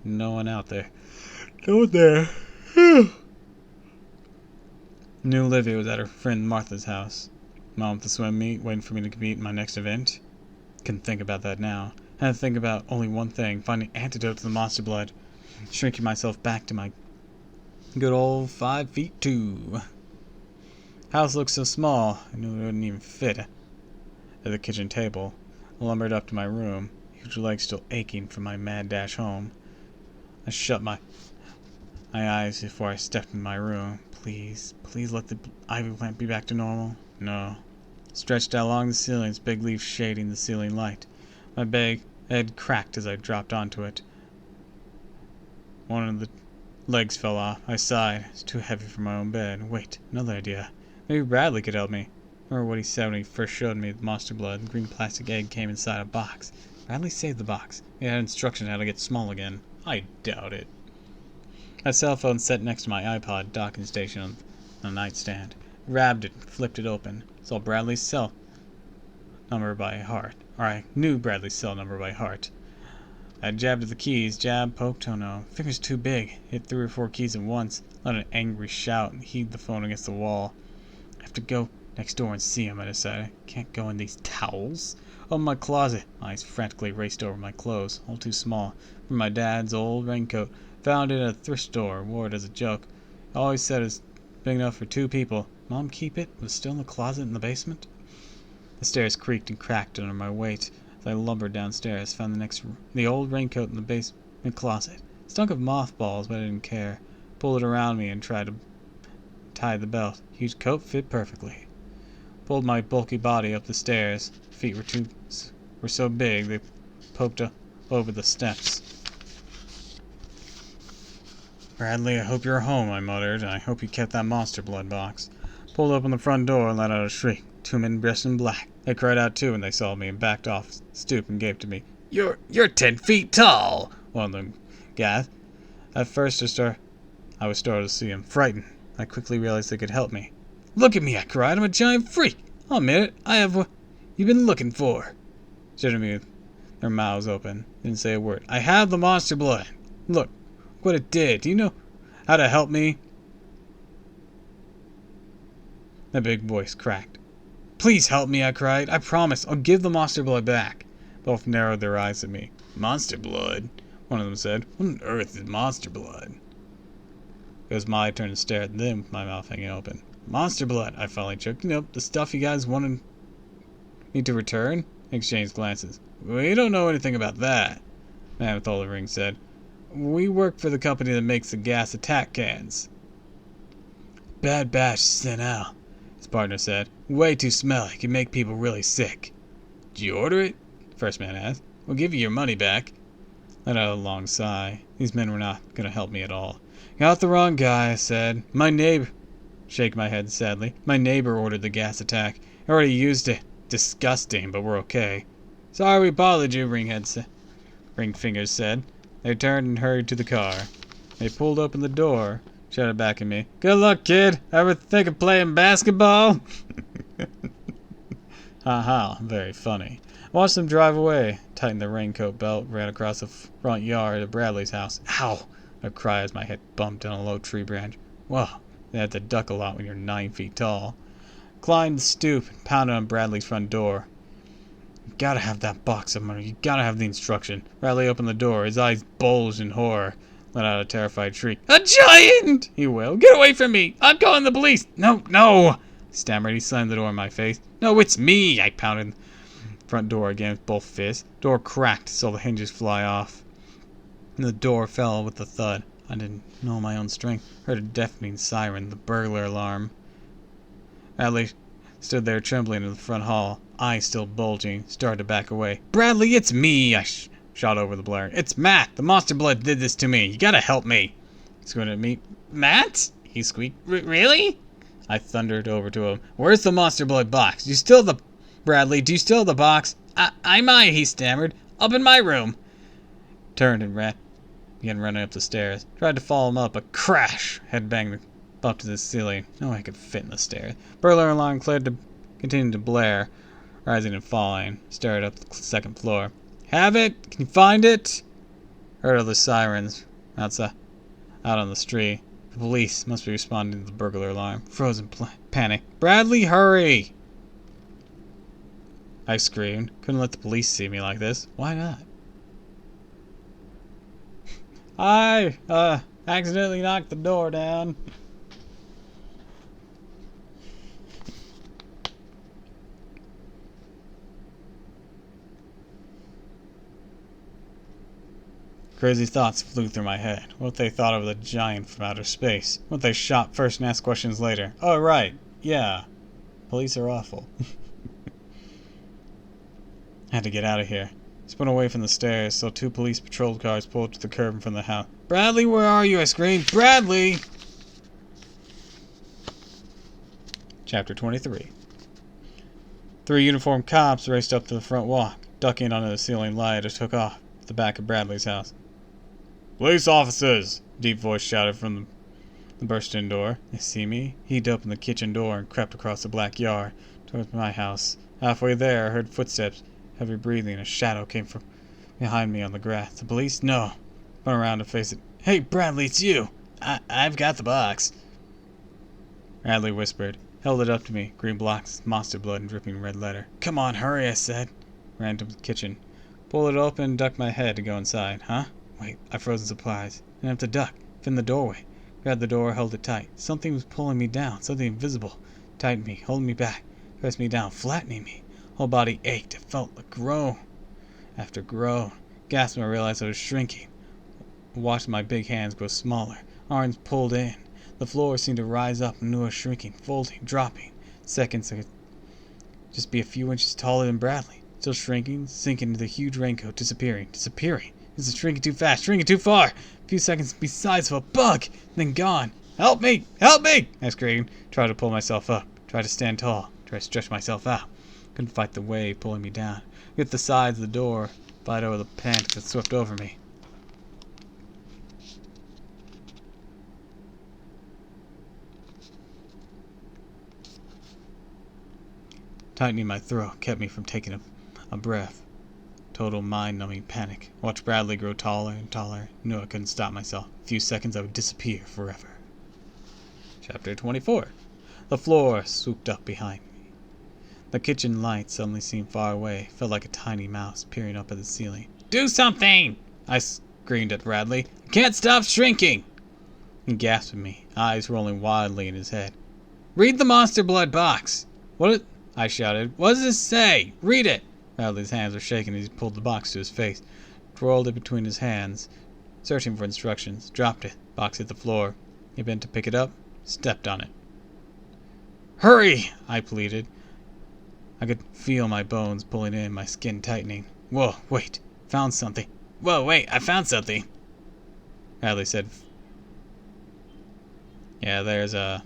No one out there. No one there. Knew Olivia was at her friend Martha's house. Mom at the swim meet, waiting for me to compete in my next event. Couldn't think about that now. I had to think about only one thing, finding antidote to the monster blood. Shrinking myself back to my good old 5'2". House looked so small, I knew it wouldn't even fit at the kitchen table. I lumbered up to my room, huge legs still aching from my mad dash home. I shut my eyes before I stepped in my room. Please let the ivy plant be back to normal. No. Stretched out along the ceiling, its big leaves shading the ceiling light. My bed cracked as I dropped onto it. One of the legs fell off. I sighed. It's too heavy for my own bed. Wait, another idea. Maybe Bradley could help me. Remember what he said when he first showed me the monster blood. The green plastic egg came inside a box. Bradley saved the box. He had instructions on how to get small again. I doubt it. My cell phone set next to my iPod docking station on the nightstand. Grabbed it and flipped it open. Saw Bradley's cell number by heart. Or I knew Bradley's cell number by heart. I jabbed at the keys. Jab, poke, no. Finger's too big. Hit 3 or 4 keys at once. Let an angry shout and heaved the phone against the wall. I have to go next door and see him, I decided. Can't go in these towels. Oh, my closet. My eyes frantically raced over my clothes. All too small. From my dad's old raincoat. Found it at a thrift store. Wore it as a joke. I always said it was big enough for 2 people. Mom keep it? It was still in the closet in the basement? The stairs creaked and cracked under my weight. As I lumbered downstairs, found the old raincoat in the basement closet. It stunk of mothballs, but I didn't care. Pulled it around me and tried to tie the belt. Huge coat fit perfectly. Pulled my bulky body up the stairs. Feet were so big they poked over the steps. Bradley, I hope you're home, I muttered. I hope you kept that monster blood box. Pulled open the front door and let out a shriek. 2 men dressed in black. They cried out too when they saw me and backed off, stooped and gaped at me. You're 10 feet tall, one of them gasped. At first I was startled to see him, frightened. I quickly realized they could help me. Look at me, I cried. I'm a giant freak. I'll admit it. I have what you've been looking for. Stared at me with their mouths open. Didn't say a word. I have the monster blood. Look what it did. Do you know how to help me? My big voice cracked. Please help me, I cried. I promise. I'll give the monster blood back. Both narrowed their eyes at me. Monster blood? One of them said. What on earth is monster blood? It was my turn to stare at them with my mouth hanging open. Monster blood, I finally choked. You know, the stuff you guys wanted me to return? Exchanged glances. We don't know anything about that, man with all the rings said. We work for the company that makes the gas attack cans. Bad batch sent out, his partner said. Way too smelly, can make people really sick. Did you order it? First man asked. We'll give you your money back. Let out a long sigh. These men were not going to help me at all. Got the wrong guy, I said. My neighbor... Shake my head sadly. My neighbor ordered the gas attack. I already used it. Disgusting, but we're okay. Sorry we bothered you, Ringfingers said. They turned and hurried to the car. They pulled open the door, shouted back at me. Good luck, kid. Ever think of playing basketball? Haha, very funny. I watched them drive away, tightened the raincoat belt, ran across the front yard of Bradley's house. Ow! I cried as my head bumped on a low tree branch. Whoa, they had to duck a lot when you're 9 feet tall. Climbed the stoop and pounded on Bradley's front door. You gotta have that box somewhere. You gotta have the instruction. Bradley opened the door. His eyes bulged in horror. Let out a terrified shriek. A giant! He wailed. Get away from me! I'm calling the police! No! Stammered. He slammed the door in my face. No, it's me! I pounded the front door again with both fists. Door cracked. Saw the hinges fly off. And the door fell with a thud. I didn't know my own strength. Heard a deafening siren, the burglar alarm. Bradley stood there trembling in the front hall, eyes still bulging, started to back away. Bradley, it's me! I shot over the blare. It's Matt! The monster blood did this to me! You gotta help me! He squinted at me. Matt? He squeaked. Really? I thundered over to him. Where's the monster blood box? Do you still have the... Bradley, do you still have the box? I might, he stammered. Up in my room. Turned and ran began running up the stairs. Tried to follow him up, but crash! Head banged up to the ceiling. No way I could fit in the stairs. Burglar alarm continued to blare, rising and falling. Stared up the second floor. Have it? Can you find it? Heard other sirens outside, out on the street. The police must be responding to the burglar alarm. Frozen panic. Bradley, hurry! I screamed. Couldn't let the police see me like this. Why not? I accidentally knocked the door down. Crazy thoughts flew through my head. What if they thought I was a giant from outer space? What if they shot first and asked questions later? Oh, right. Yeah. Police are awful. I had to get out of here. Spun away from the stairs, saw 2 police patrol cars pull up to the curb in front of the house. Bradley, where are you? I screamed. Bradley! Chapter 23. 3 uniformed cops raced up to the front walk, ducking under the ceiling light as took off at the back of Bradley's house. Police officers! Deep voice shouted from the burst-in door. They see me? He opened the kitchen door and crept across the black yard towards my house. Halfway there, I heard footsteps, heavy breathing. A shadow came from behind me on the grass. The police? No. Spun around to face it. Hey, Bradley, it's you! I've got the box. Bradley whispered. Held it up to me. Green blocks, monster blood, and dripping red letter. Come on, hurry, I said. Ran to the kitchen. Pulled it open and ducked my head to go inside. Huh? Wait, I froze in surprise. Didn't have to duck. In the doorway. Grabbed the door, held it tight. Something was pulling me down. Something invisible. Tightened me, holding me back. Pressed me down, flattening me. Whole body ached. It felt like groan after groan. Gasped when I realized I was shrinking. Watched my big hands grow smaller. Arms pulled in. The floor seemed to rise up and I was shrinking, folding, dropping. Seconds I could just be a few inches taller than Bradley. Still shrinking, sinking into the huge raincoat, disappearing. This is shrinking too fast, shrinking too far. A few seconds to be size of a bug, then gone. Help me! Help me! I screamed. Tried to pull myself up. Tried to stand tall. Tried to stretch myself out. Couldn't fight the wave pulling me down. Hit the sides of the door. Fight over the panic that swept over me. Tightening my throat kept me from taking a breath. Total mind-numbing panic. Watched Bradley grow taller and taller. Knew I couldn't stop myself. A few seconds I would disappear forever. Chapter 24. The floor swooped up behind me. The kitchen light suddenly seemed far away. Felt like a tiny mouse peering up at the ceiling. Do something! I screamed at Bradley. I can't stop shrinking! He gasped at me, eyes rolling wildly in his head. Read the monster blood box! I shouted. What does this say? Read it! Bradley's hands were shaking as he pulled the box to his face. Twirled it between his hands, searching for instructions. Dropped it. Box hit the floor. He bent to pick it up. Stepped on it. Hurry! I pleaded. I could feel my bones pulling in, my skin tightening. Whoa, wait. Found something. Whoa, wait, I found something. Bradley said. Yeah, there's a...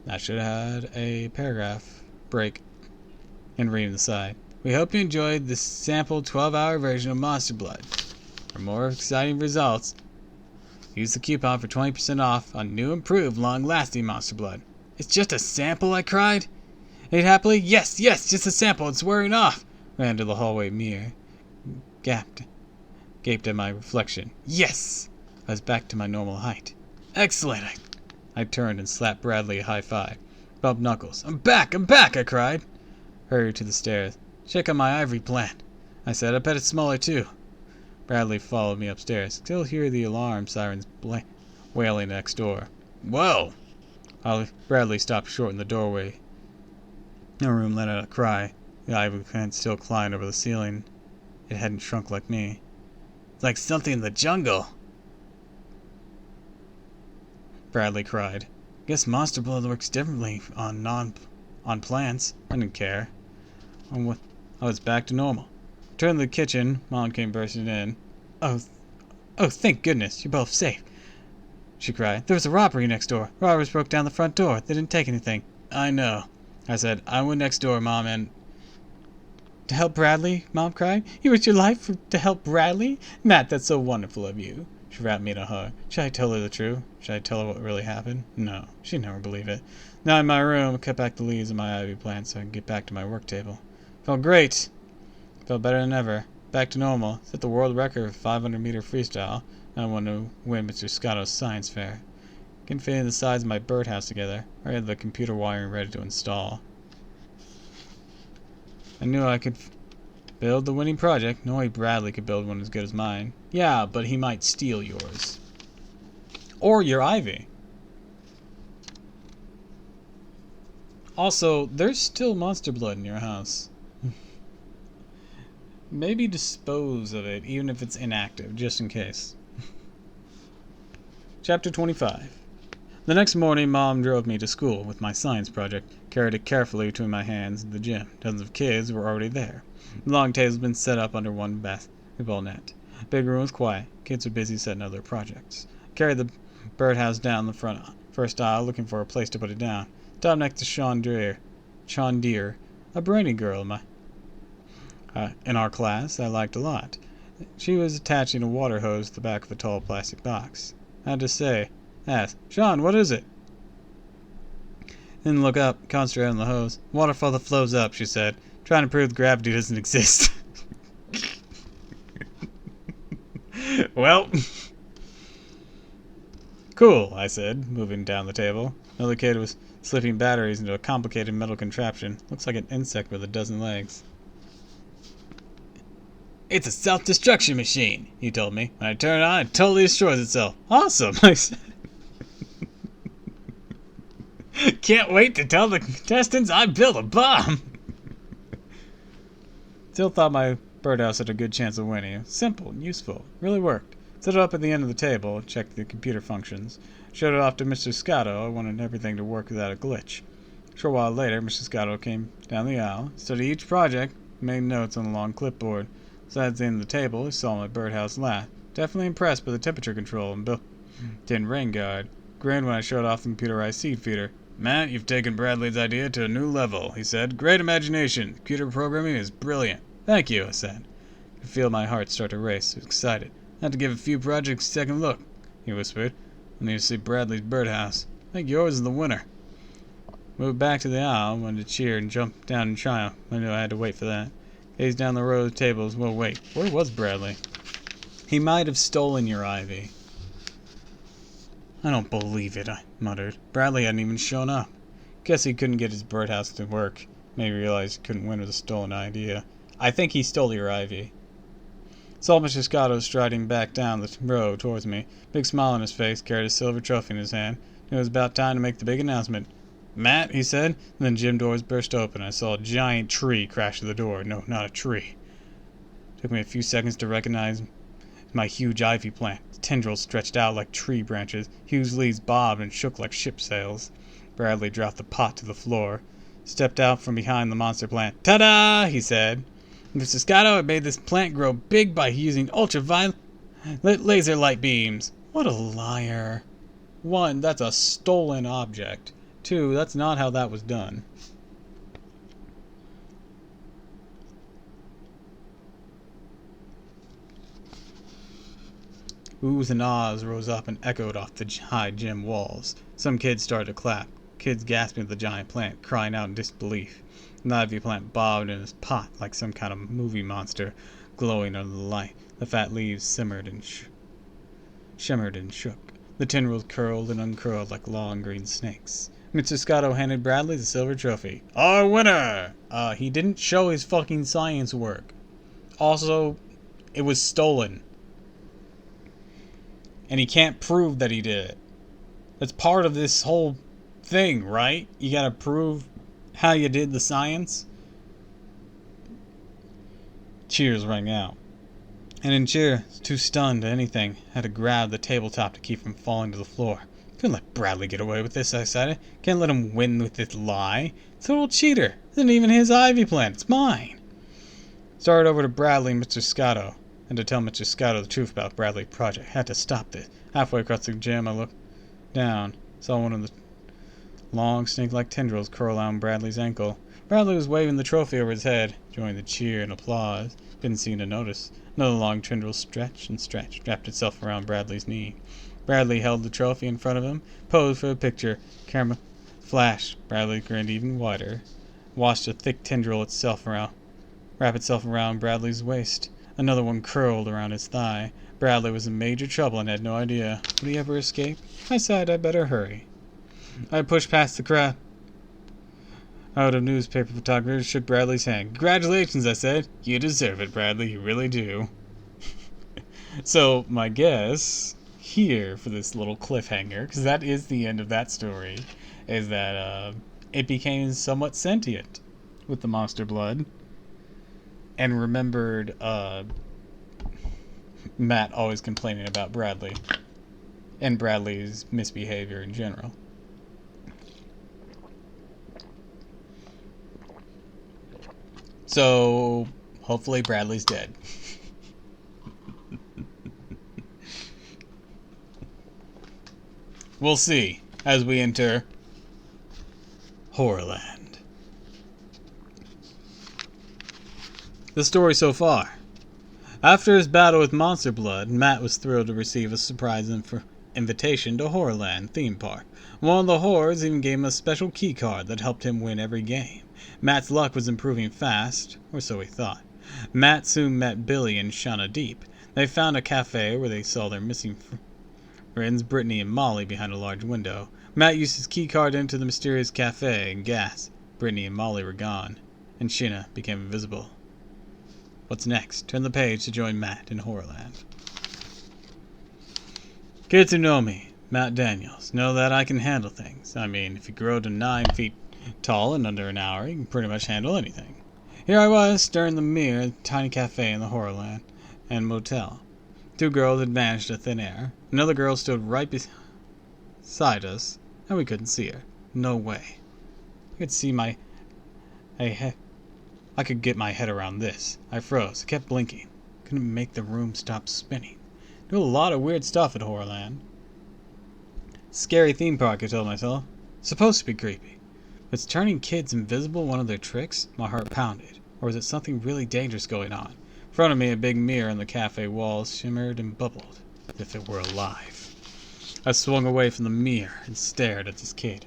I should have had a paragraph break in reading the side. We hope you enjoyed this sample 12-hour version of Monster Blood. For more exciting results, use the coupon for 20% off on new improved long-lasting Monster Blood. It's just a sample, I cried. Ate happily. Yes, just a sample. It's wearing off. Ran to the hallway mirror. Gaped at my reflection. Yes! I was back to my normal height. Excellent! I turned and slapped Bradley a high five. Rubbed knuckles. I'm back, I cried. Hurried to the stairs. Check on my ivory plant. I said, I bet it's smaller too. Bradley followed me upstairs. Still hear the alarm sirens wailing next door. Whoa! Bradley stopped short in the doorway. The room let out a cry. The ivory plant still climbed over the ceiling. It hadn't shrunk like me. It's like something in the jungle. Bradley cried. Guess monster blood works differently on plants. I didn't care. I was back to normal. Returned to the kitchen. Mom came bursting in. Oh, thank goodness, you're both safe, she cried. There was a robbery next door. Robbers broke down the front door. They didn't take anything. I know, I said. I went next door, Mom, and... To help Bradley? Mom cried. You risked your life to help Bradley? Matt, that's so wonderful of you. She wrapped me in a hug. Should I tell her the truth? Should I tell her what really happened? No, she'd never believe it. Now in my room, I cut back the leaves of my ivy plant so I can get back to my work table. Felt great. Felt better than ever. Back to normal. Set the world record for 500-meter freestyle. I want to win Mr. Scotto's science fair. Can fit in the sides of my birdhouse together. I had the computer wiring ready to install. I knew I could build the winning project. No way Bradley could build one as good as mine. Yeah, but he might steal yours. Or your ivy. Also, there's still monster blood in your house. Maybe dispose of it, even if it's inactive, just in case. Chapter 25. The next morning, Mom drove me to school with my science project, carried it carefully between my hands in the gym. Dozens of kids were already there. The long tables had been set up under one basketball net. The big room was quiet. Kids were busy setting other projects. I carried the birdhouse down the first aisle, looking for a place to put it down. Stopped next to Sean Deere, a brainy girl in our class I liked a lot. She was attaching a water hose to the back of a tall plastic box. I had to ask, Sean, what is it? Didn't look up, concentrated on the hose. Waterfall that flows up, she said, trying to prove gravity doesn't exist. Well, cool, I said, moving down the table. Another kid was slipping batteries into a complicated metal contraption. Looks like an insect with a dozen legs. It's a self-destruction machine, he told me. When I turn it on, it totally destroys itself. Awesome, I said. Can't wait to tell the contestants I built a bomb. Still thought my birdhouse had a good chance of winning. It was simple and useful. Really worked. Set it up at the end of the table, checked the computer functions. Showed it off to Mr. Scotto. I wanted everything to work without a glitch. A short while later, Mr. Scotto came down the aisle, studied each project, made notes on the long clipboard. Besides the end of the table, he saw my birdhouse laugh. Definitely impressed by the temperature control and built-in rain guard. Grinned when I showed off the computerized seed feeder. Matt, you've taken Bradley's idea to a new level, he said. Great imagination. Computer programming is brilliant. Thank you, I said. I could feel my heart start to race. I was excited. I had to give a few projects a second look, he whispered. I need to see Bradley's birdhouse. I think yours is the winner. Moved back to the aisle, wanted to cheer and jump down in triumph. I knew I had to wait for that. Gazed down the row of tables. Well, wait. Where was Bradley? He might have stolen your ivy. I don't believe it, I muttered. Bradley hadn't even shown up. Guess he couldn't get his birdhouse to work. Maybe realized he couldn't win with a stolen idea. I think he stole your ivy. Saw Mr. Scotto striding back down the row towards me. Big smile on his face, carried a silver trophy in his hand. It was about time to make the big announcement. Matt, he said. And then gym doors burst open. I saw a giant tree crash to the door. No, not a tree. It took me a few seconds to recognize my huge ivy plant. Its tendrils stretched out like tree branches. Huge leaves bobbed and shook like ship sails. Bradley dropped the pot to the floor. Stepped out from behind the monster plant. Ta-da! He said. Mr. Scotto had made this plant grow big by using ultraviolet laser light beams. What a liar. 1, that's a stolen object. 2, that's not how that was done. Oohs and ahs rose up and echoed off the high gym walls. Some kids started to clap. Kids gasping at the giant plant, crying out in disbelief. The ivy plant bobbed in his pot like some kind of movie monster, glowing under the light. The fat leaves shimmered and shook. The tendrils curled and uncurled like long green snakes. Mr. Scotto handed Bradley the silver trophy. Our winner! He didn't show his fucking science work. Also, it was stolen. And he can't prove that he did it. That's part of this whole thing, right? You gotta prove how you did the science. Cheers rang out. And in cheer, too stunned to anything, had to grab the tabletop to keep from falling to the floor. Couldn't let Bradley get away with this, I decided. Can't let him win with this lie. Total cheater. Isn't even his ivy plant. It's mine. Started over to Bradley and Mr. Scotto. And to tell Mr. Scotto the truth about Bradley's project. Had to stop this. Halfway across the gym, I looked down. Saw one of the long snake-like tendrils curl around Bradley's ankle. Bradley was waving the trophy over his head, joining the cheer and applause. Didn't seem to notice. Another long tendril stretched, wrapped itself around Bradley's knee. Bradley held the trophy in front of him, posed for a picture. Camera flashed. Bradley grinned even wider. Watched a thick tendril wrap itself around Bradley's waist. Another one curled around his thigh. Bradley was in major trouble and had no idea. Would he ever escape? I said I'd better hurry. I pushed past the crowd out of newspaper photographers, shook Bradley's hand. Congratulations, I said. You deserve it, Bradley. You really do. So, my guess here for this little cliffhanger, because that is the end of that story, is that it became somewhat sentient with the monster blood and remembered Matt always complaining about Bradley and Bradley's misbehavior in general. So, hopefully Bradley's dead. We'll see as we enter HorrorLand. The story so far. After his battle with Monster Blood, Matt was thrilled to receive a surprise invitation to HorrorLand theme park. One of the horrors even gave him a special key card that helped him win every game. Matt's luck was improving fast, or so he thought. Matt soon met Billy and Shauna Deep. They found a cafe where they saw their missing friends Brittany and Molly behind a large window. Matt used his key card to enter the mysterious cafe and gasped. Brittany and Molly were gone, and Shauna became invisible. What's next? Turn the page to join Matt in HorrorLand. Kids who know me, Matt Daniels, know that I can handle things. I mean, if you grow to 9 feet tall in under an hour, you can pretty much handle anything. Here I was, staring in the mirror at a tiny cafe in the HorrorLand and motel. 2 girls had vanished to thin air. Another girl stood right beside us, and we couldn't see her. No way. I could see I could get my head around this. I froze. I kept blinking. Couldn't make the room stop spinning. Do a lot of weird stuff at HorrorLand. Scary theme park, I told myself. Supposed to be creepy. Was turning kids invisible one of their tricks? My heart pounded. Or was it something really dangerous going on? In front of me, a big mirror on the cafe walls shimmered and bubbled, as if it were alive. I swung away from the mirror and stared at this kid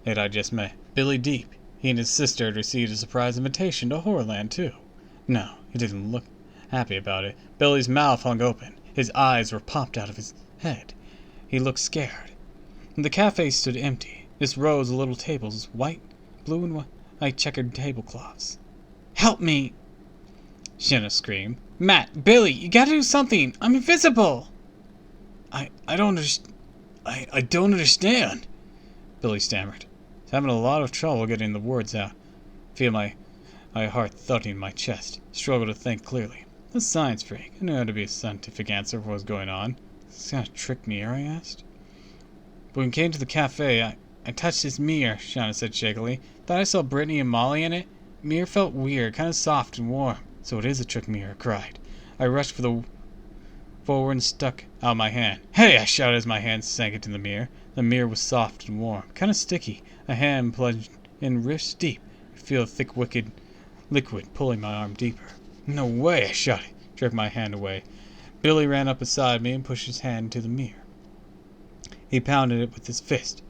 I just met. Billy Deep. He and his sister had received a surprise invitation to HorrorLand, too. No, he didn't look happy about it. Billy's mouth hung open. His eyes were popped out of his head. He looked scared. The cafe stood empty. Just rows of little tables, white, blue, and white checkered tablecloths. Help me! Shauna screamed. Matt, Billy, you gotta do something! I'm invisible! I don't understand, Billy stammered. He's having a lot of trouble getting the words out. Feel my heart thudding in my chest. Struggle to think clearly. A science freak. I knew how to be a scientific answer for what was going on. Is this gonna trick me, I asked. But when we came to the cafe, I touched this mirror, Shauna said shakily. Thought I saw Brittany and Molly in it. Mirror felt weird, kind of soft and warm. So it is a trick mirror, I cried. I rushed forward and stuck out my hand. Hey! I shouted as my hand sank into the mirror. The mirror was soft and warm, kind of sticky. A hand plunged in wrist deep. I feel a thick, wicked liquid pulling my arm deeper. No way! I shouted, jerked my hand away. Billy ran up beside me and pushed his hand into the mirror. He pounded it with his fist.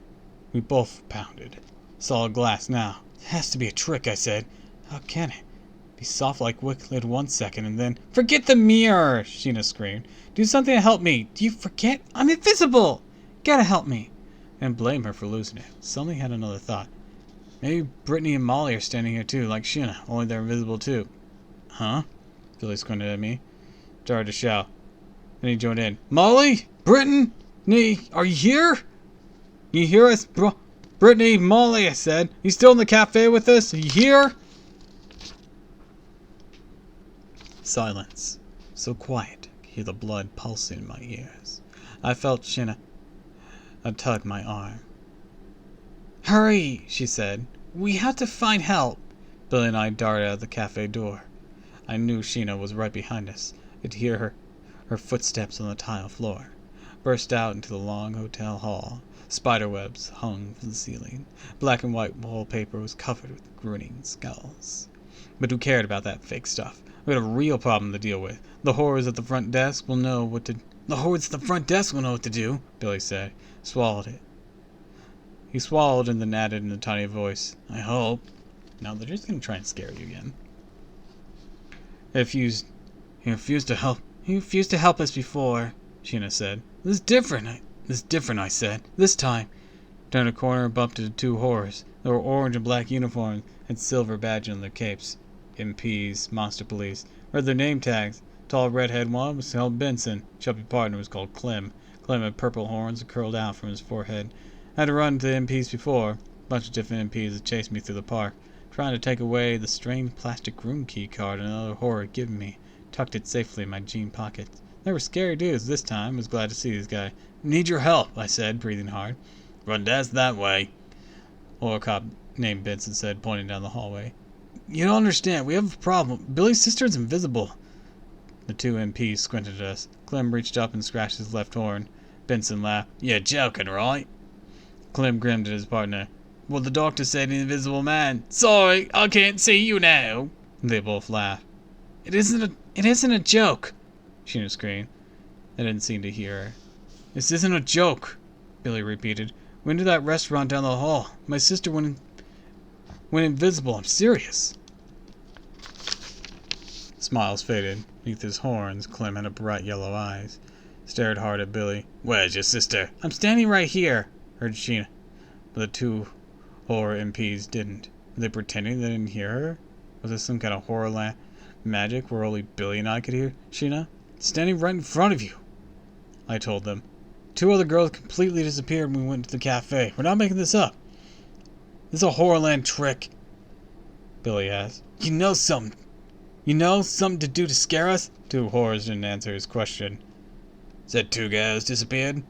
We both pounded. Solid glass now. It has to be a trick, I said. How can it? Be soft like wick lid 1 second and then... Forget the mirror! Shauna screamed. Do something to help me. Do you forget? I'm invisible! Gotta help me. And blame her for losing it. Suddenly had another thought. Maybe Brittany and Molly are standing here too, like Shauna, only they're invisible too. Huh? Billy squinted at me. Started to shout. Then he joined in. Molly? Brittany? Are you here? You hear us, Brittany, Molly, I said. You still in the cafe with us? Are you here? Silence. So quiet. I could hear the blood pulsing in my ears. I felt Shauna tug my arm. Hurry, she said. We have to find help. Billy and I darted out of the cafe door. I knew Shauna was right behind us. I could hear her footsteps on the tile floor. Burst out into the long hotel hall. Spiderwebs hung from the ceiling. Black and white wallpaper was covered with grinning skulls. But who cared about that fake stuff? We had a real problem to deal with. The horrors at the front desk will know what to do, Billy said. Swallowed it. He swallowed and then added in a tiny voice, I hope. Now they're just going to try and scare you again. He refused to help us before, Sheena said. This is different, I said. This time. Turned a corner and bumped into two horrors. They were orange and black uniforms, had silver badges on their capes. MPs, monster police. Read their name tags. Tall redhead one was called Benson. Chubby partner was called Clem. Clem had purple horns that curled out from his forehead. I had to run to the MPs before. A bunch of different MPs had chased me through the park, trying to take away the strange plastic room key card another horror had given me. Tucked it safely in my jean pocket. They were scary dudes this time. I was glad to see this guy. Need your help, I said, breathing hard. Run desk that way, horror cop named Benson said, pointing down the hallway. You don't understand. We have a problem. Billy's sister is invisible. The two MPs squinted at us. Clem reached up and scratched his left horn. Benson laughed. You're joking, right? Clem grinned at his partner. Well, the doctor said an invisible man. Sorry, I can't see you now. They both laughed. It isn't a joke, Sheena screamed. They didn't seem to hear her. This isn't a joke, Billy repeated. We went to that restaurant down the hall. My sister went invisible. I'm serious. Smiles faded. Beneath his horns, Clem had bright yellow eyes. Stared hard at Billy. Where's your sister? I'm standing right here, urged Sheena. But the two horror MPs didn't. Were they pretending they didn't hear her? Was this some kind of HorrorLand magic where only Billy and I could hear Sheena? Standing right in front of you, I told them. Two other girls completely disappeared when we went to the cafe. We're not making this up. This is a HorrorLand trick, Billy asked. You know something to do to scare us? Two horrors didn't answer his question. Said two girls disappeared?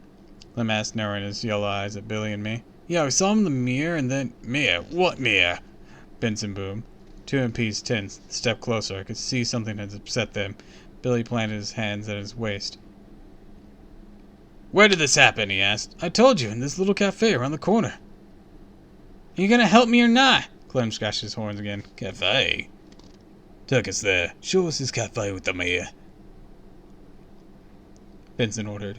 Clem asked, narrowing his yellow eyes at Billy and me. Yeah, we saw him in the mirror and then... Mirror? What mirror? Benson boomed. Two MPs tensed, stepped closer. I could see something had upset them. Billy planted his hands at his waist. Where did this happen? He asked. I told you, in this little cafe around the corner. Are you gonna help me or not? Clem scratched his horns again. Cafe? Took us there. Show us this cafe with the mirror. Benson ordered.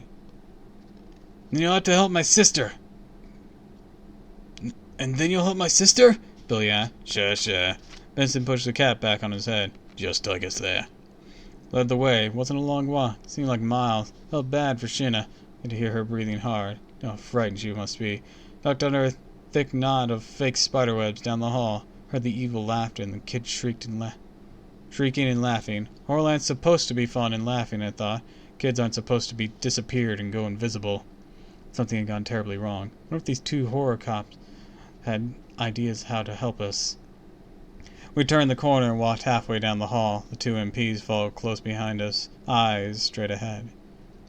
Then you'll have to help my sister. And then you'll help my sister? Billy asked. Sure. Benson pushed the cap back on his head. Just take us there. Led the way. It wasn't a long walk. It seemed like miles. Felt bad for Sheena. Could hear her breathing hard. How frightened she must be. Ducked under a thick knot of fake spiderwebs down the hall. Heard the evil laughter and the kids shrieking and laughing. HorrorLand's supposed to be fun and laughing, I thought. Kids aren't supposed to be disappeared and go invisible. Something had gone terribly wrong. What if these two horror cops had ideas how to help us? We turned the corner and walked halfway down the hall. The two MPs followed close behind us, eyes straight ahead.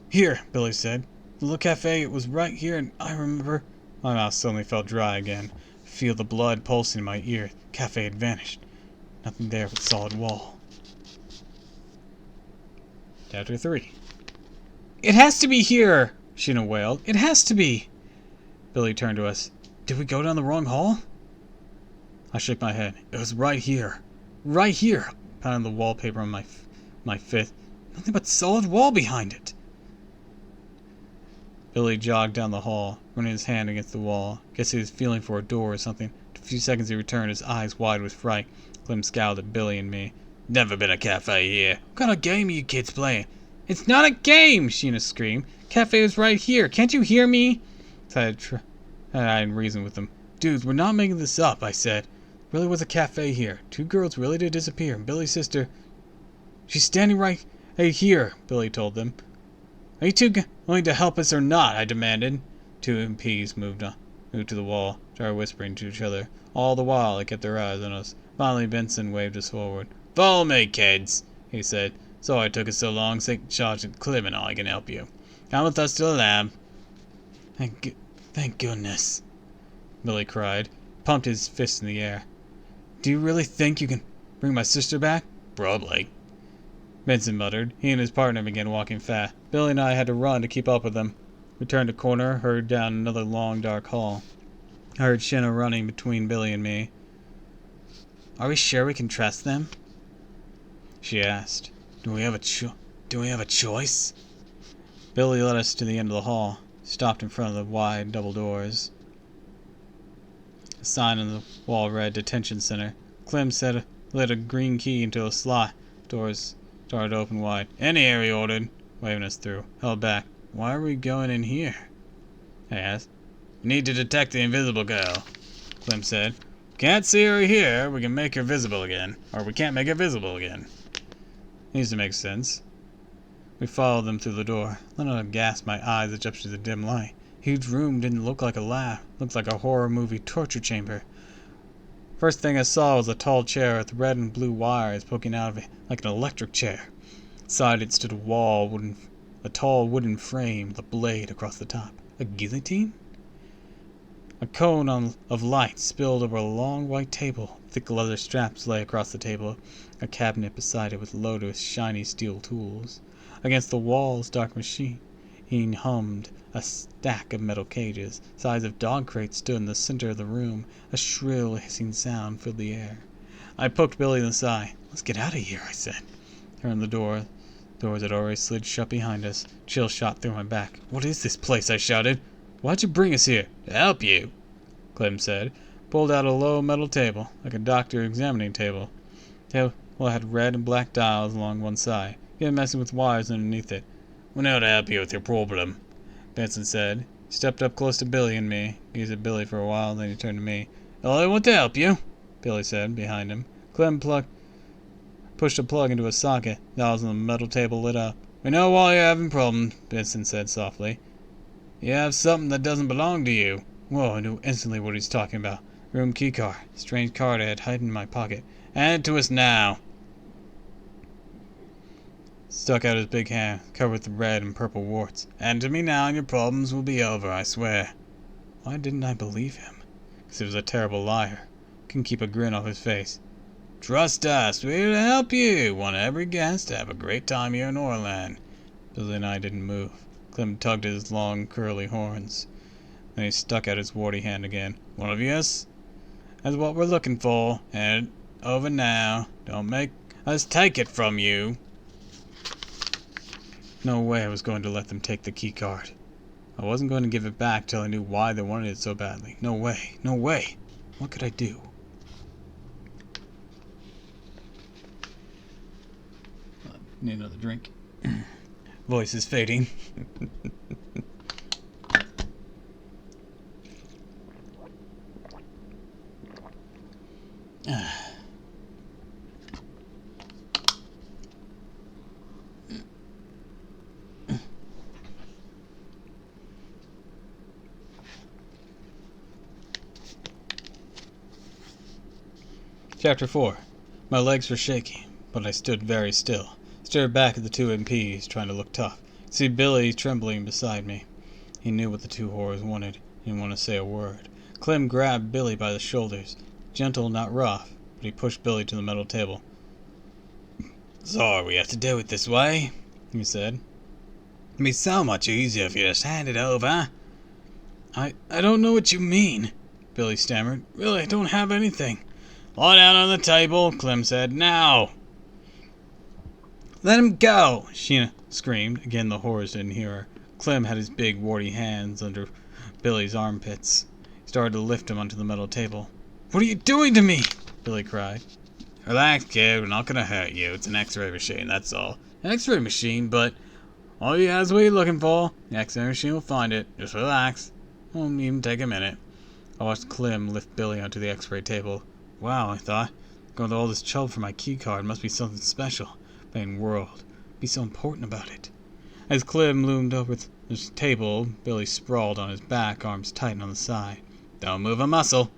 Here, Billy said. The little cafe, it was right here, and I remember... My mouth suddenly felt dry again. I feel the blood pulsing in my ear. The cafe had vanished. Nothing there but solid wall. Chapter 3. It has to be here, Sheena wailed. It has to be. Billy turned to us. Did we go down the wrong hall? I shook my head. It was right here. Right here. Pounding the wallpaper on my fifth. Nothing but solid wall behind it. Billy jogged down the hall, running his hand against the wall. Guess he was feeling for a door or something. In a few seconds he returned, his eyes wide with fright. Clem scowled at Billy and me. Never been a cafe here. What kind of game are you kids playing? It's not a game, Sheena screamed. Cafe is right here. Can't you hear me? I reasoned with them. Dudes, we're not making this up, I said. There really was a cafe here. Two girls really did disappear, and Billy's sister... She's standing right here, Billy told them. Are you two going to help us or not? I demanded. Two MPs moved to the wall, started whispering to each other. All the while, they kept their eyes on us. Finally, Benson waved us forward. Follow me, kids, he said. Sorry it took us so long. Sergeant Clem and I can help you. Come with us to the lab. Thank goodness, Billy cried, pumped his fist in the air. Do you really think you can bring my sister back? Probably, Benson muttered. He and his partner began walking fast. Billy and I had to run to keep up with them. We turned a corner, hurried down another long, dark hall. I heard Shinna running between Billy and me. "Are we sure we can trust them?" she asked. Do we have a choice?" Billy led us to the end of the hall, stopped in front of the wide double doors. A sign on the wall read "Detention Center." Clem lit a green key into a slot. Doors started to open wide. "In here," he ordered, waving us through. Held back. "Why are we going in here?" I asked. "We need to detect the invisible girl," Clem said. "Can't see her here, we can make her visible again. Or we can't make her visible again." Needs to make sense. We followed them through the door. Let out a gasp, my eyes adjusted to the dim light. Huge room didn't look like a lab. Looked like a horror movie torture chamber. First thing I saw was a tall chair with red and blue wires poking out of it like an electric chair. Beside it stood a tall wooden frame with a blade across the top. A guillotine? A cone of light spilled over a long white table. Thick leather straps lay across the table. A cabinet beside it with loaded with shiny steel tools. Against the walls, dark machine hummed. A stack of metal cages, size of dog crates, stood in the center of the room. A shrill hissing sound filled the air. I poked Billy in the side. "Let's get out of here," I said. Turned the door. Doors had already slid shut behind us. Chill shot through my back. "What is this place?" I shouted. "Why'd you bring us here?" "To help you," Clem said. Pulled out a low metal table, like a doctor examining table. The table had red and black dials along one side. He had messing with wires underneath it. "We know how to help you with your problem," Benson said. He stepped up close to Billy and me. Gazed at Billy for a while, then he turned to me. "I want to help you," Billy said, behind him. Clem pushed a plug into a socket. Dials on the metal table lit up. "We know why you're having problems," Benson said softly. "You have something that doesn't belong to you." Whoa, I knew instantly what he was talking about. Room keycard. Strange card I had hidden in my pocket. "Hand it to us now." Stuck out his big hand, covered with red and purple warts. "Hand it to me now and your problems will be over, I swear." Why didn't I believe him? Because he was a terrible liar. Couldn't keep a grin off his face. "Trust us, we're here to help you. Want every guest to have a great time here in HorrorLand." Billy and I didn't move. Clem tugged at his long, curly horns. Then he stuck out his warty hand again. "One of us? That's what we're looking for. Hand it over now. Don't make us take it from you." No way I was going to let them take the key card. I wasn't going to give it back till I knew why they wanted it so badly. No way. No way. What could I do? Need another drink. Voice is fading. Chapter 4. My legs were shaky, but I stood very still. Stared back at the two MPs, trying to look tough. See Billy trembling beside me. He knew what the two horrors wanted. He didn't want to say a word. Clem grabbed Billy by the shoulders. Gentle, not rough, but he pushed Billy to the metal table. "Sorry we have to do it this way," he said. "It'd be so much easier if you just hand it over." I don't know what you mean," Billy stammered. "Really, I don't have anything." "Lie down on the table," Clem said. "Now!" "Let him go!" Sheena screamed. Again, the horrors didn't hear her. Clem had his big, warty hands under Billy's armpits. He started to lift him onto the metal table. "What are you doing to me?" Billy cried. "Relax, kid. We're not going to hurt you. It's an X-ray machine, that's all." "An X-ray machine? But all you have is what you're looking for. The X-ray machine will find it. Just relax. Won't even take a minute." I watched Clem lift Billy onto the X-ray table. Wow, I thought. Going to all this trouble for my keycard must be something special. Main world. Be so important about it. As Clem loomed over the table, Billy sprawled on his back, arms tightened on the side. "Don't move a muscle."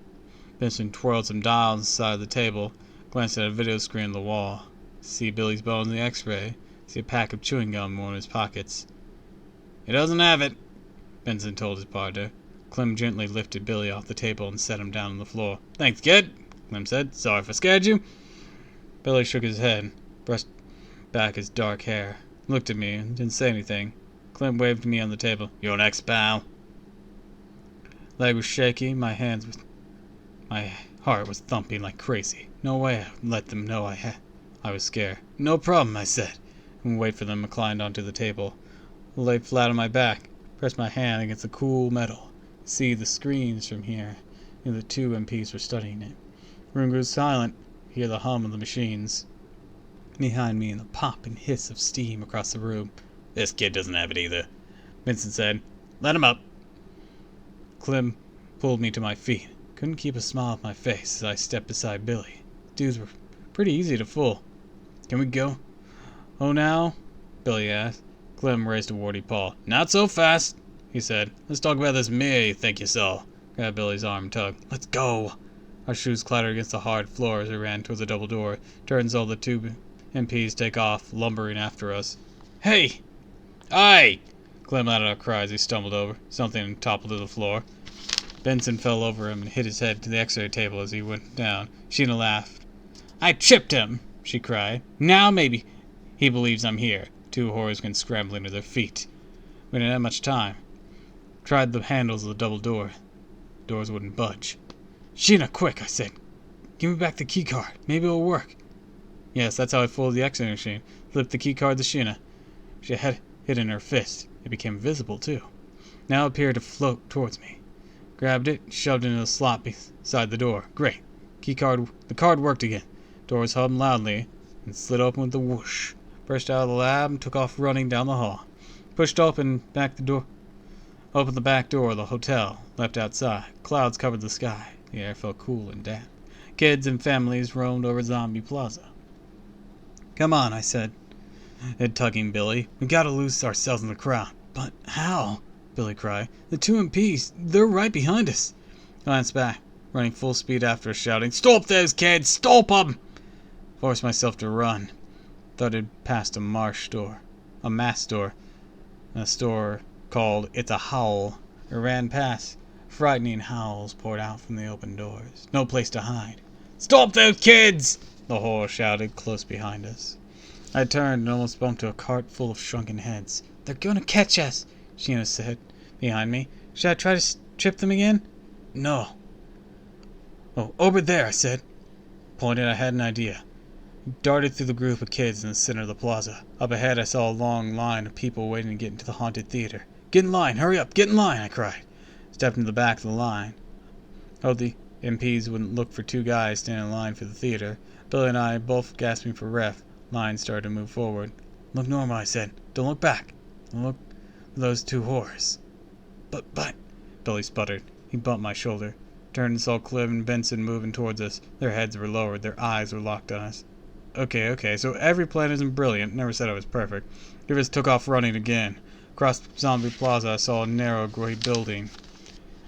Benson twirled some dials on the side of the table, glanced at a video screen on the wall. See Billy's bones in the X-ray. See a pack of chewing gum in one of his pockets. "He doesn't have it," Benson told his partner. Clem gently lifted Billy off the table and set him down on the floor. "Thanks, kid," Clem said. "Sorry if I scared you." Billy shook his head, brushed back his dark hair, looked at me, and didn't say anything. Clem waved me on the table. You're next, pal. Leg was shaky, my heart was thumping like crazy. No way I would let them know I was scared. No problem, I said, and wait for them reclined onto the table. I lay flat on my back, pressed my hand against the cool metal. See the screens from here, and the two MPs were studying it. The room grew silent. Hear the hum of the machines behind me and the pop and hiss of steam across the room. This kid doesn't have it either, Vincent said. Let him up. Clem pulled me to my feet. Couldn't keep a smile off my face as I stepped beside Billy. Dudes were pretty easy to fool. Can we go? Oh, now? Billy asked. Clem raised a warty paw. Not so fast, he said. Let's talk about this mirror you think you saw. Grabbed Billy's arm and tugged. Let's go. Our shoes clattered against the hard floor as we ran towards the double door. Turned saw the two MPs take off, lumbering after us. Hey! Aye! Clem let out a cry as he stumbled over. Something toppled to the floor. Benson fell over him and hit his head to the x-ray table as he went down. Sheena laughed. I tripped him, she cried. Now maybe he believes I'm here. Two horrors went scrambling to their feet. We didn't have much time. Tried the handles of the double door. Doors wouldn't budge. Sheena, quick, I said. Give me back the key card. Maybe it'll work. Yes, that's how I fooled the x-ray machine. Flipped the key card to Sheena. She had it in her fist. It became visible, too. Now it appeared to float towards me. Grabbed it, shoved it into the slot beside the door. Great. The card worked again. Doors hummed loudly and slid open with a whoosh. Burst out of the lab and took off running down the hall. Pushed open the back door of the hotel. Left outside. Clouds covered the sky. The air felt cool and damp. Kids and families roamed over Zombie Plaza. Come on, I said, tugging Billy. We gotta lose ourselves in the crowd. But how? Billy cried. The two MPs, they're right behind us. I glanced back, running full speed after us, shouting, Stop those kids! Stop them! Forced myself to run. Thudded past a mask store, a store called It's a Howl. I ran past. Frightening howls poured out from the open doors. No place to hide. Stop those kids! The horror shouted close behind us. I turned and almost bumped into a cart full of shrunken heads. They're gonna catch us, Sheena said behind me. Should I try to trip them again? No. Oh, over there, I said. Pointed, I had an idea. Darted through the group of kids in the center of the plaza. Up ahead, I saw a long line of people waiting to get into the haunted theater. Get in line, hurry up, get in line, I cried. Stepped into the back of the line. Hoped the MPs wouldn't look for two guys standing in line for the theater. Billy and I, both gasping for breath. Line started to move forward. Look normal, I said. Don't look back. Don't look for those two horrors. But, Billy sputtered. He bumped my shoulder. Turned and saw Clem and Benson moving towards us. Their heads were lowered. Their eyes were locked on us. Okay, so every plan isn't brilliant. Never said I was perfect. We just took off running again. Across Zombie Plaza, I saw a narrow gray building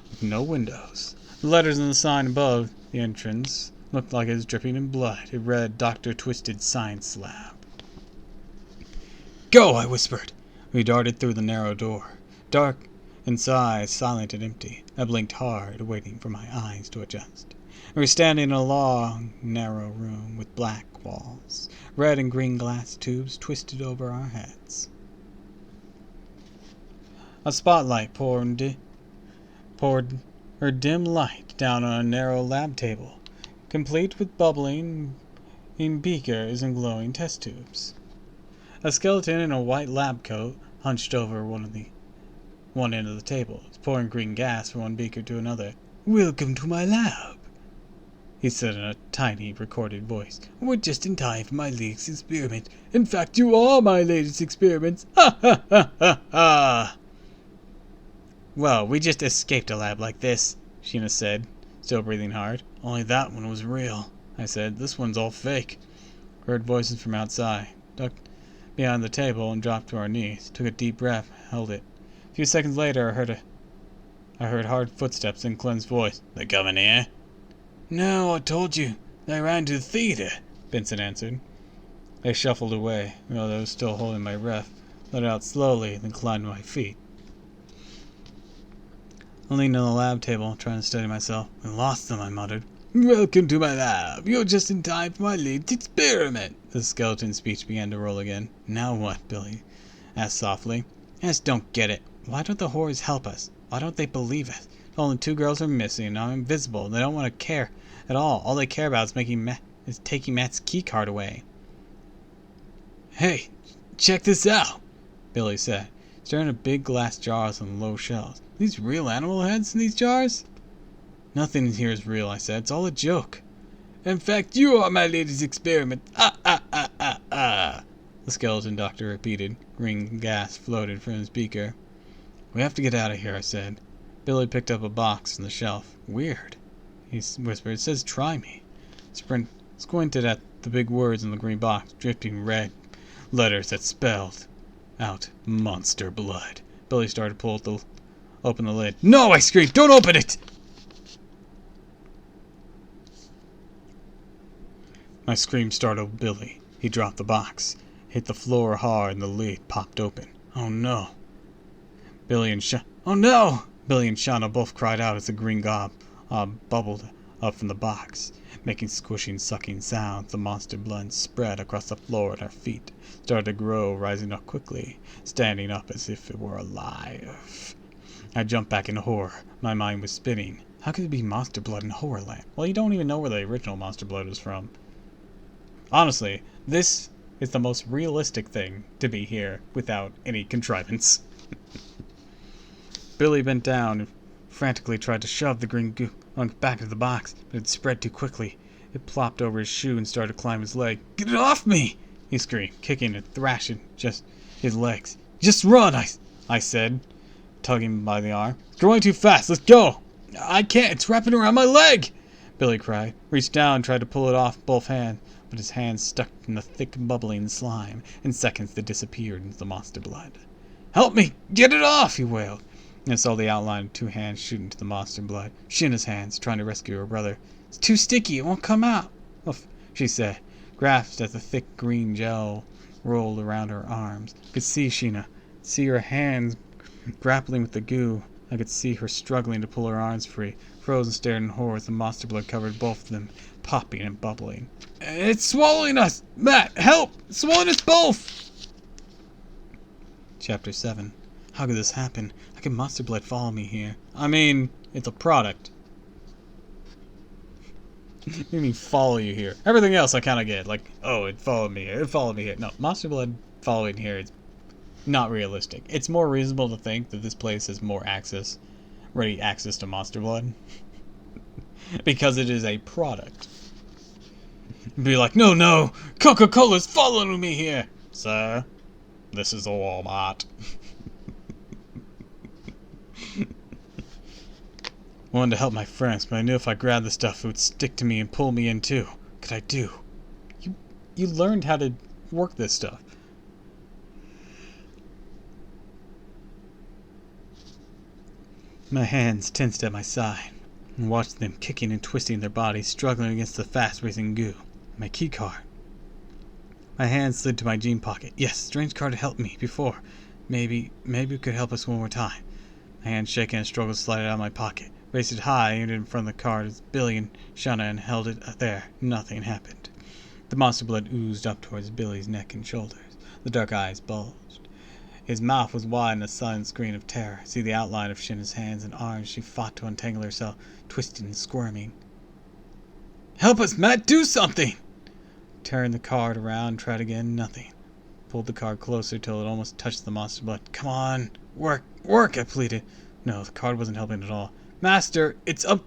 with no windows. The letters on the sign above the entrance looked like it was dripping in blood. It read, Dr. Twisted Science Lab. Go, I whispered. We darted through the narrow door. Dark inside, silent and empty. I blinked hard, waiting for my eyes to adjust. We were standing in a long, narrow room with black walls. Red and green glass tubes twisted over our heads. A spotlight poured her dim light down on a narrow lab table, complete with bubbling in beakers and glowing test tubes. A skeleton in a white lab coat hunched over one end of the table, pouring green gas from one beaker to another. Welcome to my lab, he said in a tiny, recorded voice. We're just in time for my latest experiment. In fact, you are my latest experiments. Ha ha ha ha ha! Well, we just escaped a lab like this, Sheena said, still breathing hard. Only that one was real, I said. This one's all fake. Heard voices from outside. Ducked behind the table and dropped to our knees. Took a deep breath, held it. A few seconds later, I heard hard footsteps in Clem's voice. They coming here? No, I told you. They ran to the theater, Benson answered. I shuffled away, while I was still holding my breath. Let it out slowly, then climbed to my feet. I leaned on the lab table, trying to steady myself. We lost them, I muttered. Welcome to my lab. You're just in time for my latest experiment. The skeleton speech began to roll again. Now what, Billy asked softly. I just don't get it. Why don't the horrors help us? Why don't they believe us? Only 2 girls are missing and I'm invisible. They don't want to care at all. All they care about is taking Matt's key card away. Hey, check this out, Billy said, staring at big glass jars on low shelves. These real animal heads in these jars? Nothing in here is real, I said. It's all a joke. In fact, you are my latest experiment. Ah, ah, ah, ah, ah. The skeleton doctor repeated. Green gas floated from his beaker. We have to get out of here, I said. Billy picked up a box from the shelf. Weird, he whispered. It says try me. Squinted at the big words in the green box, dripping red letters that spelled out monster blood. Billy started to open the lid. No, I screamed. Don't open it! My scream startled Billy. He dropped the box, hit the floor hard, and the lid popped open. Oh no. Billy and Shauna both cried out as the green gob bubbled up from the box, making squishing, sucking sounds. The monster blood spread across the floor at our feet, started to grow, rising up quickly, standing up as if it were alive. I jumped back into horror. My mind was spinning. How could it be monster blood in HorrorLand? Well, you don't even know where the original monster blood was from. Honestly, this is the most realistic thing to be here without any contrivance. Billy bent down and frantically tried to shove the green goo on the back of the box, but it spread too quickly. It plopped over his shoe and started to climb his leg. Get it off me! He screamed, kicking and thrashing just his legs. Just run, I said, tugging him by the arm. It's growing too fast. Let's go! I can't. It's wrapping around my leg! Billy cried, reached down and tried to pull it off both hands, but his hands stuck in the thick, bubbling slime. In seconds, they disappeared into the monster blood. Help me! Get it off! He wailed. And I saw the outline of 2 hands shooting into the monster blood. Shinna's hands, trying to rescue her brother. It's too sticky. It won't come out, she said, grasped at the thick green gel rolled around her arms. I could see Shinna, see her hands grappling with the goo. I could see her struggling to pull her arms free. Frozen stared in horror as the monster blood covered both of them, popping and bubbling. It's swallowing us! Matt, help! It's swallowing us both! Chapter 7. How could this happen? How could monster blood follow me here? I mean, it's a product. What do you mean follow you here? Everything else I kind of get. Like, oh, it followed me here. It followed me here. No, monster blood following here is not realistic. It's more reasonable to think that this place has more ready access to monster blood. Because it is a product. Be like, no, Coca-Cola's following me here. Sir, this is a Walmart. I wanted to help my friends, but I knew if I grabbed the stuff, it would stick to me and pull me in too. What could I do? You learned how to work this stuff. My hands tensed at my side, and watched them kicking and twisting their bodies, struggling against the fast-racing goo. My key card. My hand slid to my jean pocket. Yes, strange card helped me before. Maybe it could help us one more time. My hand shaking and struggled to slide it out of my pocket. Raised it high, aimed it in front of the card as Billy and Shauna and held it there. Nothing happened. The monster blood oozed up towards Billy's neck and shoulders. The dark eyes bulged. His mouth was wide in a silent scream of terror. See the outline of Shinna's hands and arms. She fought to untangle herself, twisting and squirming. Help us, Matt! Do something! Turned the card around, tried again. Nothing. Pulled the card closer till it almost touched the monster blood. Come on! Work! I pleaded. No, the card wasn't helping at all. Master, it's up...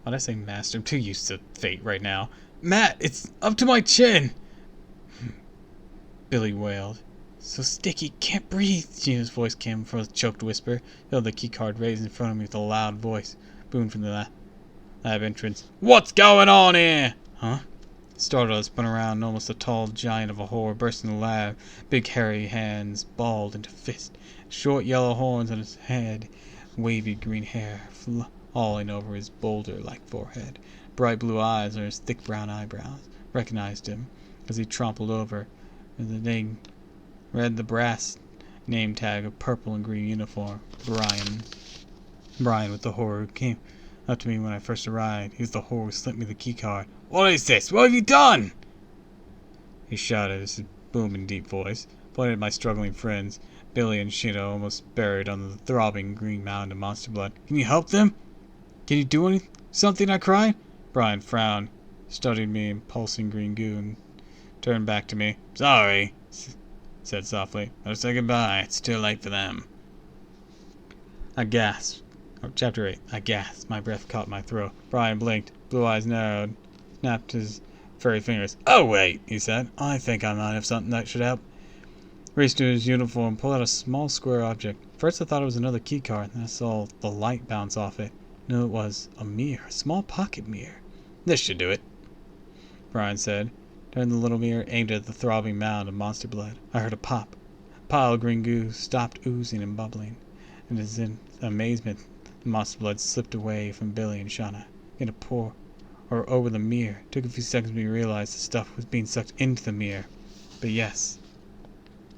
Why'd I say master? I'm too used to fate right now. Matt, it's up to my chin! Billy wailed. So sticky, can't breathe. Gina's voice came from a choked whisper. Held the key card raised in front of me with a loud voice. Boomed from the lab entrance. What's going on here? Huh? Startled, I spun around, and almost a tall giant of a horror burst in the lab. Big hairy hands balled into fists. Short yellow horns on his head. Wavy green hair falling over his boulder-like forehead. Bright blue eyes on his thick brown eyebrows. Recognized him as he trampled over. And the name read the brass name tag of purple and green uniform. Brian with the horror who came up to me when I first arrived. He was the horror who slipped me the key card. What is this? What have you done? He shouted, his booming deep voice. pointed at my struggling friends, Billy and Sheena, almost buried under the throbbing green mound of monster blood. Can you help them? Can you do something? I cried. Brian frowned, studied me in pulsing green goo, and turned back to me. Sorry, said softly. Better say goodbye. It's too late for them. I gasped. Chapter 8. I gasped. My breath caught my throat. Brian blinked. Blue eyes narrowed. Snapped his furry fingers. Oh, wait, he said. I think I might have something that should help. Reached to his uniform and pulled out a small square object. First I thought it was another key card, then I saw the light bounce off it. No, it was a mirror. A small pocket mirror. This should do it, Brian said. Turned the little mirror, aimed at the throbbing mound of monster blood. I heard a pop. A pile of green goo stopped oozing and bubbling. And as in amazement, the monster blood slipped away from Billy and Shauna. Began to pour over the mirror. It took a few seconds for me to realize the stuff was being sucked into the mirror. But yes,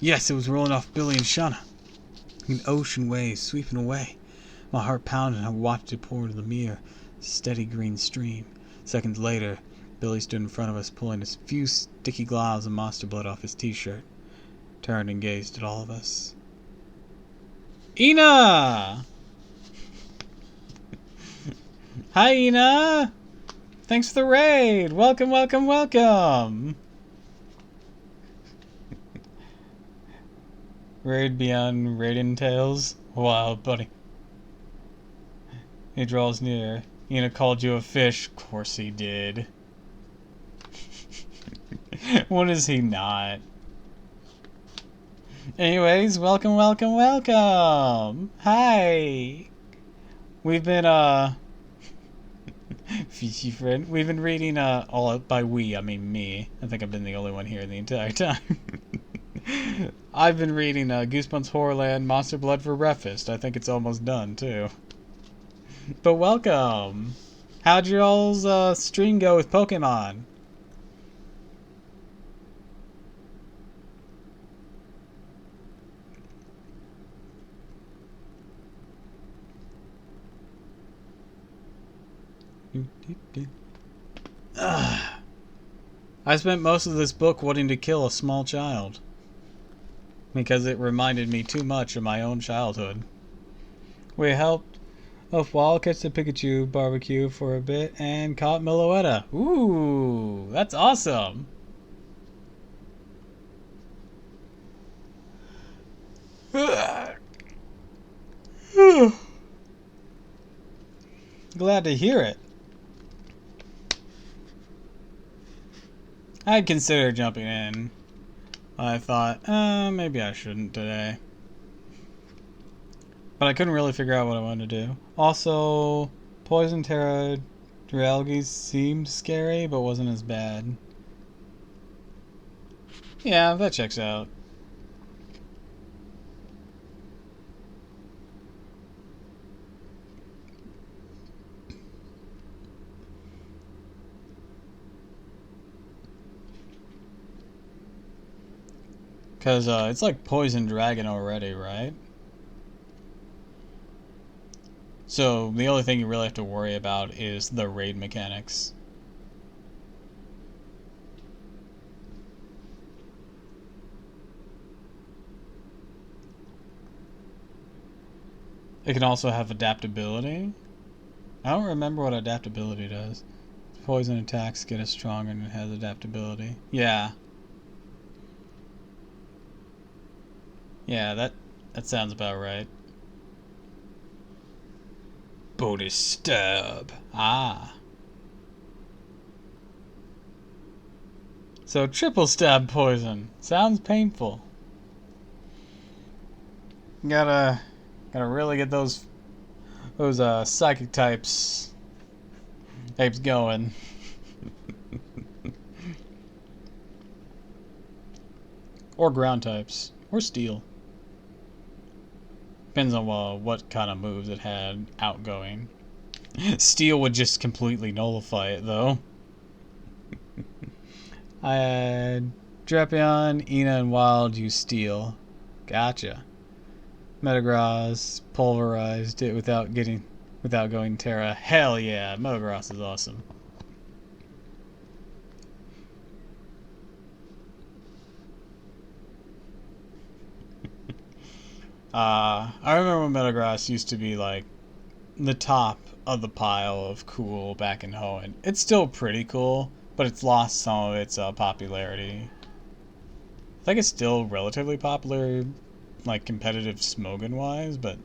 it was rolling off Billy and Shauna. An ocean wave sweeping away. My heart pounded and I watched it pour into the mirror. A steady green stream. Seconds later, Billy stood in front of us, pulling a few sticky globs of monster blood off his t-shirt. Turned and gazed at all of us. Ina! Hi, Ina! Thanks for the raid! Welcome, welcome, welcome! Raid beyond Raiden Tales? Wild buddy. He draws near. Ina called you a fish. Of course he did. What is he not? Anyways, welcome, welcome, welcome! Hi! We've been, Fishy friend. We've been reading, all by we, I mean me. I think I've been the only one here the entire time. I've been reading, Goosebumps, HorrorLand, Monster Blood for breakfast. I think it's almost done, too. But welcome! How'd your all's, stream go with Pokemon? I spent most of this book wanting to kill a small child. Because it reminded me too much of my own childhood. We helped Wild catch the Pikachu barbecue for a bit and caught Meloetta. Ooh, that's awesome. Glad to hear it. I'd consider jumping in. I thought, maybe I shouldn't today. But I couldn't really figure out what I wanted to do. Also, Poison Terra Dralgi seemed scary, but wasn't as bad. Yeah, that checks out. Because it's like Poison Dragon already, right? So the only thing you really have to worry about is the raid mechanics. It can also have adaptability. I don't remember what adaptability does. Poison attacks get us stronger and it has adaptability. Yeah. Yeah, that sounds about right. Bonus stab. Ah. So triple stab poison. Sounds painful. Gotta really get those psychic types going. Or ground types. Or steel. Depends on what kind of moves it had outgoing. Steel would just completely nullify it, though. I had Drapion, Ina, and Wild use Steel. Gotcha. Metagross pulverized it without going Terra. Hell yeah, Metagross is awesome. I remember when Metal Grass used to be like the top of the pile of cool back in Hoenn. It's still pretty cool, but it's lost some of its popularity. I think it's still relatively popular, like competitive Smogon wise, but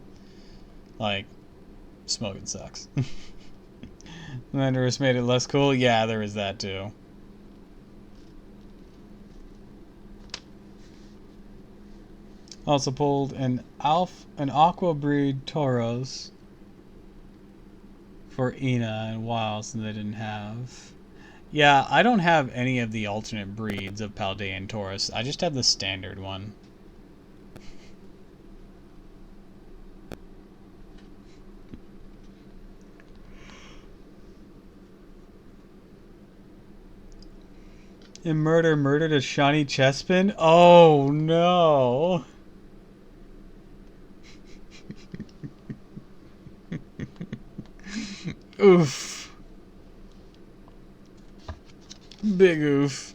like Smogon sucks. Landerus made it less cool. Yeah, there is that too. Also pulled an aqua breed Tauros for Ina and Wiles that they didn't have. Yeah, I don't have any of the alternate breeds of Paldean Taurus. I just have the standard one. And murdered a shiny Chespin? Oh no! Oof. Big oof.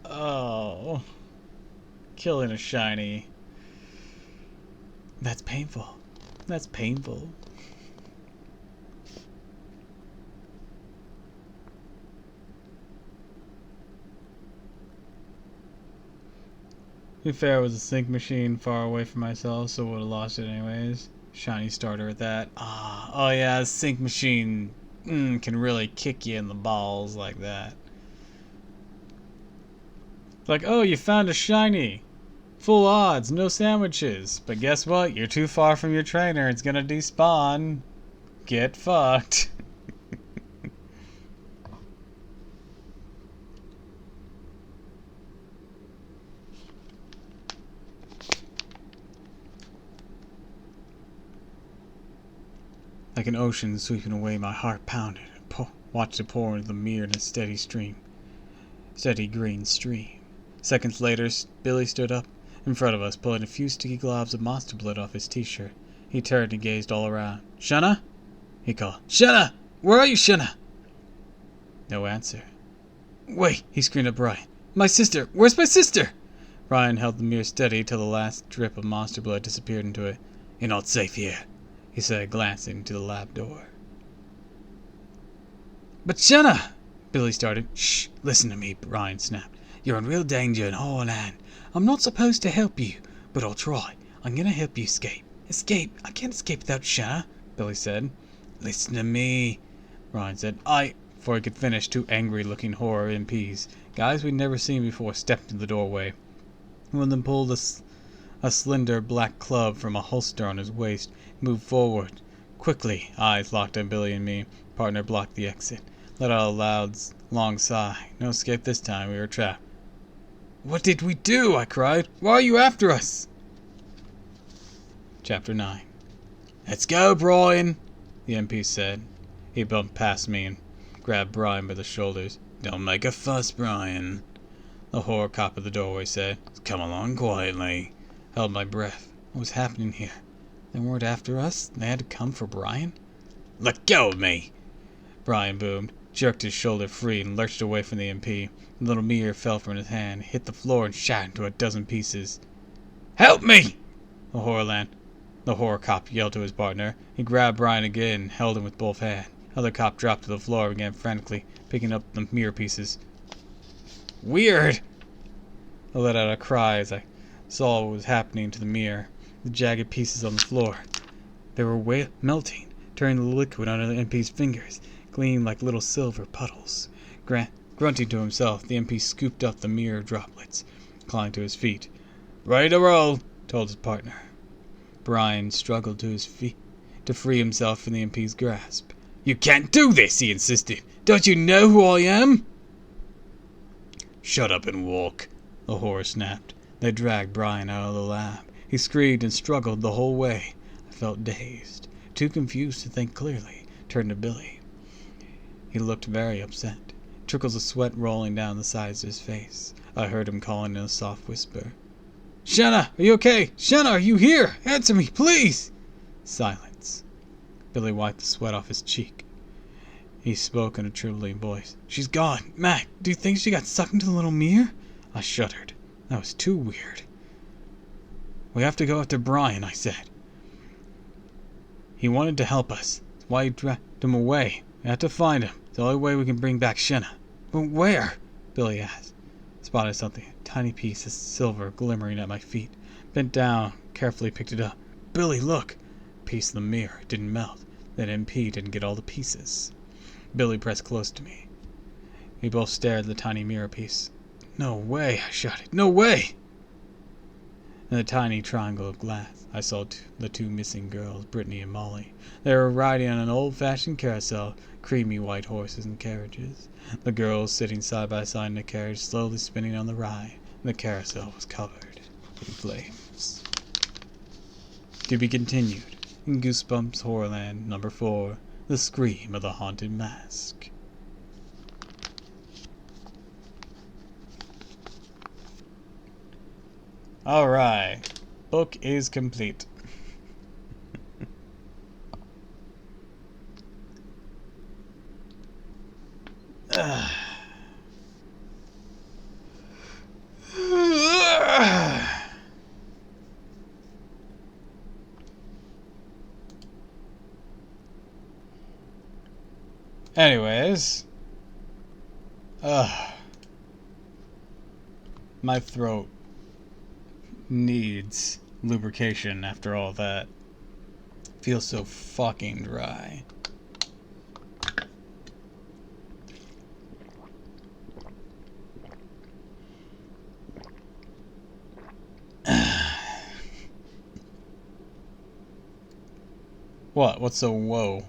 Oh. Killing a shiny. That's painful. That's painful. To be fair, it was a sync machine far away from myself, so would have lost it anyways. Shiny starter at that. Oh yeah, sync machine can really kick you in the balls like that. It's like, oh, you found a shiny. Full odds, no sandwiches. But guess what? You're too far from your trainer. It's gonna despawn. Get fucked. Like an ocean sweeping away, my heart pounded. Watched it pour into the mirror in a steady green stream. Seconds later, Billy stood up in front of us, pulling a few sticky globs of monster blood off his t-shirt. He turned and gazed all around. Shana? He called. Shana! Where are you, Shana? No answer. Wait, he screamed at Brian. My sister! Where's my sister? Brian held the mirror steady till the last drip of monster blood disappeared into it. You're not safe here, he said, glancing to the lab door. But Shana! Billy started. Shh, listen to me, Brian snapped. You're in real danger in HorrorLand. I'm not supposed to help you, but I'll try. I'm gonna help you escape. Escape? I can't escape without Shana, Billy said. Listen to me, Brian said. Before he could finish, two angry-looking horror MPs, guys we'd never seen before, stepped into the doorway. One of them pulled a slender black club from a holster on his waist, moved forward. Quickly, eyes locked on Billy and me. Partner blocked the exit. Let out a loud, long sigh. No escape this time. We were trapped. What did we do? I cried. Why are you after us? Chapter 9. Let's go, Brian, the MP said. He bumped past me and grabbed Brian by the shoulders. Don't make a fuss, Brian, the horror cop at the doorway said. Come along quietly. Held my breath. What was happening here? They weren't after us? They had to come for Brian? Let go of me! Brian boomed, jerked his shoulder free, and lurched away from the MP. The little mirror fell from his hand, hit the floor, and shattered into a dozen pieces. Help me! The horror cop yelled to his partner. He grabbed Brian again and held him with both hands. The other cop dropped to the floor and began frantically picking up the mirror pieces. Weird! I let out a cry as I saw what was happening to the mirror. The jagged pieces on the floor. They were melting, turning the liquid under the MP's fingers, gleaming like little silver puddles. Grunting to himself, the MP scooped up the mirror droplets, climbed to his feet. Ready to roll, told his partner. Brian struggled to his feet to free himself from the MP's grasp. You can't do this, he insisted. Don't you know who I am? Shut up and walk, the horror snapped. They dragged Brian out of the lab. He screamed and struggled the whole way. I felt dazed, too confused to think clearly. Turned to Billy. He looked very upset, trickles of sweat rolling down the sides of his face. I heard him calling in a soft whisper. Shanna, are you okay? Shanna, are you here? Answer me, please! Silence. Billy wiped the sweat off his cheek. He spoke in a trembling voice. "She's gone. Mac, do you think she got sucked into the little mirror?" I shuddered. That was too weird. "We have to go after Brian," I said. "He wanted to help us. That's why he dragged him away. We have to find him. It's the only way we can bring back Shenna." "But where?" Billy asked. I spotted something, a tiny piece of silver glimmering at my feet. Bent down, carefully picked it up. "Billy, look!" A piece of the mirror. It didn't melt. That MP didn't get all the pieces. Billy pressed close to me. We both stared at the tiny mirror piece. "No way!" I shouted. "No way!" In the tiny triangle of glass, I saw the two missing girls, Brittany and Molly. They were riding on an old-fashioned carousel, creamy white horses and carriages. The girls sitting side by side in a carriage, slowly spinning on the ride. The carousel was covered in flames. To be continued in Goosebumps HorrorLand number 4, The Scream of the Haunted Mask. Alright, book is complete. Anyways, my throat needs lubrication after all that. Feels so fucking dry. What? What's so whoa?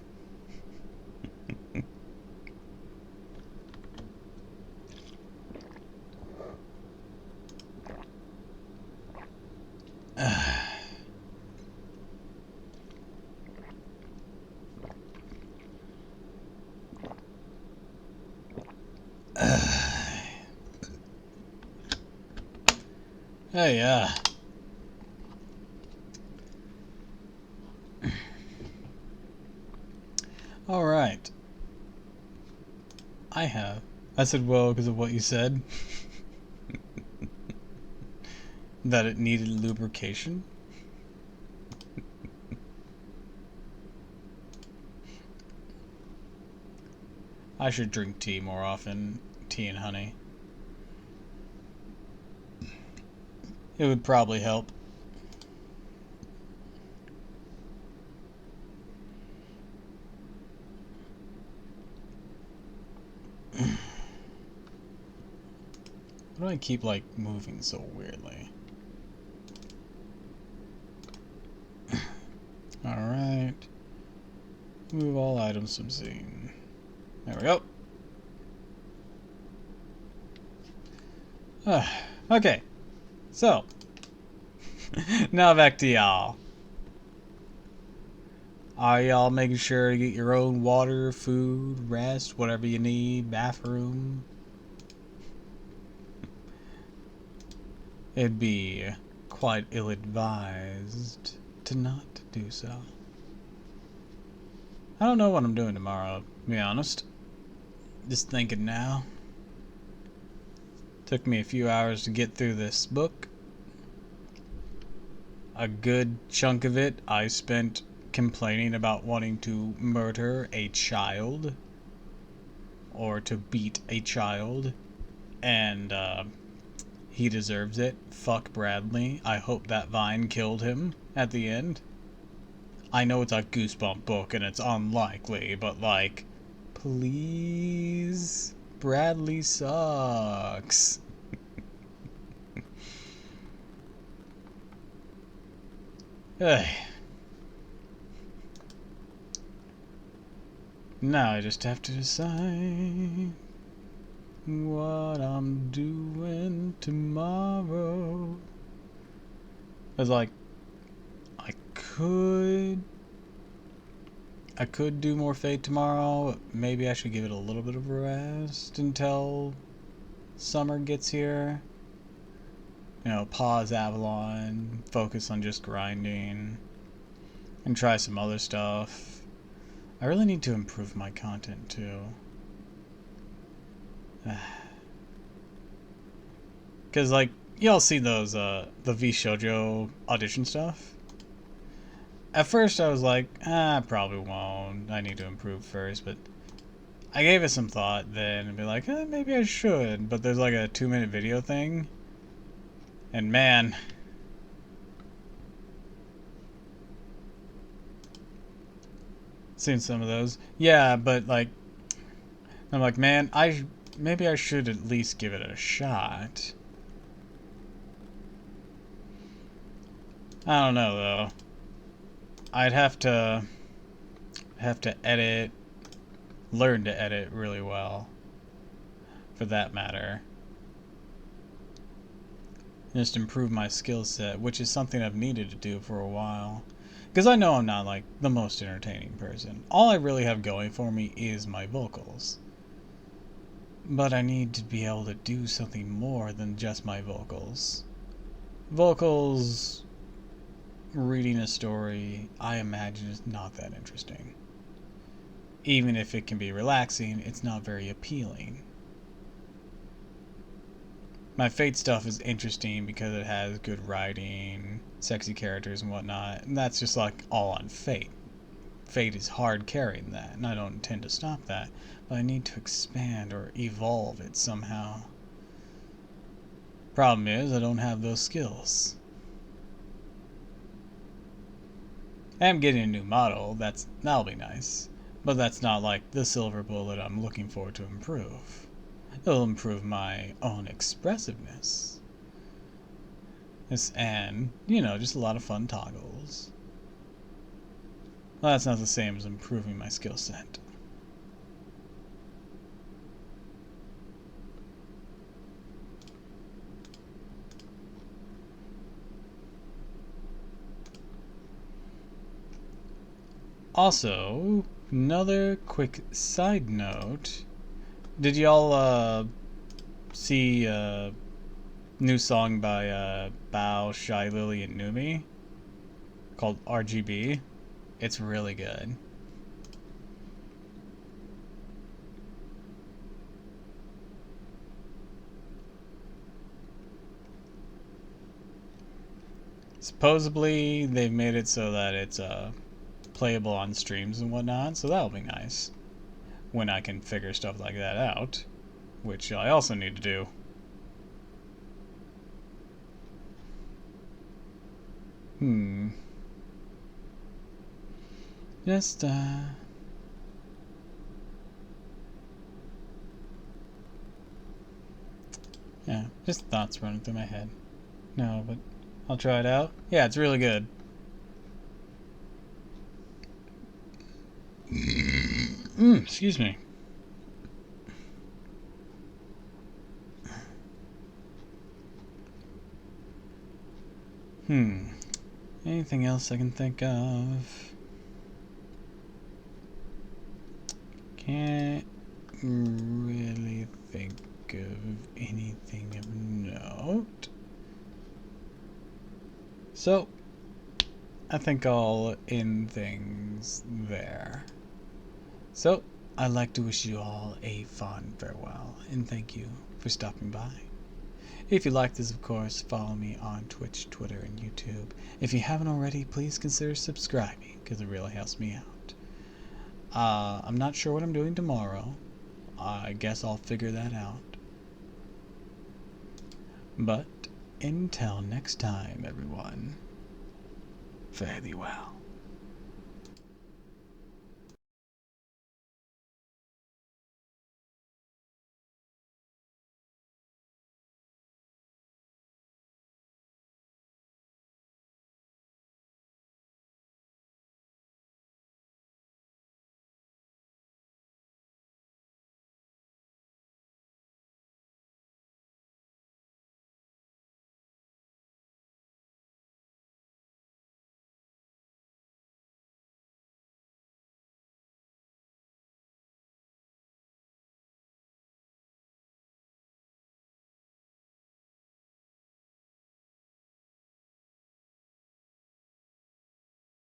Hey, alright. I said whoa because of what you said. That it needed lubrication. I should drink tea more often. Tea and honey. It would probably help. Why do I keep, like, moving so weirdly? Alright. Move all items from scene. There we go. Okay. So. Now back to y'all. Are y'all making sure to get your own water, food, rest, whatever you need, bathroom? It'd be quite ill-advised to not do so. I don't know what I'm doing tomorrow, to be honest. Just thinking now. Took me a few hours to get through this book. A good chunk of it I spent complaining about wanting to murder a child. Or to beat a child. And, he deserves it. Fuck Bradley. I hope that vine killed him at the end. I know it's a Goosebump book and it's unlikely, but like, please, Bradley sucks. Hey. Now I just have to decide what I'm doing tomorrow. It's like, I could do more Fate tomorrow. Maybe I should give it a little bit of a rest until summer gets here. You know, pause Avalon, focus on just grinding, and try some other stuff. I really need to improve my content too. Because, like, y'all see those, the V Shoujo audition stuff? At first I was like, I probably won't. I need to improve first, but I gave it some thought then and be like, maybe I should. But there's like a 2-minute video thing. And man, seen some of those. Yeah, but like, I'm like, man, maybe I should at least give it a shot. I don't know though. I'd have to edit, learn to edit really well, for that matter. Just improve my skill set, which is something I've needed to do for a while. Because I know I'm not like the most entertaining person. All I really have going for me is my vocals. But I need to be able to do something more than just my vocals. Vocals, reading a story, I imagine is not that interesting. Even if it can be relaxing, it's not very appealing. My Fate stuff is interesting because it has good writing, sexy characters and whatnot, and that's just like all on Fate. Fate is hard carrying that, and I don't intend to stop that, but I need to expand or evolve it somehow. Problem is, I don't have those skills. I am getting a new model, that'll be nice, but that's not like the silver bullet I'm looking for to improve. It'll improve my own expressiveness. And, you know, just a lot of fun toggles. Well, that's not the same as improving my skill set. Also, another quick side note. Did y'all see a new song by Bao, Shy Lily, and Numi called RGB? It's really good. Supposedly, they've made it so that it's playable on streams and whatnot, so that'll be nice when I can figure stuff like that out, which I also need to do. Just, yeah, just thoughts running through my head. No, but I'll try it out. Yeah, it's really good. Excuse me. Anything else I can think of? Can't really think of anything of note. So, I think I'll end things there. So, I'd like to wish you all a fond farewell, and thank you for stopping by. If you like this, of course, follow me on Twitch, Twitter, and YouTube. If you haven't already, please consider subscribing, because it really helps me out. I'm not sure what I'm doing tomorrow. I guess I'll figure that out. But until next time, everyone, fare thee well.